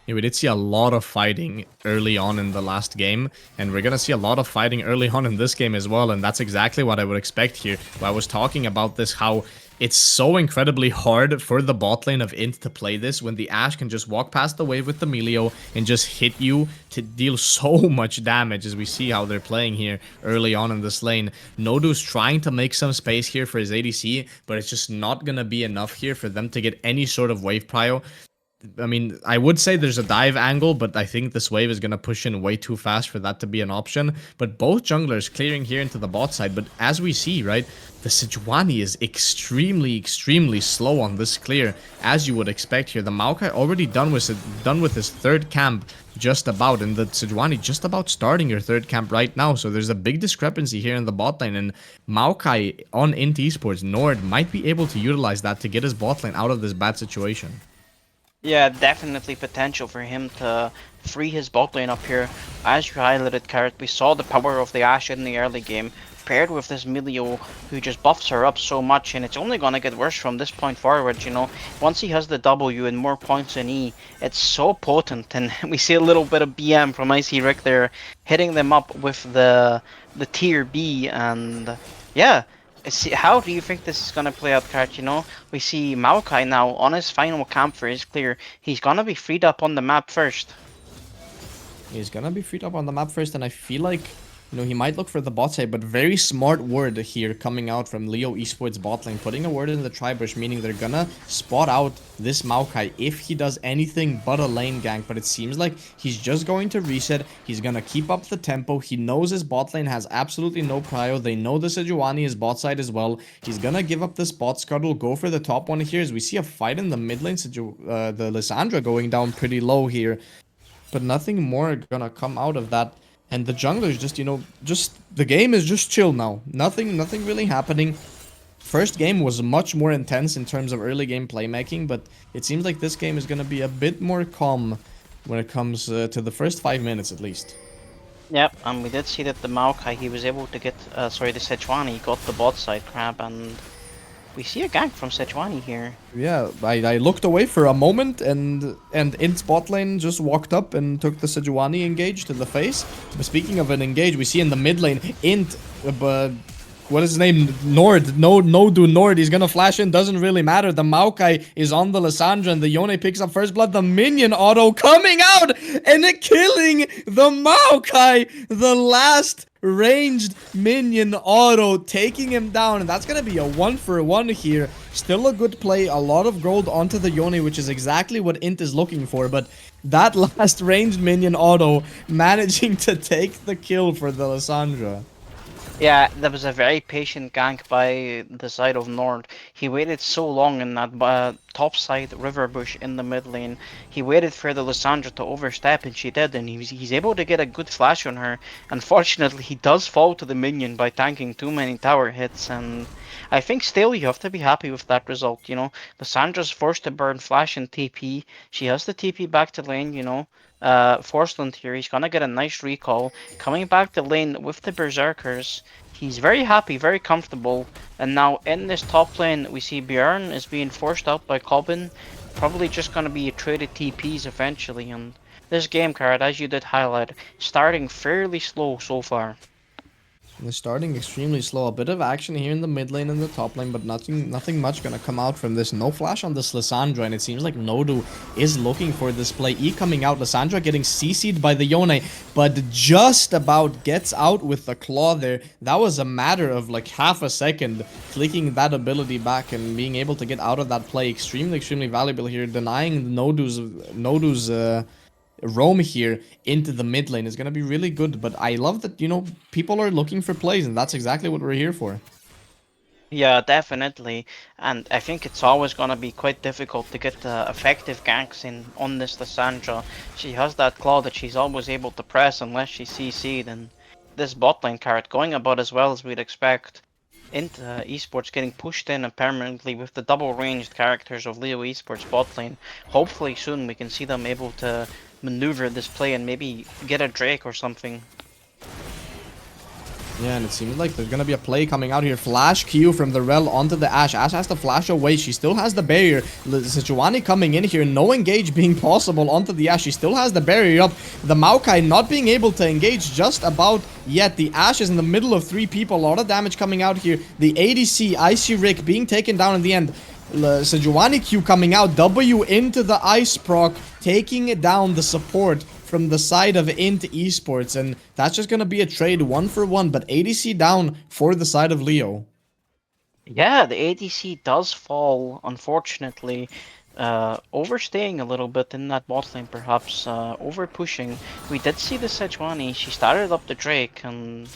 Yeah, we did see a lot of fighting early on in the last game, and we're gonna see a lot of fighting early on in this game as well, and that's exactly what I would expect here. When I was talking about this, how it's so incredibly hard for the bot lane of INT to play this when the Ashe can just walk past the wave with the Melio and just hit you to deal so much damage, as we see how they're playing here early on in this lane. Nodu's trying to make some space here for his ADC, but it's just not gonna be enough here for them to get any sort of wave prio. I mean, I would say there's a dive angle, but I think this wave is going to push in way too fast for that to be an option. But both junglers clearing here into the bot side. But as we see, right, the Sejuani is extremely, extremely slow on this clear, as you would expect here. The Maokai already done with his third camp just about, and the Sejuani just about starting your third camp right now. So there's a big discrepancy here in the bot lane, and Maokai on INT Esports Nord might be able to utilize that to get his bot lane out of this bad situation. Yeah, definitely potential for him to free his bot lane up here. As you highlighted, Carrot, we saw the power of the Ashe in the early game, paired with this Melio who just buffs her up so much, and it's only gonna get worse from this point forward, you know. Once he has the W and more points in E, it's so potent, and we see a little bit of BM from Icy Rick there, hitting them up with the tier B, and yeah. How do you think this is gonna play out, Kart? You know, we see Maokai now on his final camp for his clear. He's gonna be freed up on the map first. He's gonna be freed up on the map first, and I feel like, he might look for the bot side, but very smart word here coming out from Leo Esports bot lane, putting a word in the tri-bush, meaning they're gonna spot out this Maokai if he does anything but a lane gank, but it seems like he's just going to reset. He's gonna keep up the tempo. He knows his bot lane has absolutely no prio. They know the Sejuani is bot side as well. He's gonna give up this bot scuttle, go for the top one here, as we see a fight in the mid lane, the Lissandra going down pretty low here, but nothing more gonna come out of that. And the junglers just, the game is just chill now. Nothing really happening. First game was much more intense in terms of early game playmaking, but it seems like this game is going to be a bit more calm when it comes to the first 5 minutes at least. Yep, and we did see that the Maokai, he was able to get, sorry, the Sejuani got the bot side grab, and we see a gank from Sejuani here. Yeah, I looked away for a moment, and INT's bot lane just walked up and took the Sejuani engage to the face. But speaking of an engage, we see in the mid lane, INT, but what is his name? Nord. No, do Nord. He's gonna flash in. Doesn't really matter. The Maokai is on the Lissandra, and the Yone picks up first blood. The minion auto coming out and killing the Maokai. The last ranged minion auto taking him down, and that's gonna be a 1-for-1 here. Still a good play. A lot of gold onto the Yone, which is exactly what INT is looking for. But that last ranged minion auto managing to take the kill for the Lissandra. Yeah, that was a very patient gank by the side of Nord. He waited so long in that top side river bush in the mid lane. He waited for the Lissandra to overstep, and she did, and he's able to get a good flash on her. Unfortunately, he does fall to the minion by tanking too many tower hits, and I think still you have to be happy with that result, you know. Lissandra's forced to burn flash and TP. She has the TP back to lane, you know. Forceland here, he's gonna get a nice recall. Coming back to lane with the Berserkers. He's very happy, very comfortable. And now in this top lane, we see Bjorn is being forced out by Cobbin. Probably just gonna be traded TPs eventually. And this game card, as you did highlight, starting fairly slow so far. They're starting extremely slow. A bit of action here in the mid lane and the top lane, but nothing much gonna come out from this. No flash on this Lissandra, and it seems like Nodu is looking for this play. E coming out, Lissandra getting CC'd by the Yone, but just about gets out with the claw there. That was a matter of like half a second, flicking that ability back and being able to get out of that play. Extremely valuable here, denying Nodu's roam here into the mid lane is going to be really good. But I love that, you know, people are looking for plays, and that's exactly what we're here for. Yeah, definitely. And I think it's always going to be quite difficult to get effective ganks in on this Lissandra. She has that claw that she's always able to press unless she's CC'd, and this bot lane card going about as well as we'd expect. INT Esports getting pushed in permanently with the double ranged characters of Leo Esports bot lane. Hopefully soon we can see them able to maneuver this play and maybe get a Drake or something. Yeah, and it seems like there's gonna be a play coming out here. Flash Q from the Rel onto the Ashe. Ashe has to flash away. She still has the barrier. Sejuani coming in here. No engage being possible onto the Ashe. She still has the barrier up. The Maokai not being able to engage just about yet. The Ashe is in the middle of 3 people. A lot of damage coming out here. The ADC, Icy Rick, being taken down in the end. Sejuani Q coming out. W into the Ice proc, taking it down the support from the side of INT Esports, and that's just gonna be a trade 1-for-1, but ADC down for the side of Leo. Yeah, the ADC does fall, unfortunately. Overstaying a little bit in that bot lane, perhaps. Over pushing. We did see the Sejuani. She started up the Drake, and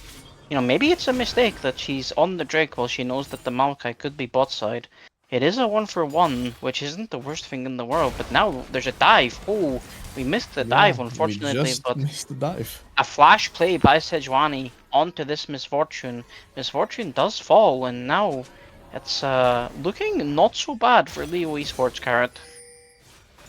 you know, maybe it's a mistake that she's on the Drake while she knows that the Maokai could be bot side. It is a 1-for-1, which isn't the worst thing in the world, but now there's a dive. Oh, we missed the dive, unfortunately, we just but missed the dive. a flash play by Sejuani onto this Misfortune. Misfortune does fall, and now it's looking not so bad for Leo Esports, Carrot.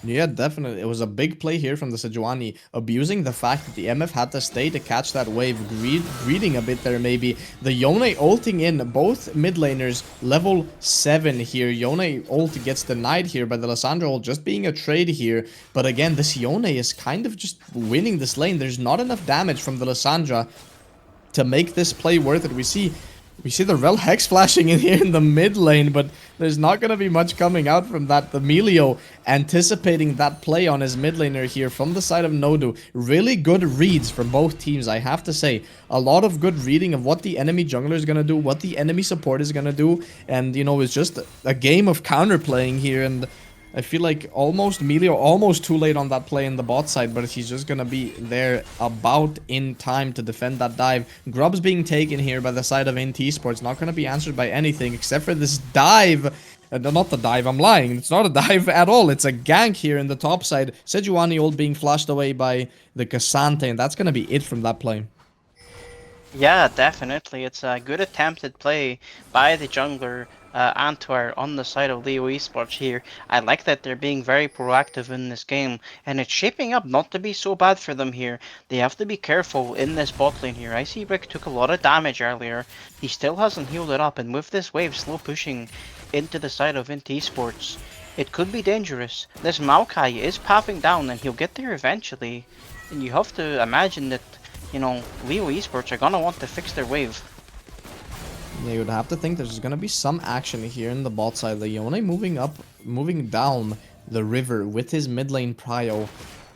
Yeah, definitely. It was a big play here from the Sejuani, abusing the fact that the MF had to stay to catch that wave, greeding a bit there maybe. The Yone ulting in, both mid laners, level 7 here. Yone ult gets denied here by the Lissandra ult, just being a trade here. But again, this Yone is kind of just winning this lane. There's not enough damage from the Lissandra to make this play worth it. We see the Rel Hex flashing in here in the mid lane, but there's not going to be much coming out from that. The Melio anticipating that play on his mid laner here from the side of Nodu. Really good reads from both teams, I have to say. A lot of good reading of what the enemy jungler is going to do, what the enemy support is going to do, and, you know, it's just a game of counterplaying here, and I feel like Melio almost too late on that play in the bot side, but he's just gonna be there about in time to defend that dive. Grub's being taken here by the side of INT Esports, not gonna be answered by anything except for this dive. Not the dive, I'm lying. It's not a dive at all. It's a gank here in the top side. Sejuani ult being flashed away by the Cassante, and that's gonna be it from that play. Yeah, definitely. It's a good attempted play by the jungler. Antwer on the side of Leo Esports here. I like that they're being very proactive in this game, and it's shaping up not to be so bad for them here. They have to be careful in this bot lane here. I see Rick took a lot of damage earlier. He still hasn't healed it up, and with this wave slow pushing into the side of INT Esports, it could be dangerous. This Maokai is pathing down, and he'll get there eventually. And you have to imagine that, you know, Leo Esports are gonna want to fix their wave. Yeah, you would have to think there's gonna be some action here in the bot side. The Yone moving down the river with his mid lane prio.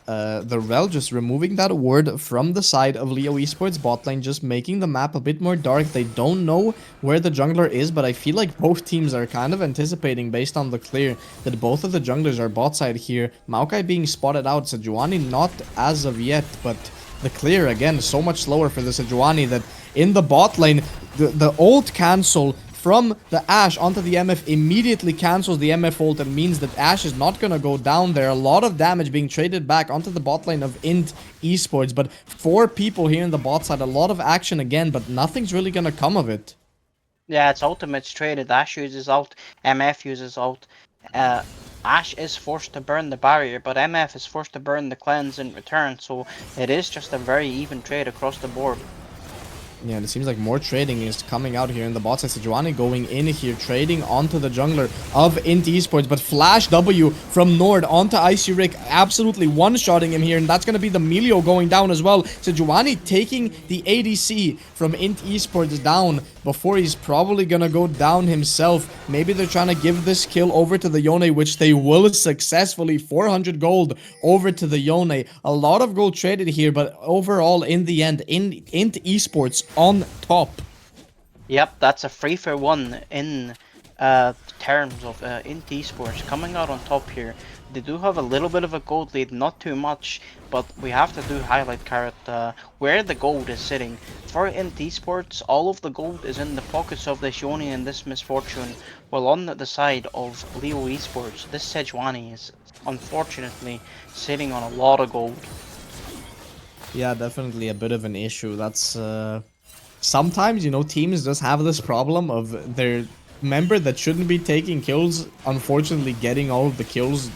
The Rel just removing that ward from the side of Leo Esports bot lane, just making the map a bit more dark. They don't know where the jungler is, but I feel like both teams are kind of anticipating based on the clear that both of the junglers are bot side here. Maokai being spotted out, Sejuani not as of yet, but the clear again so much slower for the Sejuani that in the bot lane, the ult cancel from the Ashe onto the MF immediately cancels the MF ult and means that Ashe is not going to go down there. A lot of damage being traded back onto the bot lane of INT Esports, but 4 people here in the bot side, a lot of action again, but nothing's really going to come of it. Yeah, it's ultimates traded. Ashe uses ult, MF uses ult. Ashe is forced to burn the barrier, but MF is forced to burn the cleanse in return, so it is just a very even trade across the board. Yeah, and it seems like more trading is coming out here in the bot side. Sejuani going in here, trading onto the jungler of INT Esports, but Flash W from Nord onto Icy Rick, absolutely one-shotting him here, and that's going to be the Melio going down as well. Sejuani taking the ADC from INT Esports down before he's probably going to go down himself. Maybe they're trying to give this kill over to the Yone, which they will successfully. 400 gold over to the Yone. A lot of gold traded here, but overall, in the end, INT Esports on top. Yep, that's a 3-for-1 in terms of INT Esports coming out on top here. They do have a little bit of a gold lead, not too much, but we have to do highlight Carrot where the gold is sitting. For INT Esports, all of the gold is in the pockets of this Yone and this Misfortune, while on the side of Leo Esports, this Sejuani is unfortunately sitting on a lot of gold. Yeah, definitely a bit of an issue. That's sometimes, you know, teams just have this problem of their member that shouldn't be taking kills, unfortunately getting all of the kills.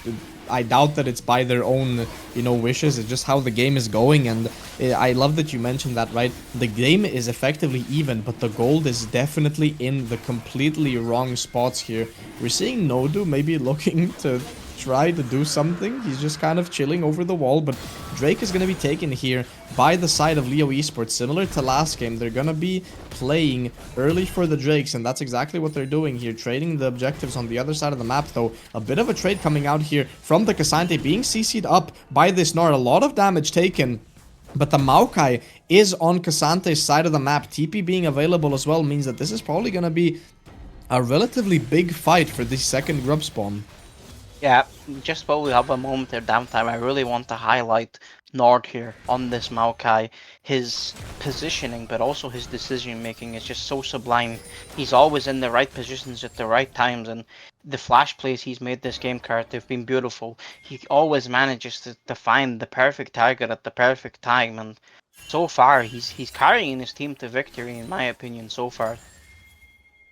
I doubt that it's by their own, you know, wishes. It's just how the game is going, and I love that you mentioned that, right? The game is effectively even, but the gold is definitely in the completely wrong spots here. We're seeing Nodu maybe looking to try to do something. He's just kind of chilling over the wall, but Drake is going to be taken here by the side of Leo Esports. Similar to last game, they're going to be playing early for the Drakes, and that's exactly what they're doing here, trading the objectives on the other side of the map. Though a bit of a trade coming out here from the Cassante, being CC'd up by this Nord. A lot of damage taken, but the Maokai is on Cassante's side of the map. TP being available as well means that this is probably going to be a relatively big fight for this second grub spawn. Yeah, just while we have a moment of downtime, I really want to highlight Nord here on this Maokai. His positioning, but also his decision making is just so sublime. He's always in the right positions at the right times, and the flash plays he's made this game, Kurt, they've been beautiful. He always manages to find the perfect target at the perfect time, and so far he's carrying his team to victory, in my opinion, so far.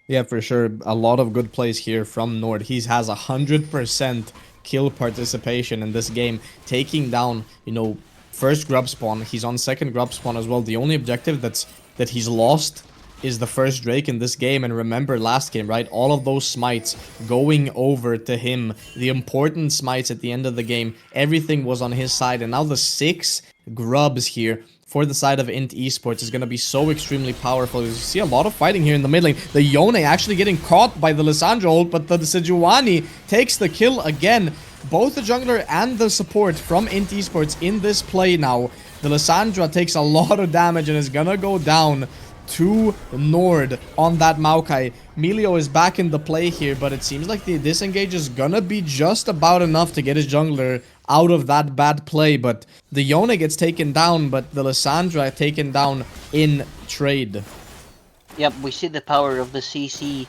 Yeah, for sure. A lot of good plays here from Nord. He has 100% kill participation in this game, taking down, you know, first grub spawn. He's on second grub spawn as well. The only objective that he's lost is the first Drake in this game. And remember last game, right? All of those smites going over to him. The important smites at the end of the game. Everything was on his side. And now the 6 grubs here for the side of INT Esports is going to be so extremely powerful. As you see a lot of fighting here in the mid lane. The Yone actually getting caught by the Lissandra ult, but the Sejuani takes the kill again. Both the jungler and the support from INT Esports in this play now. The Lissandra takes a lot of damage and is going to go down to Nord on that Maokai. Melio is back in the play here, but it seems like the disengage is gonna be just about enough to get his jungler out of that bad play. But the Yone gets taken down, but the Lissandra taken down in trade. Yep, we see the power of the CC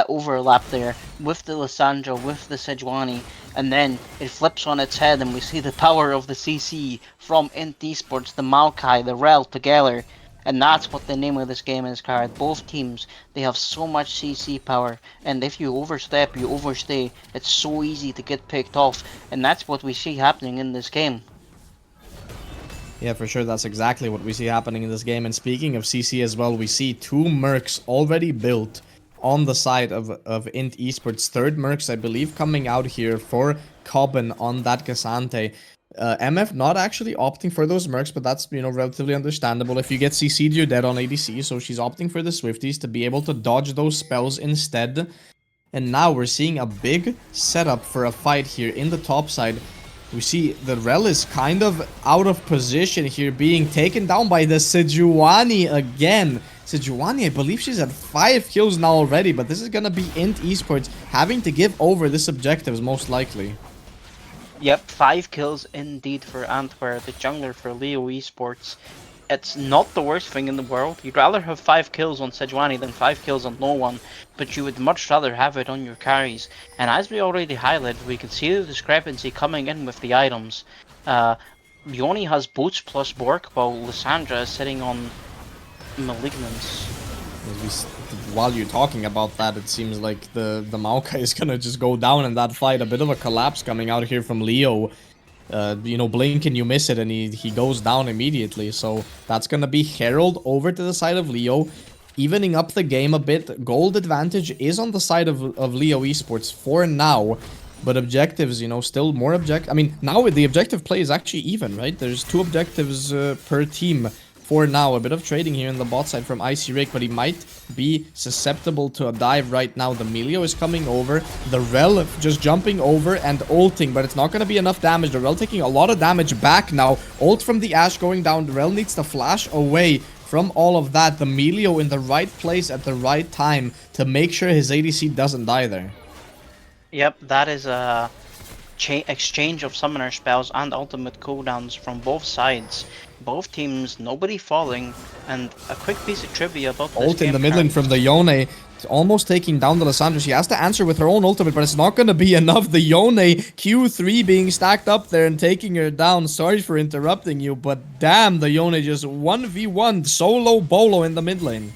overlap there with the Lissandra, with the Sejuani, and then it flips on its head and we see the power of the CC from INT Esports, the Maokai, the Rel together. And that's what the name of this game is, card. Both teams, they have so much CC power, and if you overstep, you overstay. It's so easy to get picked off, and that's what we see happening in this game. Yeah, for sure, that's exactly what we see happening in this game. And speaking of CC as well, we see 2 Mercs already built on the side of INT Esports. 3rd Mercs, I believe, coming out here for Cobbin on that Cassante. MF not actually opting for those Mercs, but that's, you know, relatively understandable. If you get CC'd, you're dead on ADC, so she's opting for the Swifties to be able to dodge those spells instead. And now we're seeing a big setup for a fight here in the top side. We see the Rel is kind of out of position here, being taken down by the Sejuani again. Sejuani, I believe she's at 5 kills now already, but this is gonna be INT Esports having to give over this objectives most likely. Yep, 5 kills indeed for Antwer, the jungler for Leo Esports. It's not the worst thing in the world. You'd rather have 5 kills on Sejuani than 5 kills on no one, but you would much rather have it on your carries. And as we already highlighted, we can see the discrepancy coming in with the items. Yoni has Boots plus Bork, while Lissandra is sitting on Malignance. While you're talking about that, it seems like the Maokai is gonna just go down in that fight. A bit of a collapse coming out here from Leo. You know, blink and you miss it, and he goes down immediately. So that's gonna be Herald over to the side of Leo, evening up the game a bit. Gold advantage is on the side of Leo Esports for now, but objectives, you know, still more I mean, now the objective play is actually even, right? There's 2 objectives per team. For now, a bit of trading here in the bot side from Icy Rick, but he might be susceptible to a dive right now. The Melio is coming over, the Rel just jumping over and ulting, but it's not going to be enough damage. The Rel taking a lot of damage back now. Ult from the Ashe going down. The Rel needs to flash away from all of that. The Melio in the right place at the right time to make sure his ADC doesn't die there. Yep, that is a exchange of summoner spells and ultimate cooldowns from both sides. Both teams, nobody falling, and a quick piece of trivia about this ult game in the mid lane from the Yone, almost taking down the Lissandra. She has to answer with her own ultimate, but it's not going to be enough. The Yone Q3 being stacked up there and taking her down. Sorry for interrupting you, but damn, the Yone just 1v1 solo bolo in the mid lane.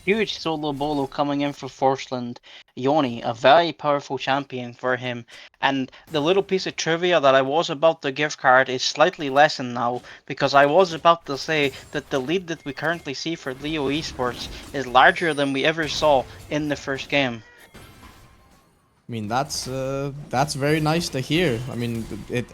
Huge solo bolo coming in for Forsland. Yoni, a very powerful champion for him. And the little piece of trivia that I was about to give card is slightly lessened now, because I was about to say that the lead that we currently see for Leo Esports is larger than we ever saw in the first game. I mean, that's very nice to hear. I mean,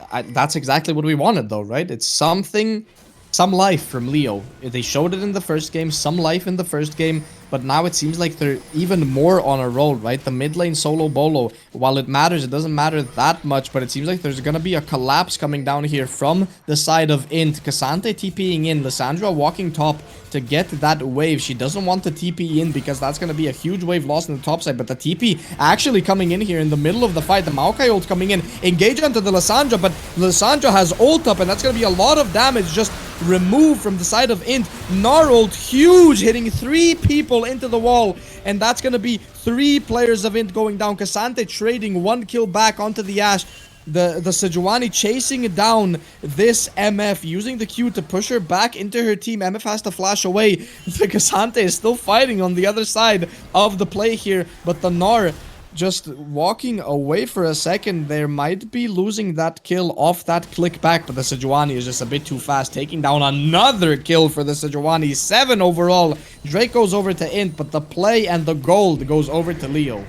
that's exactly what we wanted though, right? It's something, some life from Leo. They showed it in the first game, some life in the first game, but now it seems like they're even more on a roll, right? The mid lane solo bolo, while it matters, it doesn't matter that much, but it seems like there's gonna be a collapse coming down here from the side of INT. Cassante TPing in, Lissandra walking top to get that wave. She doesn't want the TP in because that's gonna be a huge wave lost in the top side, but the TP actually coming in here in the middle of the fight. The Maokai ult coming in, engage onto the Lissandra, but Lissandra has ult up, and that's gonna be a lot of damage just removed from the side of INT. Gnar ult, huge, hitting 3 people into the wall, and that's gonna be 3 players of INT going down. Cassante trading 1 kill back onto the Ashe. The Sejuani chasing down this MF, using the Q to push her back into her team. MF has to flash away. The Cassante is still fighting on the other side of the play here, but the Gnar just walking away for a second. There might be losing that kill off that click back, but the Sejuani is just a bit too fast, taking down another kill for the Sejuani. 7 overall. Drake goes over to INT, but the play and the gold goes over to Leo.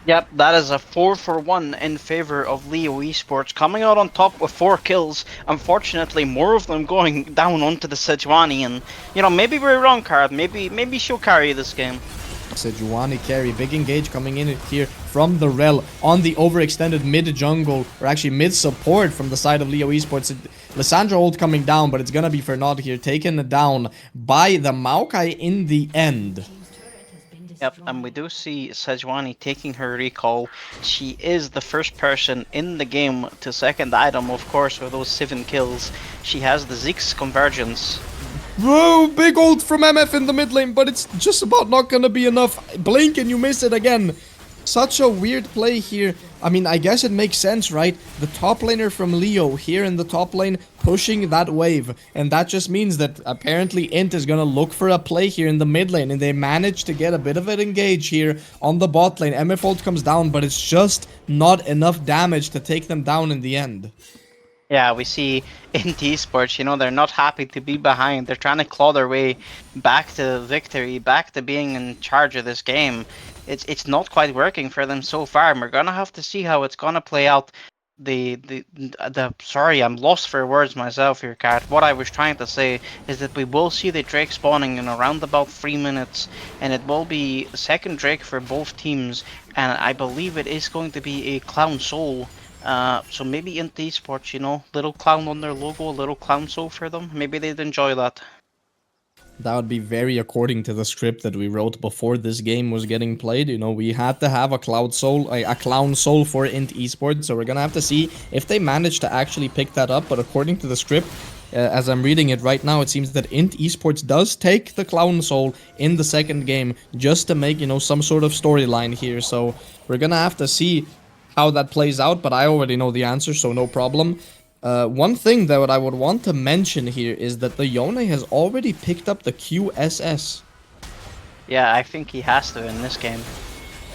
Yep, that is a 4-for-1 in favor of Leo Esports, coming out on top with 4 kills. Unfortunately, more of them going down onto the Sejuani, and you know, maybe we're wrong, card. Maybe she'll carry this game. Sejuani carry, big engage coming in here from the Rel on the overextended mid jungle, or actually mid support from the side of Leo Esports. Lissandra ult coming down, but it's gonna be Fernand here, taken down by the Maokai in the end. Yep, and we do see Sejuani taking her recall. She is the first person in the game to second item, of course, with those 7 kills. She has the Zeke's convergence. Whoa, big ult from MF in the mid lane, but it's just about not gonna be enough. Blink and you miss it again. Such a weird play here. I mean, I guess it makes sense, right? The top laner from Leo here in the top lane pushing that wave. And that just means that apparently INT is gonna look for a play here in the mid lane. And they managed to get a bit of an engage here on the bot lane. MF ult comes down, but it's just not enough damage to take them down in the end. Yeah, we see INT Esports, you know, they're not happy to be behind. They're trying to claw their way back to victory, back to being in charge of this game. It's not quite working for them so far, and we're gonna have to see how it's gonna play out. Sorry, I'm lost for words myself here, Kat. What I was trying to say is that we will see the Drake spawning in around about 3 minutes, and it will be second Drake for both teams, and I believe it is going to be a Clown Soul. So maybe INT Esports, you know, little clown on their logo, a little clown soul for them. Maybe they'd enjoy that. That would be very according to the script that we wrote before this game was getting played. You know, we had to have a clown soul for INT Esports, so we're gonna have to see if they manage to actually pick that up. But according to the script, as I'm reading it right now, it seems that INT Esports does take the clown soul in the second game just to make, you know, some sort of storyline here. So we're gonna have to see how that plays out, but I already know the answer, so no problem. One thing that I would want to mention here is that the Yone has already picked up the QSS. Yeah, I think he has to in this game.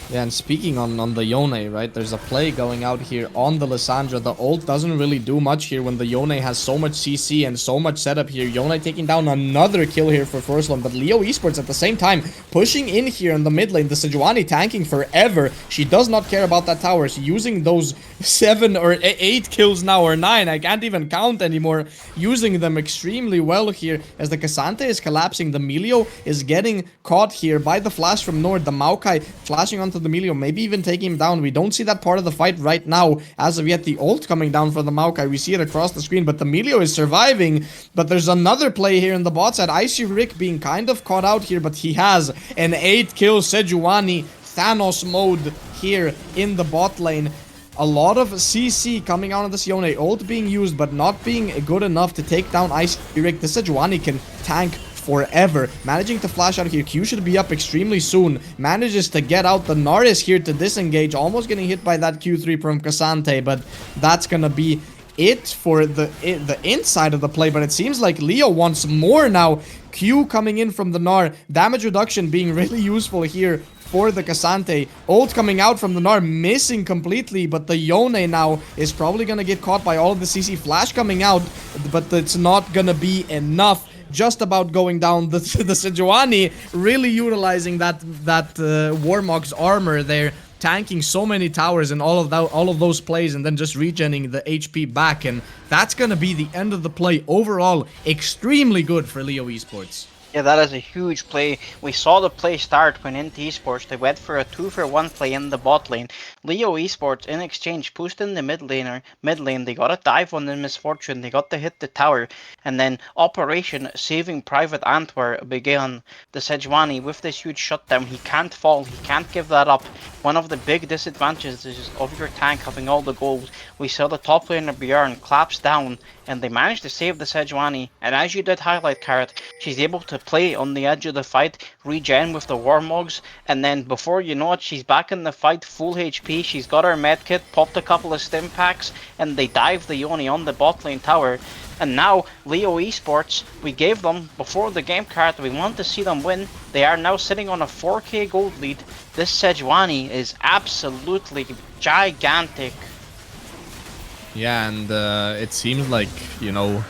Yeah, and speaking on the Yone, right, there's a play going out here on the Lissandra. The ult doesn't really do much here when the Yone has so much CC and so much setup here. Yone taking down another kill here for first one, but Leo Esports at the same time pushing in here in the mid lane. The Sejuani tanking forever. She does not care about that tower. She's using those 7 or 8 kills now, or 9. I can't even count anymore. Using them extremely well here as the Cassante is collapsing. The Melio is getting caught here by the flash from Nord. The Maokai flashing onto the Melio, maybe even taking him down. We don't see that part of the fight right now as of yet. The ult coming down for the Maokai, we see it across the screen, but the Melio is surviving. But there's another play here in the bot side. I see Rick being kind of caught out here, but he has an 8 kill Sejuani Thanos mode here in the bot lane. A lot of CC coming out of this Yone. Ult being used, but not being good enough to take down Icy Rick. The Sejuani can tank forever. Managing to flash out here. Q should be up extremely soon. Manages to get out. The Naris here to disengage. Almost getting hit by that Q3 from Cassante, but that's gonna be it for the inside of the play. But it seems like Leo wants more now. Q coming in from the Gnar. Damage reduction being really useful here for the Cassante. Ult coming out from the Gnar, missing completely, but the Yone now is probably gonna get caught by all of the CC. Flash coming out, but it's not gonna be enough. Just about going down. The Sejuani really utilizing that Warmog's armor there, tanking so many towers and all of those plays, and then just regenning the HP back, and that's gonna be the end of the play. Overall, extremely good for Leo Esports. Yeah, that is a huge play. We saw the play start when INT Esports, they went for a 2-for-1 play in the bot lane. Leo Esports, in exchange, pushed in the mid lane. They got a dive on the Misfortune. They got to hit the tower. And then Operation Saving Private Antwerp began. The Sejuani, with this huge shutdown, he can't fall. He can't give that up. One of the big disadvantages of your tank having all the gold. We saw the top laner Bjorn collapse down, and they managed to save the Sejuani. And as you did highlight, Carrot, she's able to play on the edge of the fight, regen with the Warmogs, and then before you know it, she's back in the fight, full HP. She's got her medkit, popped a couple of stim packs, and they dive the Yone on the bot lane tower. And now, Leo Esports, we gave them, before the game card, we want to see them win. They are now sitting on a 4k gold lead. This Sejuani is absolutely gigantic. Yeah, and it seems like, you know,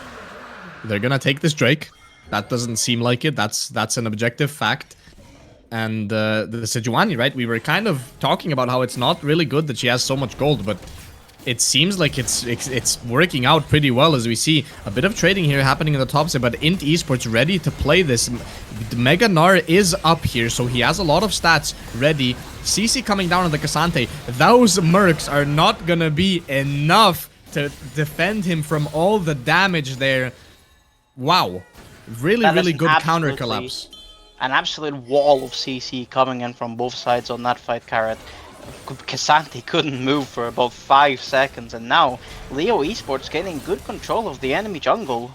they're gonna take this Drake. That doesn't seem like it. That's an objective fact. And the Sejuani, right? We were kind of talking about how it's not really good that she has so much gold, but it seems like it's working out pretty well, as we see a bit of trading here happening in the top side. But INT Esports ready to play this. Mega Gnar is up here, so he has a lot of stats ready. CC coming down on the Cassante. Those mercs are not gonna be enough to defend him from all the damage there. Wow. Really good counter collapse. An absolute wall of CC coming in from both sides on that fight, Carrot. Cassante couldn't move for about 5 seconds, and now Leo Esports getting good control of the enemy jungle.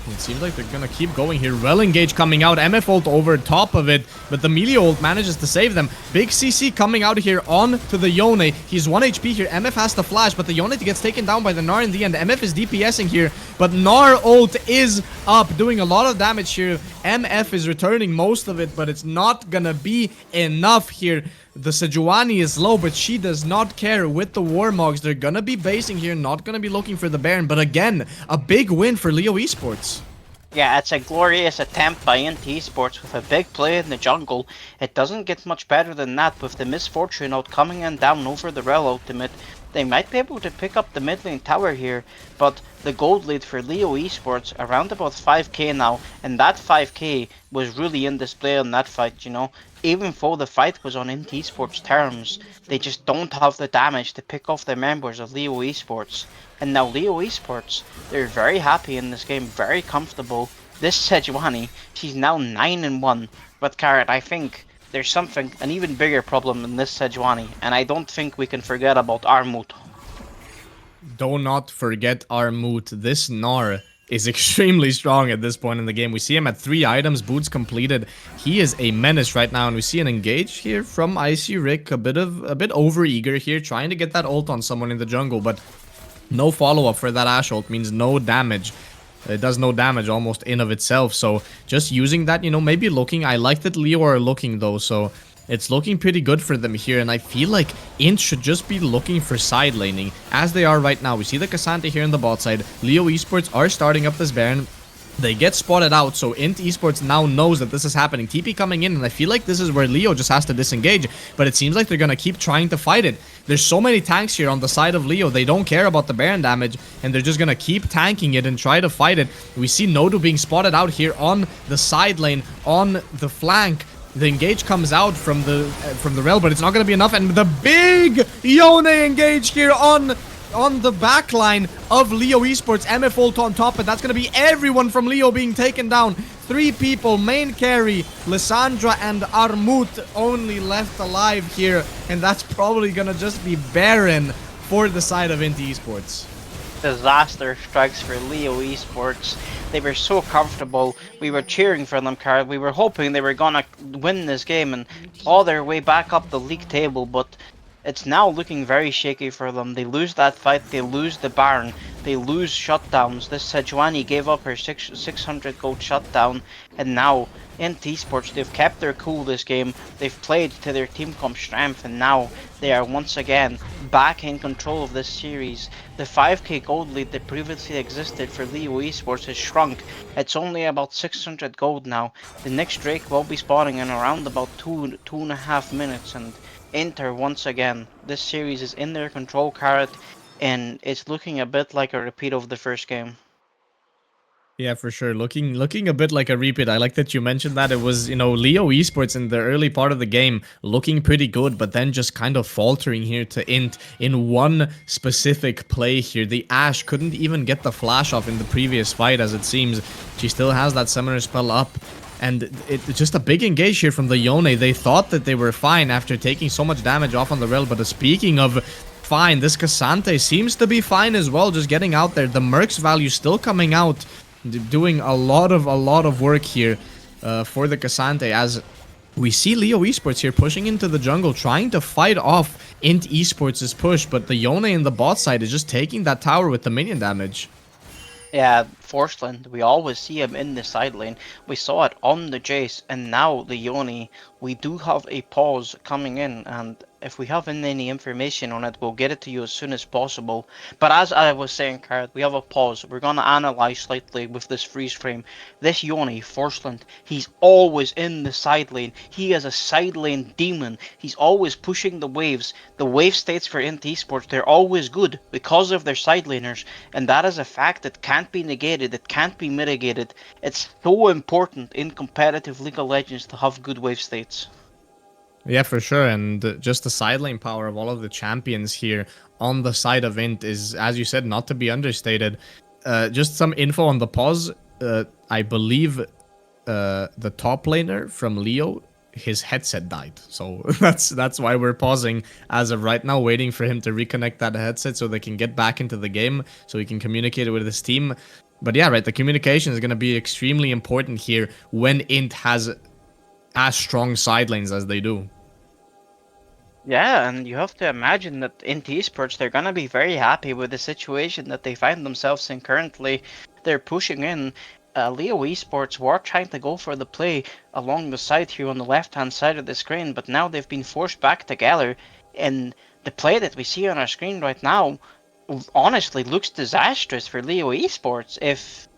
It seems like they're gonna keep going here. Well engaged coming out. MF ult over top of it, but the melee ult manages to save them. Big CC coming out here on to the Yone. He's 1 HP here. MF has the flash, but the Yone gets taken down by the Gnar in the end. MF is DPSing here, but Gnar ult is up, doing a lot of damage here. MF is returning most of it, but it's not gonna be enough here. The Sejuani is low, but she does not care with the Warmogs. They're gonna be basing here, not gonna be looking for the Baron. But again, a big win for Leo Esports. Yeah, it's a glorious attempt by INT Esports with a big play in the jungle. It doesn't get much better than that with the Misfortune ult coming in down over the Rel ultimate. They might be able to pick up the mid lane tower here, but the gold lead for Leo Esports around about 5k now, and that 5k was really in display on that fight, you know. Even though the fight was on INT Esports terms, they just don't have the damage to pick off the members of Leo Esports. And now Leo Esports, they're very happy in this game, very comfortable. This Sejuani, she's now 9-1, but Carrot, I think there's something, an even bigger problem in this Sejuani, and I don't think we can forget about Armut. Do not forget Armut. This Gnar is extremely strong at this point in the game. We see him at 3 items, boots completed. He is a menace right now, and we see an engage here from Icy Rick, a bit over eager here, trying to get that ult on someone in the jungle, but no follow-up for that Ashe ult means no damage. It does no damage almost in of itself, so just using that, you know, maybe looking. I like that Leo are looking though, so it's looking pretty good for them here, and I feel like INT should just be looking for side laning, as they are right now. We see the Cassandra here on the bot side. Leo Esports are starting up this Baron. They get spotted out, so INT Esports now knows that this is happening. TP coming in, and I feel like this is where Leo just has to disengage, but it seems like they're gonna keep trying to fight it. There's so many tanks here on the side of Leo. They don't care about the Baron damage, and they're just gonna keep tanking it and try to fight it. We see Nodu being spotted out here on the side lane, on the flank. The engage comes out from the Rel, but it's not gonna be enough, and the big Yone engage here on the back line of Leo Esports. MF ult on top, and that's going to be everyone from Leo being taken down. 3 people, main carry, Lissandra and Armut only left alive here, and that's probably going to just be Baron for the side of INT Esports. Disaster strikes for Leo Esports. They were so comfortable. We were cheering for them, Carl. We were hoping they were going to win this game and claw their way back up the league table, but it's now looking very shaky for them. They lose that fight, they lose the Baron, they lose shutdowns. This Sejuani gave up her 600 gold shutdown, and now INT Esports, they've kept their cool this game. They've played to their team comp strength, and now they are once again back in control of this series. The 5k gold lead that previously existed for Leo Esports has shrunk. It's only about 600 gold now. The next Drake will be spawning in around about 2.5 minutes, and Inter once again. This series is in their control, Carrot, and it's looking a bit like a repeat of the first game. Yeah, for sure. Looking a bit like a repeat. I like that you mentioned that. It was, you know, Leo Esports in the early part of the game looking pretty good, but then just kind of faltering here to INT in one specific play here. The Ashe couldn't even get the flash off in the previous fight, as it seems. She still has that summoner spell up. And it's just a big engage here from the Yone. They thought that they were fine after taking so much damage off on the Rel. But speaking of fine, this Cassante seems to be fine as well, just getting out there. The Mercs value still coming out, doing a lot of work here for the Cassante, as we see Leo Esports here pushing into the jungle, trying to fight off INT Esports' push. But the Yone in the bot side is just taking that tower with the minion damage. Yeah, Forceland, we always see him in the side lane. We saw it on the Jace, and now the Yone. We do have a pause coming in, and if we have any information on it, we'll get it to you as soon as possible. But as I was saying, Carrot, we have a pause. We're going to analyze slightly with this freeze frame. This Yone, Forceland, he's always in the side lane. He is a side lane demon. He's always pushing the waves. The wave states for INT Esports, they're always good because of their side laners, and that is a fact that can't be negated, it can't be mitigated. It's so important in competitive League of Legends to have good wave states. Yeah, for sure, and just the side lane power of all of the champions here on the side of INT is, as you said, not to be understated. Just some info on the pause. I believe the top laner from Leo his headset died. So that's why we're pausing as of right now, waiting for him to reconnect that headset so they can get back into the game, so he can communicate with his team. But yeah, right, the communication is going to be extremely important here when INT has as strong side lanes as they do. Yeah, and you have to imagine that INT Esports, they're gonna be very happy with the situation that they find themselves in currently. They're pushing in. Leo Esports were trying to go for the play along the side here on the left-hand side of the screen, but now they've been forced back together. And the play that we see on our screen right now, honestly, looks disastrous for Leo Esports. If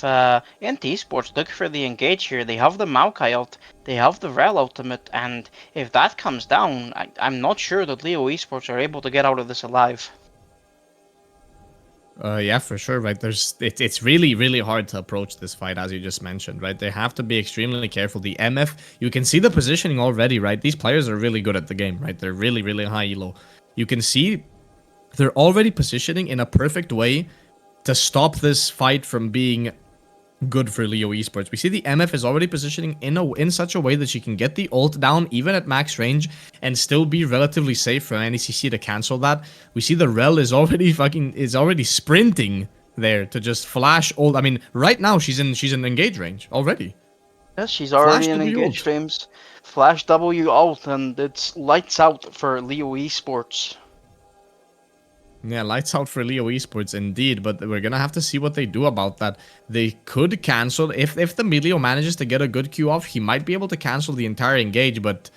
INT Esports look for the engage here, they have the Maokai ult, they have the Rel ultimate, and if that comes down, I'm not sure that Leo Esports are able to get out of this alive. Yeah, for sure, right? It's really hard to approach this fight, as you just mentioned, right? They have to be extremely careful. The MF, you can see the positioning already, right? These players are really good at the game, right? They're really high elo. You can see they're already positioning in a perfect way to stop this fight from being good for Leo Esports. We see the MF is already positioning in such a way that she can get the ult down even at max range and still be relatively safe for NECC to cancel that. We see the Rel is already sprinting there to just flash ult. I mean, right now she's in engage range already. Yes, she's already Flash in W engage ult. streams. Flash W ult, and it's lights out for Leo Esports. Yeah, lights out for Leo Esports indeed, but we're gonna have to see what they do about that. They could cancel, if the Melio manages to get a good Q off, he might be able to cancel the entire engage, but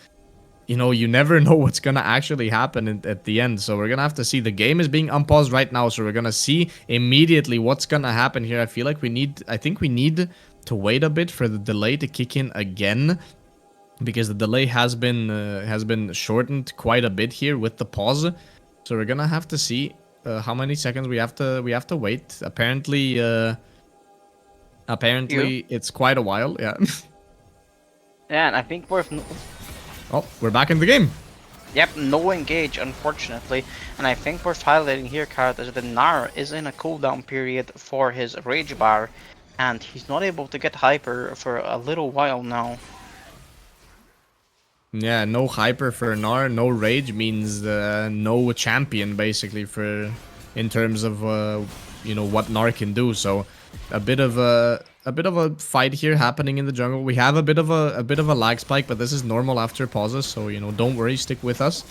you know, you never know what's gonna actually happen at the end, so we're gonna have to see. The game is being unpaused right now, so we're gonna see immediately what's gonna happen here. I think we need to wait a bit for the delay to kick in again, because the delay has been shortened quite a bit here with the pause. So we're gonna have to see how many seconds we have to wait. Apparently, it's quite a while. Yeah. Yeah, and I think Oh, we're back in the game. Yep, no engage, unfortunately. And I think worth highlighting here, Karat, is that Gnar is in a cooldown period for his Rage Bar, and he's not able to get Hyper for a little while now. Yeah, no hyper for Gnar, no rage means no champion basically in terms of you know, what Gnar can do. So a bit of a fight here happening in the jungle. We have a bit of a lag spike, but this is normal after pauses, so you know, don't worry, stick with us.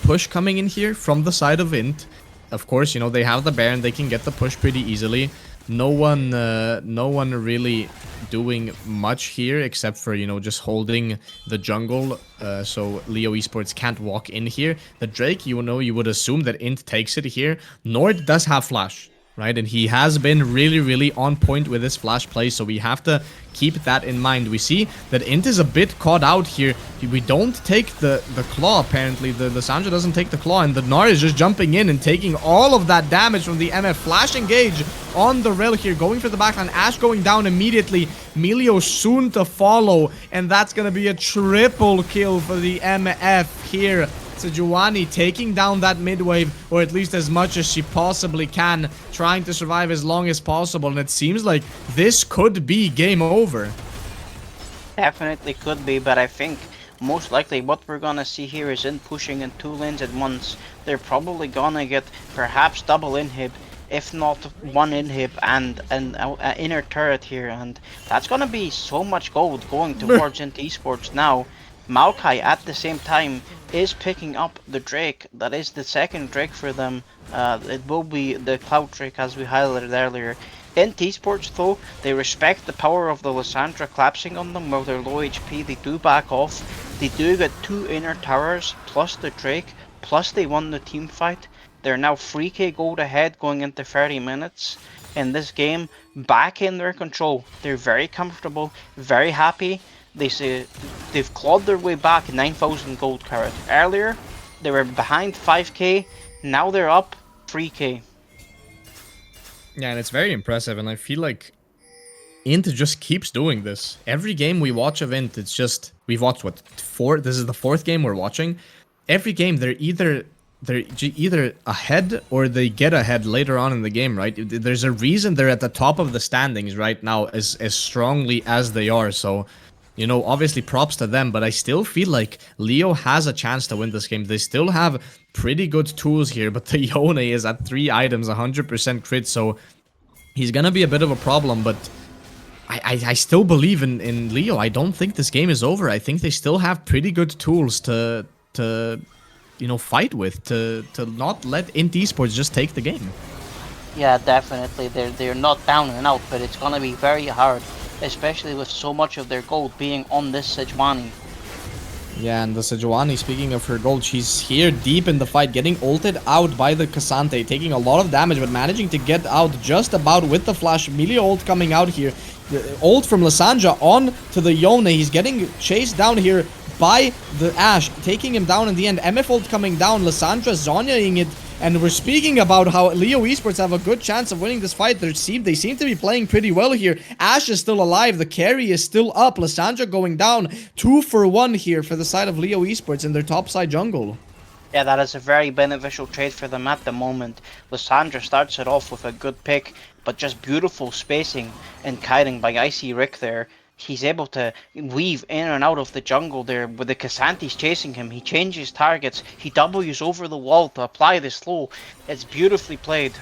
Push coming in here from the side of INT. Of course, you know, they have the Baron, they can get the push pretty easily. No one really doing much here except for, you know, just holding the jungle, so Leo Esports can't walk in here. The Drake, you know, you would assume that INT takes it here. Nord does have flash, right? And he has been really on point with his flash play, so we have to keep that in mind. We see that INT is a bit caught out here. We don't take the claw, apparently. The Lissandra doesn't take the claw, and the Gnar is just jumping in and taking all of that damage from the MF. Flash engage on the Rel here, going for the backline. Ashe going down immediately. Melio soon to follow, and that's gonna be a triple kill for the MF here. Sejuani taking down that mid wave, or at least as much as she possibly can, trying to survive as long as possible, and it seems like this could be game over. Definitely could be, but I think most likely what we're gonna see here is INT pushing in 2 lanes at once. They're probably gonna get perhaps double inhib, if not 1 inhib and an inner turret here, and that's gonna be so much gold going towards INT Esports now. Maokai at the same time is picking up the Drake. That is the second Drake for them. It will be the Cloud Drake, as we highlighted earlier. INT Esports, though, they respect the power of the Lissandra collapsing on them while they're low HP. They do back off. They do get 2 inner towers plus the Drake, plus they won the team fight. They're now 3k gold ahead going into 30 minutes in this game, back in their control. They're very comfortable, very happy. They say they've clawed their way back 9,000 gold carat. Earlier, they were behind 5k, now they're up 3k. Yeah, and it's very impressive, and I feel like INT just keeps doing this. Every game we watch of INT, it's just, we've watched, what, 4? This is the 4th game we're watching. Every game, they're either ahead or they get ahead later on in the game, right? There's a reason they're at the top of the standings right now as strongly as they are, so you know, obviously props to them, but I still feel like Leo has a chance to win this game. They still have pretty good tools here, but the Yone is at 3 items, 100% crit, so he's gonna be a bit of a problem, but I still believe in Leo. I don't think this game is over. I think they still have pretty good tools to you know, fight with, to not let INT Esports just take the game. Yeah, definitely. They're not down and out, but it's gonna be very hard, especially with so much of their gold being on this Sejuani. Yeah, and the Sejuani, speaking of her gold, she's here deep in the fight, getting ulted out by the Cassante, taking a lot of damage, but managing to get out just about with the flash. Melee ult coming out here. The ult from Lissandra on to the Yone. He's getting chased down here by the Ashe, taking him down in the end. MF ult coming down, Lissandra Zonyaing it. And we're speaking about how Leo Esports have a good chance of winning this fight. They seem to be playing pretty well here. Ashe is still alive. The carry is still up. Lissandra going down. 2 for 1 here for the side of Leo Esports in their top side jungle. Yeah, that is a very beneficial trade for them at the moment. Lissandra starts it off with a good pick, but just beautiful spacing and kiting by Icy Rick there. He's able to weave in and out of the jungle there with the Cassantes chasing him. He changes targets. He W's over the wall to apply the slow. It's beautifully played.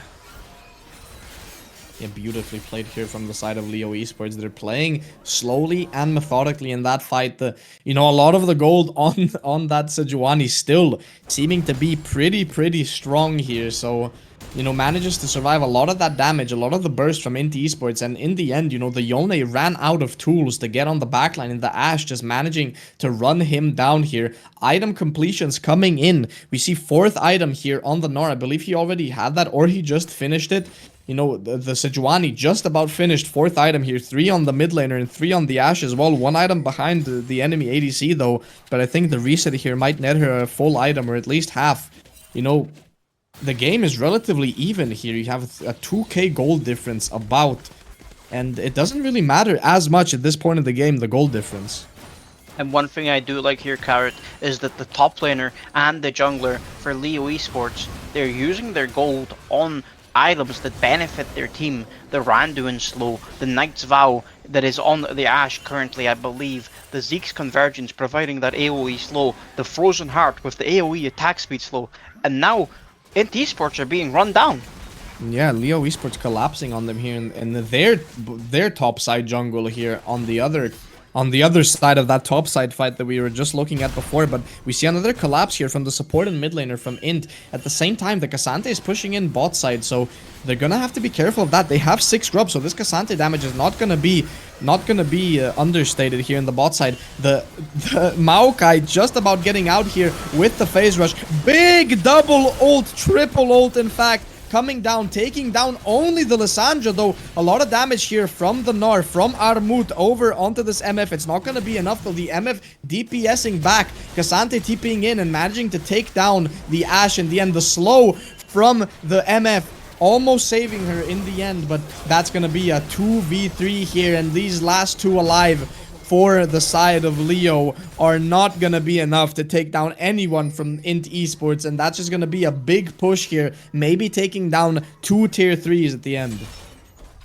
Yeah, beautifully played here from the side of Leo Esports. They're playing slowly and methodically in that fight. You know, a lot of the gold on that Sejuani still seeming to be pretty strong here. So, you know, manages to survive a lot of that damage, a lot of the burst from INT Esports, and in the end, you know, the Yone ran out of tools to get on the backline, and the Ashe just managing to run him down here. Item completions coming in. We see 4th item here on the Nor. I believe he already had that, or he just finished it. You know, the Sejuani just about finished 4th item here. 3 on the mid laner and 3 on the Ashe as well. 1 item behind the enemy ADC though, but I think the reset here might net her a full item, or at least half. You know, the game is relatively even here. You have a 2k gold difference about, and it doesn't really matter as much at this point in the game, the gold difference. And one thing I do like here, Carrot, is that the top laner and the jungler for Leo Esports, they're using their gold on items that benefit their team. The Randuin slow, the Knight's Vow that is on the Ashe currently, I believe, the Zeke's Convergence providing that AoE slow, the Frozen Heart with the AoE attack speed slow, and now INT Esports are being run down. Yeah, Leo Esports collapsing on them here in their top side jungle here on the other side of that top side fight that we were just looking at before. But we see another collapse here from the support and mid laner from INT. At the same time, the Cassante is pushing in bot side, so they're gonna have to be careful of that. They have 6 grubs, so this Cassante damage is not gonna be understated here in the bot side. The Maokai just about getting out here with the phase rush. Big double ult, triple ult in fact. Coming down, taking down only the Lissandra though. A lot of damage here from the Nor, from Armut over onto this MF. It's not going to be enough though. The MF DPSing back. Cassante TPing in and managing to take down the Ashe in the end. The slow from the MF almost saving her in the end, but that's going to be a 2v3 here, and these last 2 alive for the side of Leo are not gonna be enough to take down anyone from INT Esports, and that's just gonna be a big push here, maybe taking down 2 tier 3s at the end.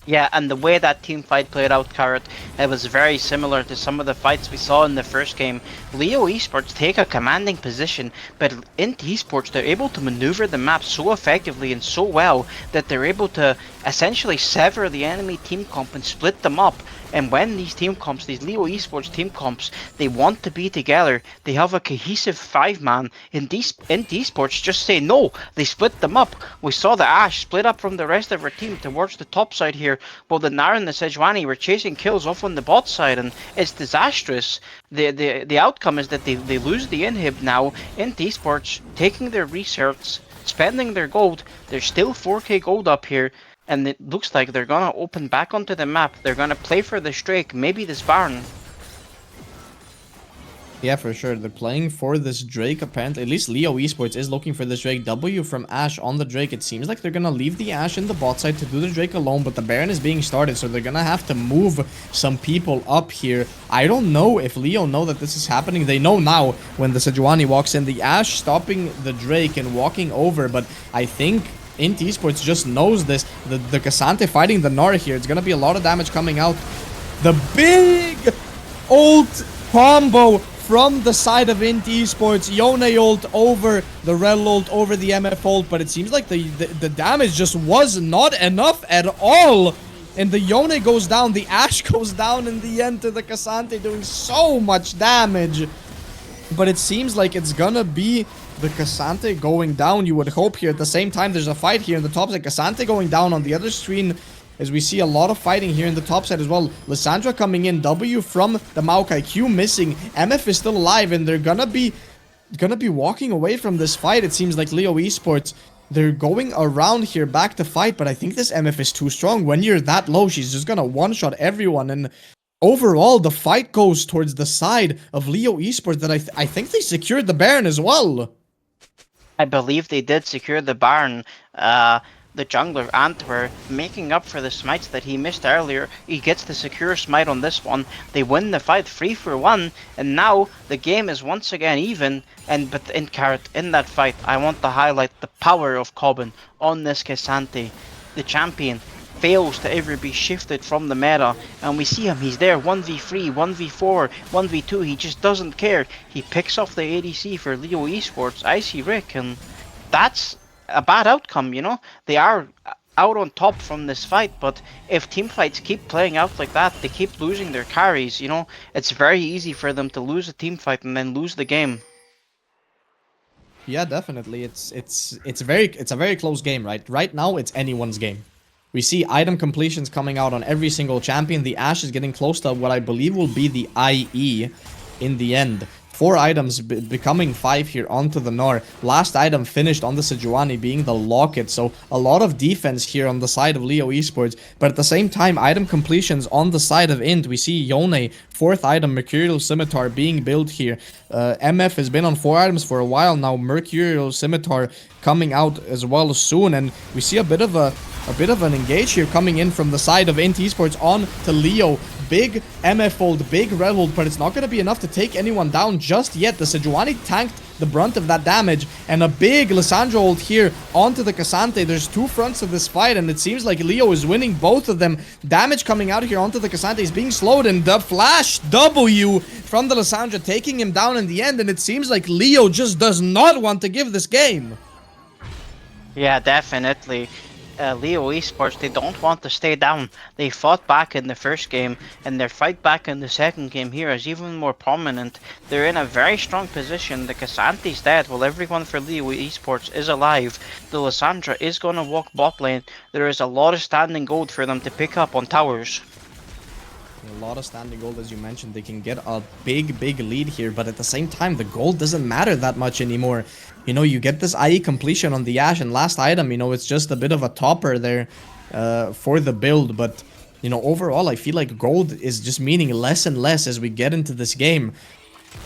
Yeah, and the way that team fight played out, Carrot, it was very similar to some of the fights we saw in the first game. Leo Esports take a commanding position, but INT Esports, they're able to maneuver the map so effectively and so well that they're able to essentially sever the enemy team comp and split them up. And when these team comps, these Leo Esports team comps, they want to be together, they have a cohesive 5-man, INT Esports just say no, they split them up. We saw the Ashe split up from the rest of her team towards the top side here, while the Nara and the Sejuani were chasing kills off on the bot side, and it's disastrous. The outcome is that they lose the inhib now. INT Esports taking their research, spending their gold, there's still 4k gold up here, and it looks like they're gonna open back onto the map. They're gonna play for this Drake, maybe this Baron. Yeah, for sure. They're playing for this Drake, apparently. At least Leo Esports is looking for this Drake. W from Ashe on the Drake. It seems like they're gonna leave the Ashe in the bot side to do the Drake alone, but the Baron is being started, so they're gonna have to move some people up here. I don't know if Leo know that this is happening. They know now when the Sejuani walks in. The Ashe stopping the Drake and walking over, but I think INT Esports just knows this. The Cassante fighting the Nora here. It's gonna be a lot of damage coming out. The big ult combo from the side of INT Esports. Yone ult over the Rel ult, over the MF ult, but it seems like the damage just was not enough at all. And the Yone goes down, the Ashe goes down in the end to the Cassante, doing so much damage. But it seems like it's gonna be the Cassante going down, you would hope here. At the same time, there's a fight here in the top side. Cassante going down on the other screen, as we see a lot of fighting here in the top side as well. Lissandra coming in, W from the Maokai, Q missing, MF is still alive, and they're gonna be walking away from this fight. It seems like Leo Esports, they're going around here back to fight, but I think this MF is too strong. When you're that low, she's just gonna one-shot everyone, and overall, the fight goes towards the side of Leo Esports that I think they secured the Baron as well. I believe they did secure the Baron. The jungler Antwer making up for the smites that he missed earlier. He gets the secure smite on this one. They win the fight 3-1, and now the game is once again even. But in Carrot, in that fight, I want to highlight the power of Cobbin on this Cassante. The champion fails to ever be shifted from the meta, and we see him, he's there 1v3, 1v4, 1v2, he just doesn't care. He picks off the ADC for Leo Esports, Icy Rick, and that's a bad outcome, you know? They are out on top from this fight, but if team fights keep playing out like that, they keep losing their carries, you know? It's very easy for them to lose a team fight and then lose the game. Yeah, definitely. It's a very close game, right? Right now, it's anyone's game. We see item completions coming out on every single champion. The Ashe is getting close to what I believe will be the IE in the end. 4 items becoming 5 here onto the Gnar. Last item finished on the Sejuani being the Locket. So a lot of defense here on the side of Leo Esports. But at the same time, item completions on the side of INT. We see Yone, 4th item, Mercurial Scimitar being built here. MF has been on 4 items for a while now. Mercurial Scimitar coming out as well soon. And we see a bit of an engage here coming in from the side of INT Esports on to Leo. Big MF ult, big Red ult, but it's not going to be enough to take anyone down just yet. The Sejuani tanked the brunt of that damage, and a big Lissandra ult here onto the Cassante. There's 2 fronts of this fight, and it seems like Leo is winning both of them. Damage coming out here onto the Cassante is being slowed, and the flash W from the Lissandra taking him down in the end, and it seems like Leo just does not want to give this game. Yeah, definitely. Leo Esports, they don't want to stay down. They fought back in the first game, and their fight back in the second game here is even more prominent. They're in a very strong position. The Cassante's dead while everyone for Leo Esports is alive. The Lissandra is going to walk bot lane. There is a lot of standing gold for them to pick up on towers. A lot of standing gold, as you mentioned. They can get a big lead here, but at the same time, the gold doesn't matter that much anymore. You know, you get this IE completion on the Ashe, and last item, you know, it's just a bit of a topper there for the build, but, you know, overall, I feel like gold is just meaning less and less as we get into this game.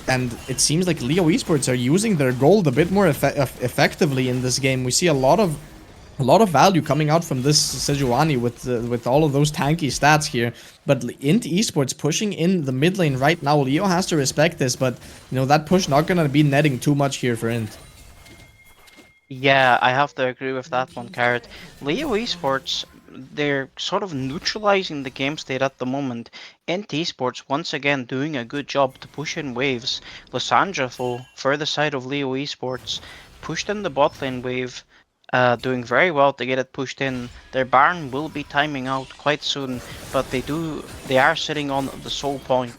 And it seems like Leo Esports are using their gold a bit more effectively in this game. We see a lot of value coming out from this Sejuani with all of those tanky stats here. But INT Esports pushing in the mid lane right now. Leo has to respect this, but you know that push not gonna be netting too much here for INT. Yeah, I have to agree with that one, Carrot. Leo Esports, they're sort of neutralizing the game state at the moment. INT Esports once again doing a good job to push in waves. Lissandra for the side of Leo Esports pushed in the bot lane wave. Doing very well to get it pushed in. Their Baron will be timing out quite soon, but they are sitting on the soul point.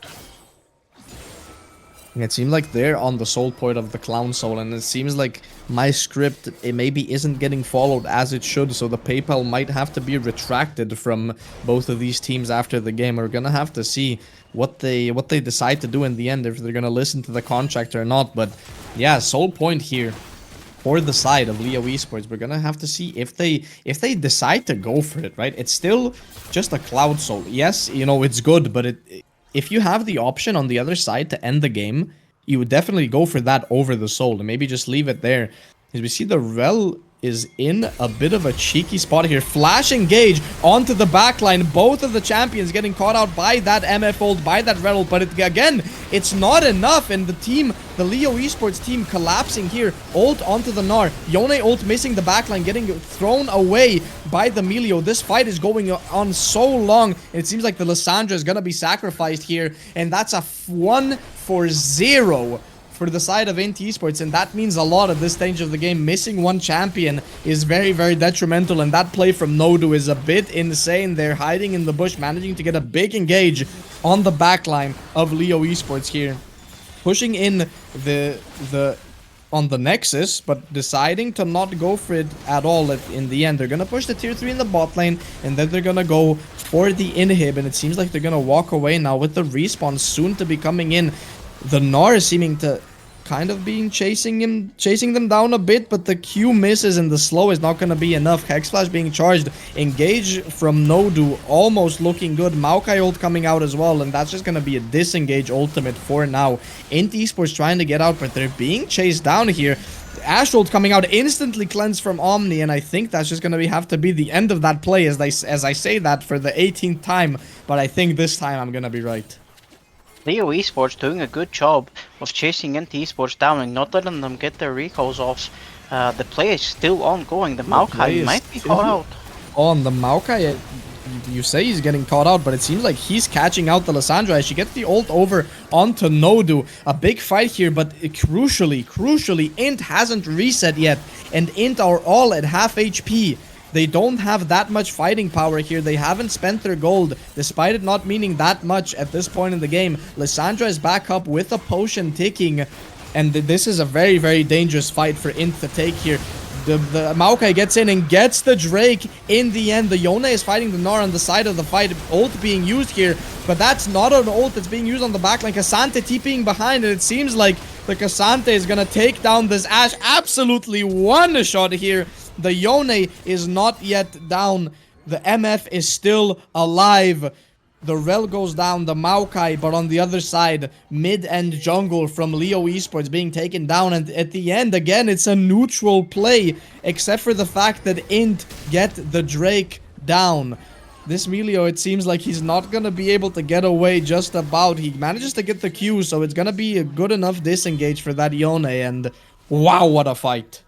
It seems like they're on the soul point of the Clown Soul, and it seems like my script, it maybe isn't getting followed as it should, so the PayPal might have to be retracted from both of these teams after the game. We're gonna have to see what they decide to do in the end, if they're gonna listen to the contract or not. But yeah, soul point here for the side of Leo Esports. We're gonna have to see if they decide to go for it, right? It's still just a Cloud Soul. Yes, you know, it's good, but if you have the option on the other side to end the game, you would definitely go for that over the Soul, and maybe just leave it there. As we see, the Rel is in a bit of a cheeky spot here. Flash engage onto the backline. Both of the champions getting caught out by that MF ult, by that red ult, but again, it's not enough, and the Leo Esports team collapsing here. Ult onto the Gnar. Yone ult missing the backline, getting thrown away by the Melio. This fight is going on so long. It seems like the Lissandra is gonna be sacrificed here, and that's a 1-for-0 for the side of INT Esports, and that means a lot at this stage of the game. Missing one champion is very, very detrimental, and that play from Nodu is a bit insane. They're hiding in the bush, managing to get a big engage on the backline of Leo Esports here. Pushing in on the Nexus, but deciding to not go for it at all in the end. They're gonna push the tier 3 in the bot lane, and then they're gonna go for the inhib, and it seems like they're gonna walk away now with the respawn soon to be coming in. The Gnar is seeming to kind of being chasing them down a bit, but the Q misses and the slow is not going to be enough. Hex Flash being charged. Engage from Nodu almost looking good. Maokai ult coming out as well, and that's just going to be a disengage ultimate for now. INT Esports trying to get out, but they're being chased down here. Ashe ult coming out, instantly cleansed from Omni, and I think that's just going to have to be the end of that play as I say that for the 18th time, but I think this time I'm going to be right. Leo Esports doing a good job of chasing INT Esports down and not letting them get their recalls off. The play is still ongoing. The Maokai might be caught out. On the Maokai, you say he's getting caught out, but it seems like he's catching out the Lissandra as she gets the ult over onto Nodu. A big fight here, but crucially, INT hasn't reset yet, and INT are all at half HP. They don't have that much fighting power here. They haven't spent their gold, despite it not meaning that much at this point in the game. Lissandra is back up with a potion ticking, and this is a very, very dangerous fight for INT to take here. The Maokai gets in and gets the Drake in the end. The Yone is fighting the Gnar on the side of the fight. Ult being used here, but that's not an ult that's being used on the backline. K'Sante TPing behind, and it seems like the K'Sante is going to take down this Ashe. Absolutely one shot here. The Yone is not yet down. The MF is still alive. The Rel goes down, the Maokai, but on the other side, mid and jungle from Leo Esports being taken down. And at the end, again, it's a neutral play, except for the fact that INT get the Drake down. This Melio, it seems like he's not going to be able to get away just about. He manages to get the Q, so it's going to be a good enough disengage for that Yone. And wow, what a fight.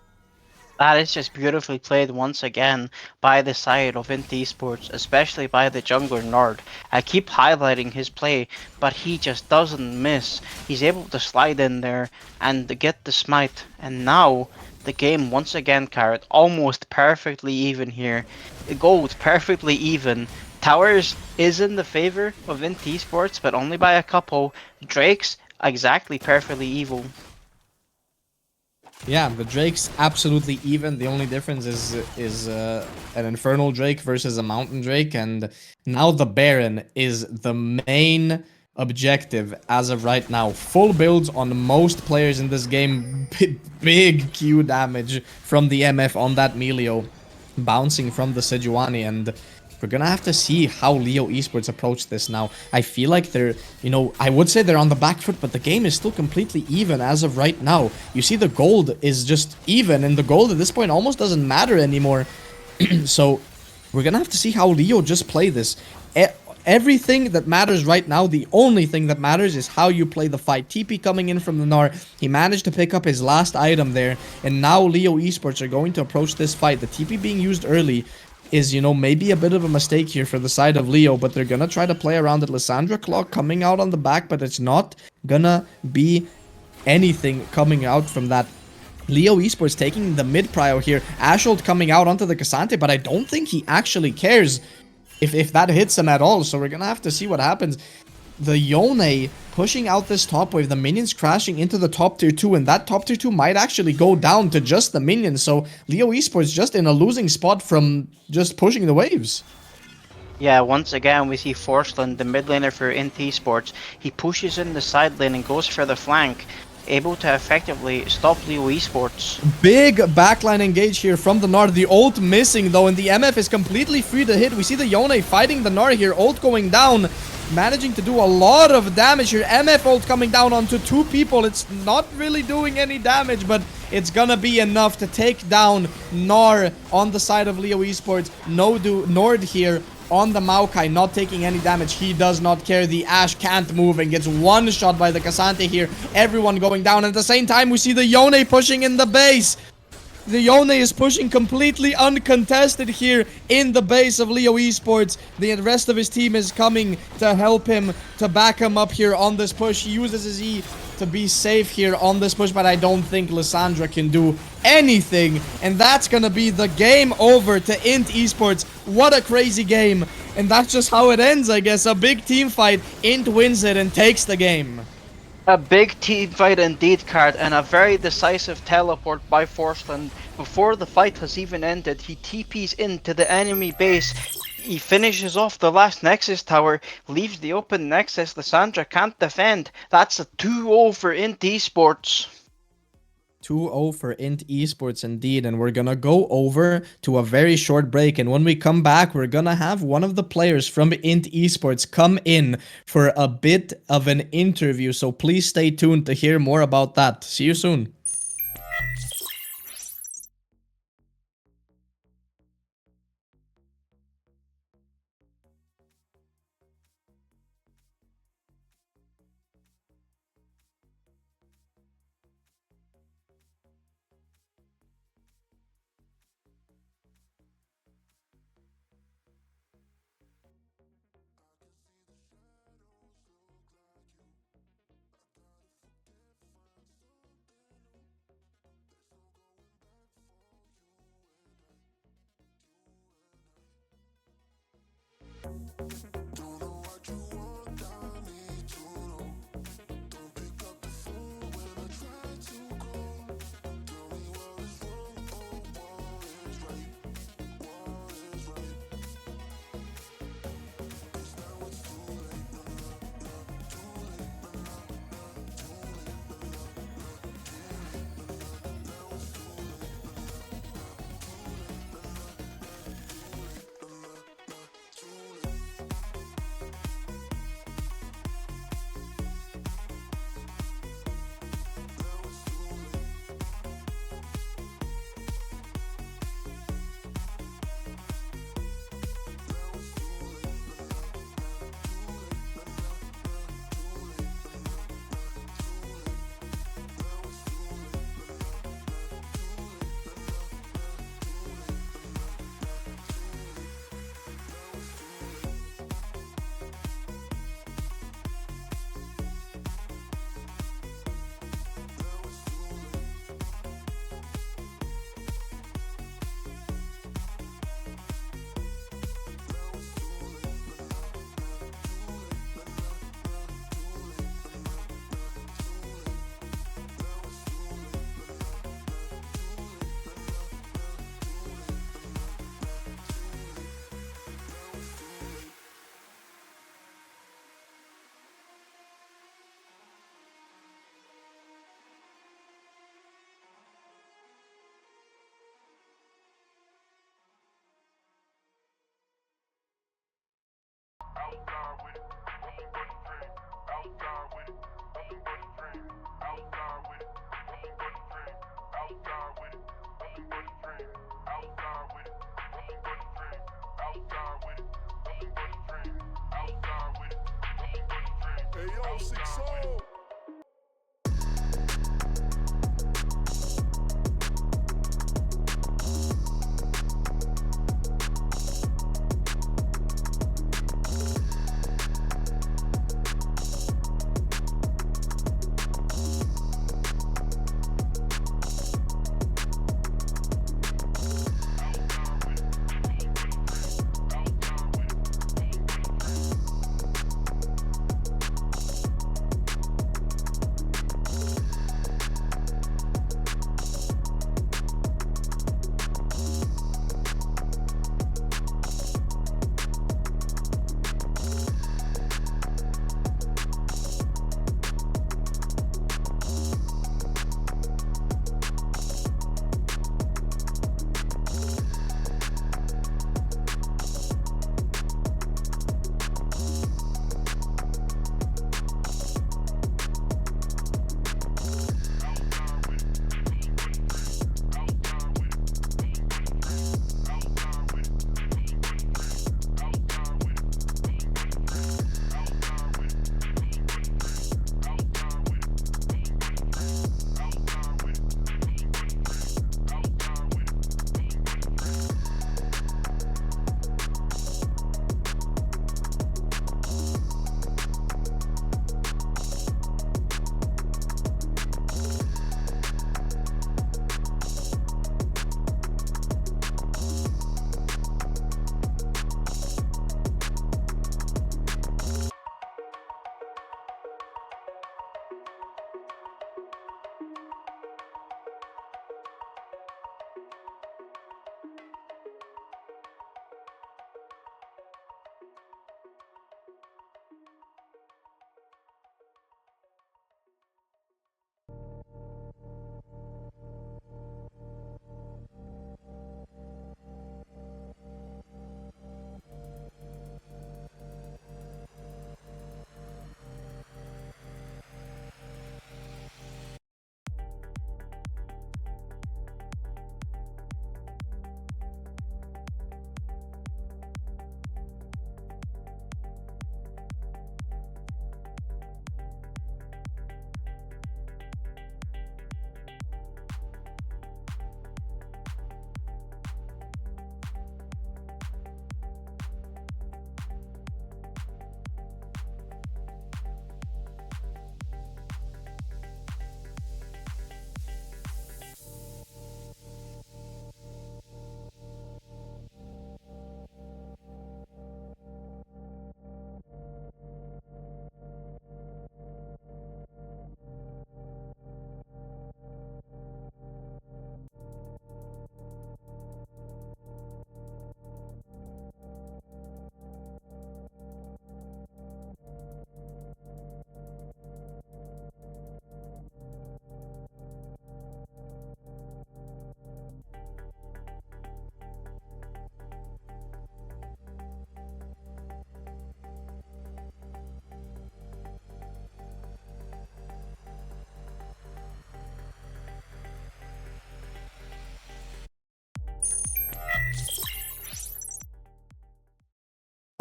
That is just beautifully played once again by the side of INT Esports, especially by the jungler Nord. I keep highlighting his play, but he just doesn't miss. He's able to slide in there and get the smite. And now, the game once again, Carrot, almost perfectly even here. Gold perfectly even. Towers is in the favor of INT Esports, but only by a couple. Drake's exactly perfectly evil. Yeah, the Drake's absolutely even. The only difference is an Infernal Drake versus a Mountain Drake, and now the Baron is the main objective as of right now. Full builds on most players in this game. Big Q damage from the MF on that Melio, bouncing from the Sejuani, and we're gonna have to see how Leo Esports approach this now. I feel like they're, I would say they're on the back foot, but the game is still completely even as of right now. You see the gold is just even, and the gold at this point almost doesn't matter anymore. So we're gonna have to see how Leo just play this. Everything that matters right now, the only thing that matters is how you play the fight. TP coming in from the Gnar, he managed to pick up his last item there, and now Leo Esports are going to approach this fight. The TP being used early is, maybe a bit of a mistake here for the side of Leo, but they're gonna try to play around it. Lissandra Claw coming out on the back, but it's not gonna be anything coming out from that. Leo Esports taking the mid prio here. Ashe ult coming out onto the K'Sante, but I don't think he actually cares if that hits him at all, so we're gonna have to see what happens. The Yone pushing out this top wave, the minions crashing into the top tier 2, and that top tier 2 might actually go down to just the minions, so Leo Esports just in a losing spot from just pushing the waves. Yeah, once again we see Forceland, the mid laner for INT Esports. He pushes in the side lane and goes for the flank, able to effectively stop Leo Esports. Big backline engage here from the Gnar. The ult missing though, and the MF is completely free to hit. We see the Yone fighting the Gnar here, ult going down. managing to do a lot of damage here. MF ult coming down onto 2 people. It's not really doing any damage, but it's gonna be enough to take down Gnar on the side of Leo Esports. Nord here on the Maokai, not taking any damage. He does not care. The Ashe can't move and gets one shot by the K'Sante here. Everyone going down. At the same time, we see the Yone pushing in the base. The Yone is pushing completely uncontested here in the base of Leo Esports. The rest of his team is coming to help him, to back him up here on this push. He uses his E to be safe here on this push, but I don't think Lissandra can do anything. And that's gonna be the game over to INT Esports. What a crazy game. And that's just how it ends, I guess. A big team fight. INT wins it and takes the game. A big team fight indeed, Card, and a very decisive teleport by Forsland. Before the fight has even ended, he TPs into the enemy base. He finishes off the last Nexus tower, leaves the open Nexus. Lissandra can't defend. That's a 2-0 for INT Esports. 2-0 for INT Esports indeed, and we're gonna go over to a very short break, and when we come back, we're gonna have one of the players from INT Esports come in for a bit of an interview, so please stay tuned to hear more about that. See you soon. Hey yo, 6-0.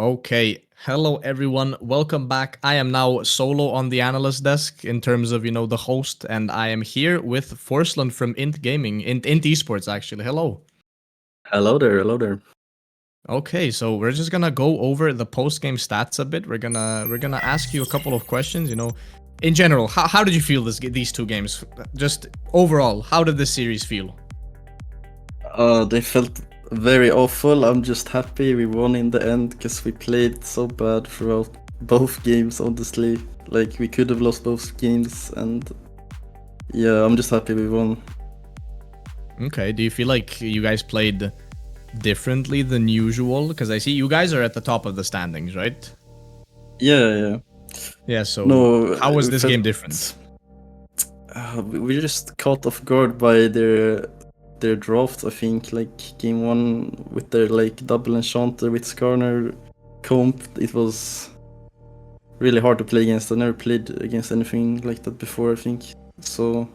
Okay, hello everyone, welcome back. I am now solo on the analyst desk in terms of, the host, and I am here with Forsland from INT Gaming, INT Esports actually. Hello. Hello there, hello there. Okay, so we're just gonna go over the post-game stats a bit. We're gonna ask you a couple of questions, in general, how did you feel these two games? Just overall, how did this series feel? They felt very awful. I'm just happy we won in the end because we played so bad throughout both games, honestly. Like, we could have lost both games, and yeah, I'm just happy we won. Okay, do you feel like you guys played differently than usual? Because I see you guys are at the top of the standings, right? Yeah. Yeah, so No, how was we this felt- game different? We were just caught off guard by their draft, I think. Like, game one with their double enchanter with Skarner comp, it was really hard to play against. I never played against anything like that before, I think. So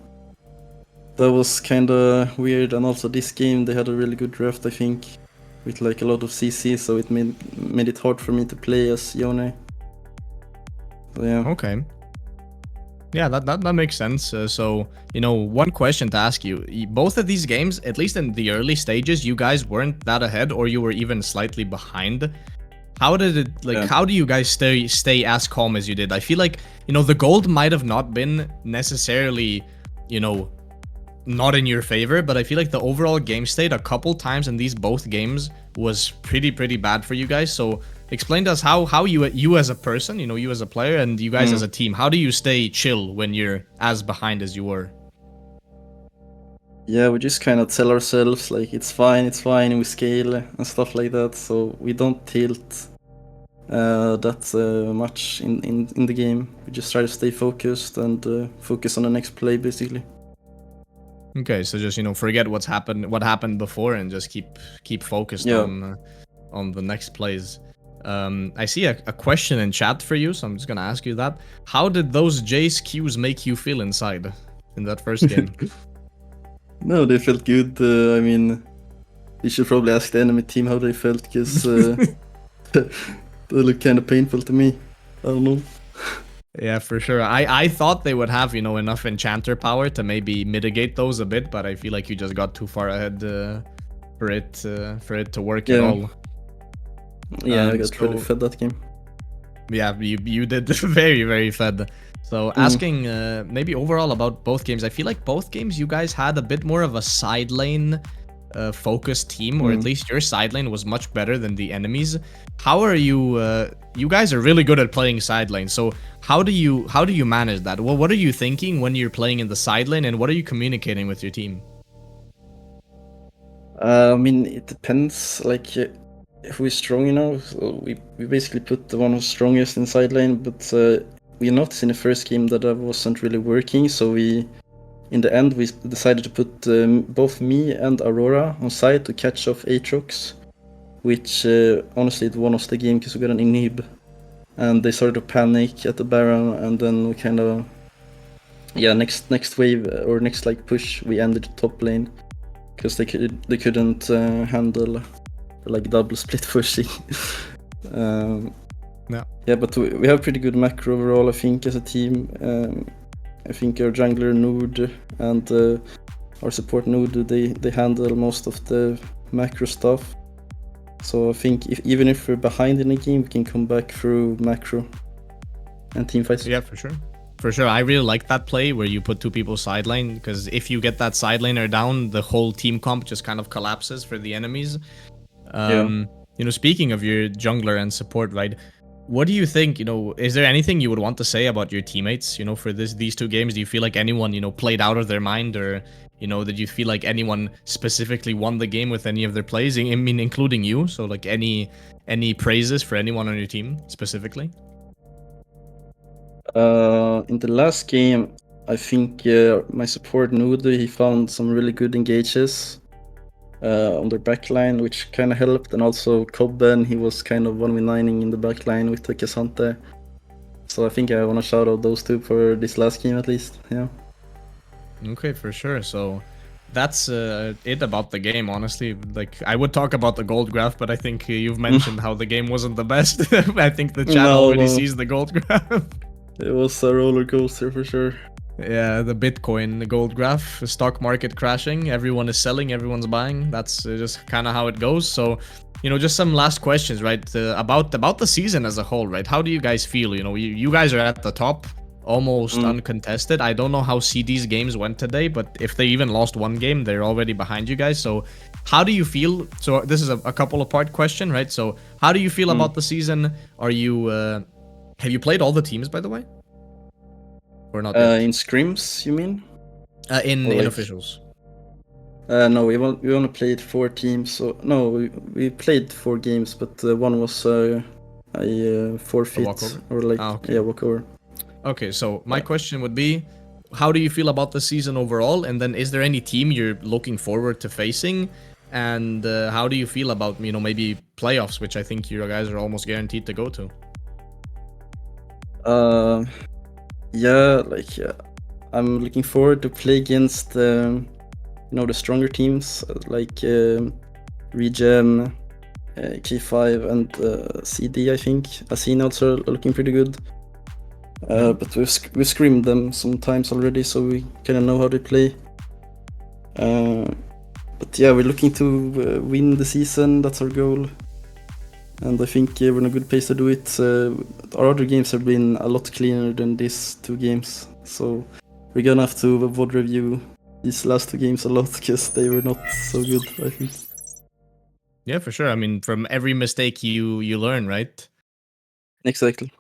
that was kind of weird. And also this game, they had a really good draft, I think, with a lot of CC, so it made it hard for me to play as Yone. So yeah. Okay. Yeah, that makes sense. So, one question to ask you. Both of these games, at least in the early stages, you guys weren't that ahead or you were even slightly behind. How did it, Yeah. how do you guys stay as calm as you did? I feel like, the gold might have not been necessarily, not in your favor, but I feel like the overall game state a couple times in these both games was pretty bad for you guys. So explain to us how you as a person, you as a player, and you guys as a team, how do you stay chill when you're as behind as you were? Yeah, we just kind of tell ourselves it's fine, we scale and stuff like that, so we don't tilt that much in the game. We just try to stay focused and focus on the next play, basically. Okay, so just forget what happened before and just keep focused on the next plays. I see a question in chat for you, so I'm just gonna ask you that. How did those Jace Qs make you feel inside in that first game? No, they felt good. I mean, you should probably ask the enemy team how they felt, because they look kind of painful to me. I don't know. Yeah, for sure. I thought they would have, enough enchanter power to maybe mitigate those a bit, but I feel like you just got too far ahead for it to work at all. Yeah, I got really fed that game. Yeah, you did very fed. So asking maybe overall about both games, I feel like both games you guys had a bit more of a side lane focused team, or at least your side lane was much better than the enemies. How are you? You guys are really good at playing side lane. So how do you manage that? Well, what are you thinking when you're playing in the side lane, and what are you communicating with your team? I mean, it depends. If we're strong enough, so we basically put the one who's strongest in side lane. But we noticed in the first game that wasn't really working. So in the end, we decided to put both me and Aurora on side to catch off Aatrox, which honestly it won us the game because we got an inhib, and they started to panic at the Baron, and then we kind of next wave or next push, we ended the top lane because they couldn't handle double split pushing. Yeah, but we have pretty good macro overall, I think, as a team. I think our jungler Nord and our support Nord, they handle most of the macro stuff. So I think even if we're behind in a game, we can come back through macro and team fights. Yeah, for sure. For sure. I really like that play where you put two people sideline, because if you get that side laner down, the whole team comp just kind of collapses for the enemies. Speaking of your jungler and support, right? What do you think, is there anything you would want to say about your teammates, for these two games? Do you feel like anyone, played out of their mind, or, did you feel like anyone specifically won the game with any of their plays? I mean, including you. So any praises for anyone on your team specifically? In the last game, I think my support Nude, he found some really good engages on their backline, which kind of helped, and also Cobben, he was kind of 1v9ing in the backline with the Cassante. So I think I want to shout out those two for this last game at least. Yeah. Okay, for sure. So that's it about the game, honestly. Like, I would talk about the gold graph, but I think you've mentioned how the game wasn't the best. I think the chat No, already no. sees the gold graph. It was a roller coaster for sure. Yeah, the Bitcoin, the gold graph, the stock market crashing, everyone is selling, everyone's buying. That's just kind of how it goes. So, just some last questions, right? About the season as a whole, right? How do you guys feel? You guys are at the top, almost uncontested. I don't know how CD's games went today, but if they even lost one game, they're already behind you guys. So, how do you feel? So, this is a couple of part question, right? So, how do you feel about the season? Are you have you played all the teams, by the way? Or not yet? In scrims, you mean? In or like- officials. No, we only played 4 teams. So no, we played 4 games, but one was a forfeit walkover? or like Okay. yeah, walkover. Okay, so my question would be, how do you feel about the season overall? And then is there any team you're looking forward to facing? And how do you feel about, maybe playoffs, which I think you guys are almost guaranteed to go to? Yeah, I'm looking forward to play against the stronger teams like Regem, K5 and CD. I think Asina also are looking pretty good. But we've scrimmed them sometimes already, so we kind of know how they play. But yeah, we're looking to win the season. That's our goal, and I think we're in a good pace to do it. Our other games have been a lot cleaner than these 2 games, so we're gonna have to VOD review these last 2 games a lot because they were not so good, I think. Yeah, for sure. I mean, from every mistake you learn, right? Exactly.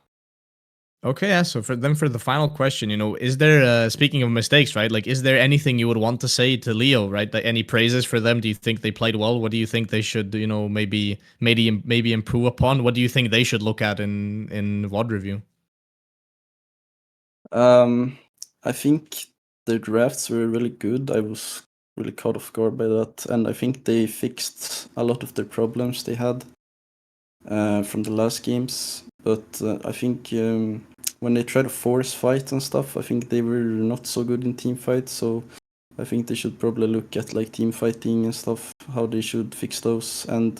Okay, yeah. So for the final question, is there speaking of mistakes, right? Like, is there anything you would want to say to Leo, right? Like, any praises for them? Do you think they played well? What do you think they should, maybe improve upon? What do you think they should look at in VOD review? I think their drafts were really good. I was really caught off guard by that, and I think they fixed a lot of their problems they had from the last games. But I think when they try to force fight and stuff, I think they were not so good in team fights. So I think they should probably look at like team fighting and stuff, how they should fix those, and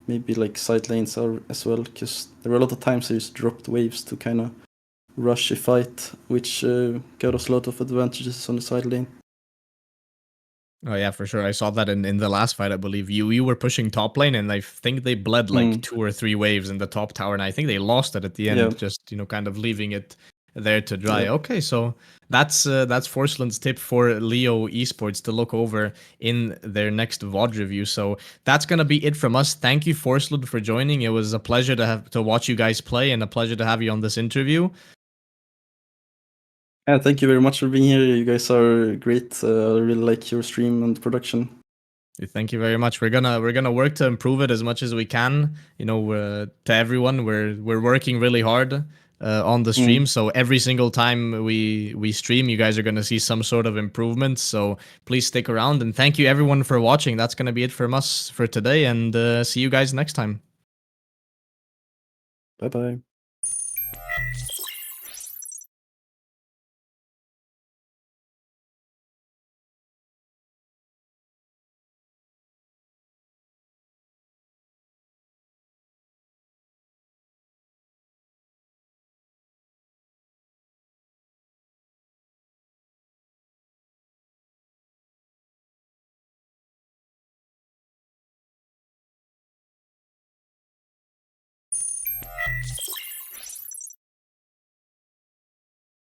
maybe like side lanes as well, because there were a lot of times they just dropped waves to kind of rush a fight, which got us a lot of advantages on the side lane. Oh yeah, for sure. I saw that in the last fight. I believe you were pushing top lane, and I think they bled like 2 or 3 waves in the top tower, and I think they lost it at the end, Yeah. just kind of leaving it there to dry. Yeah. Okay, so that's Forsland's tip for Leo Esports to look over in their next VOD review. So that's gonna be it from us. Thank you, Forsland, for joining. It was a pleasure to watch you guys play, and a pleasure to have you on this interview. Yeah, thank you very much for being here. You guys are great. I really like your stream and production. Thank you very much. We're gonna work to improve it as much as we can. To everyone, we're working really hard on the stream. So every single time we stream, you guys are gonna see some sort of improvement. So please stick around, and thank you everyone for watching. That's gonna be it from us for today, and see you guys next time. Bye bye.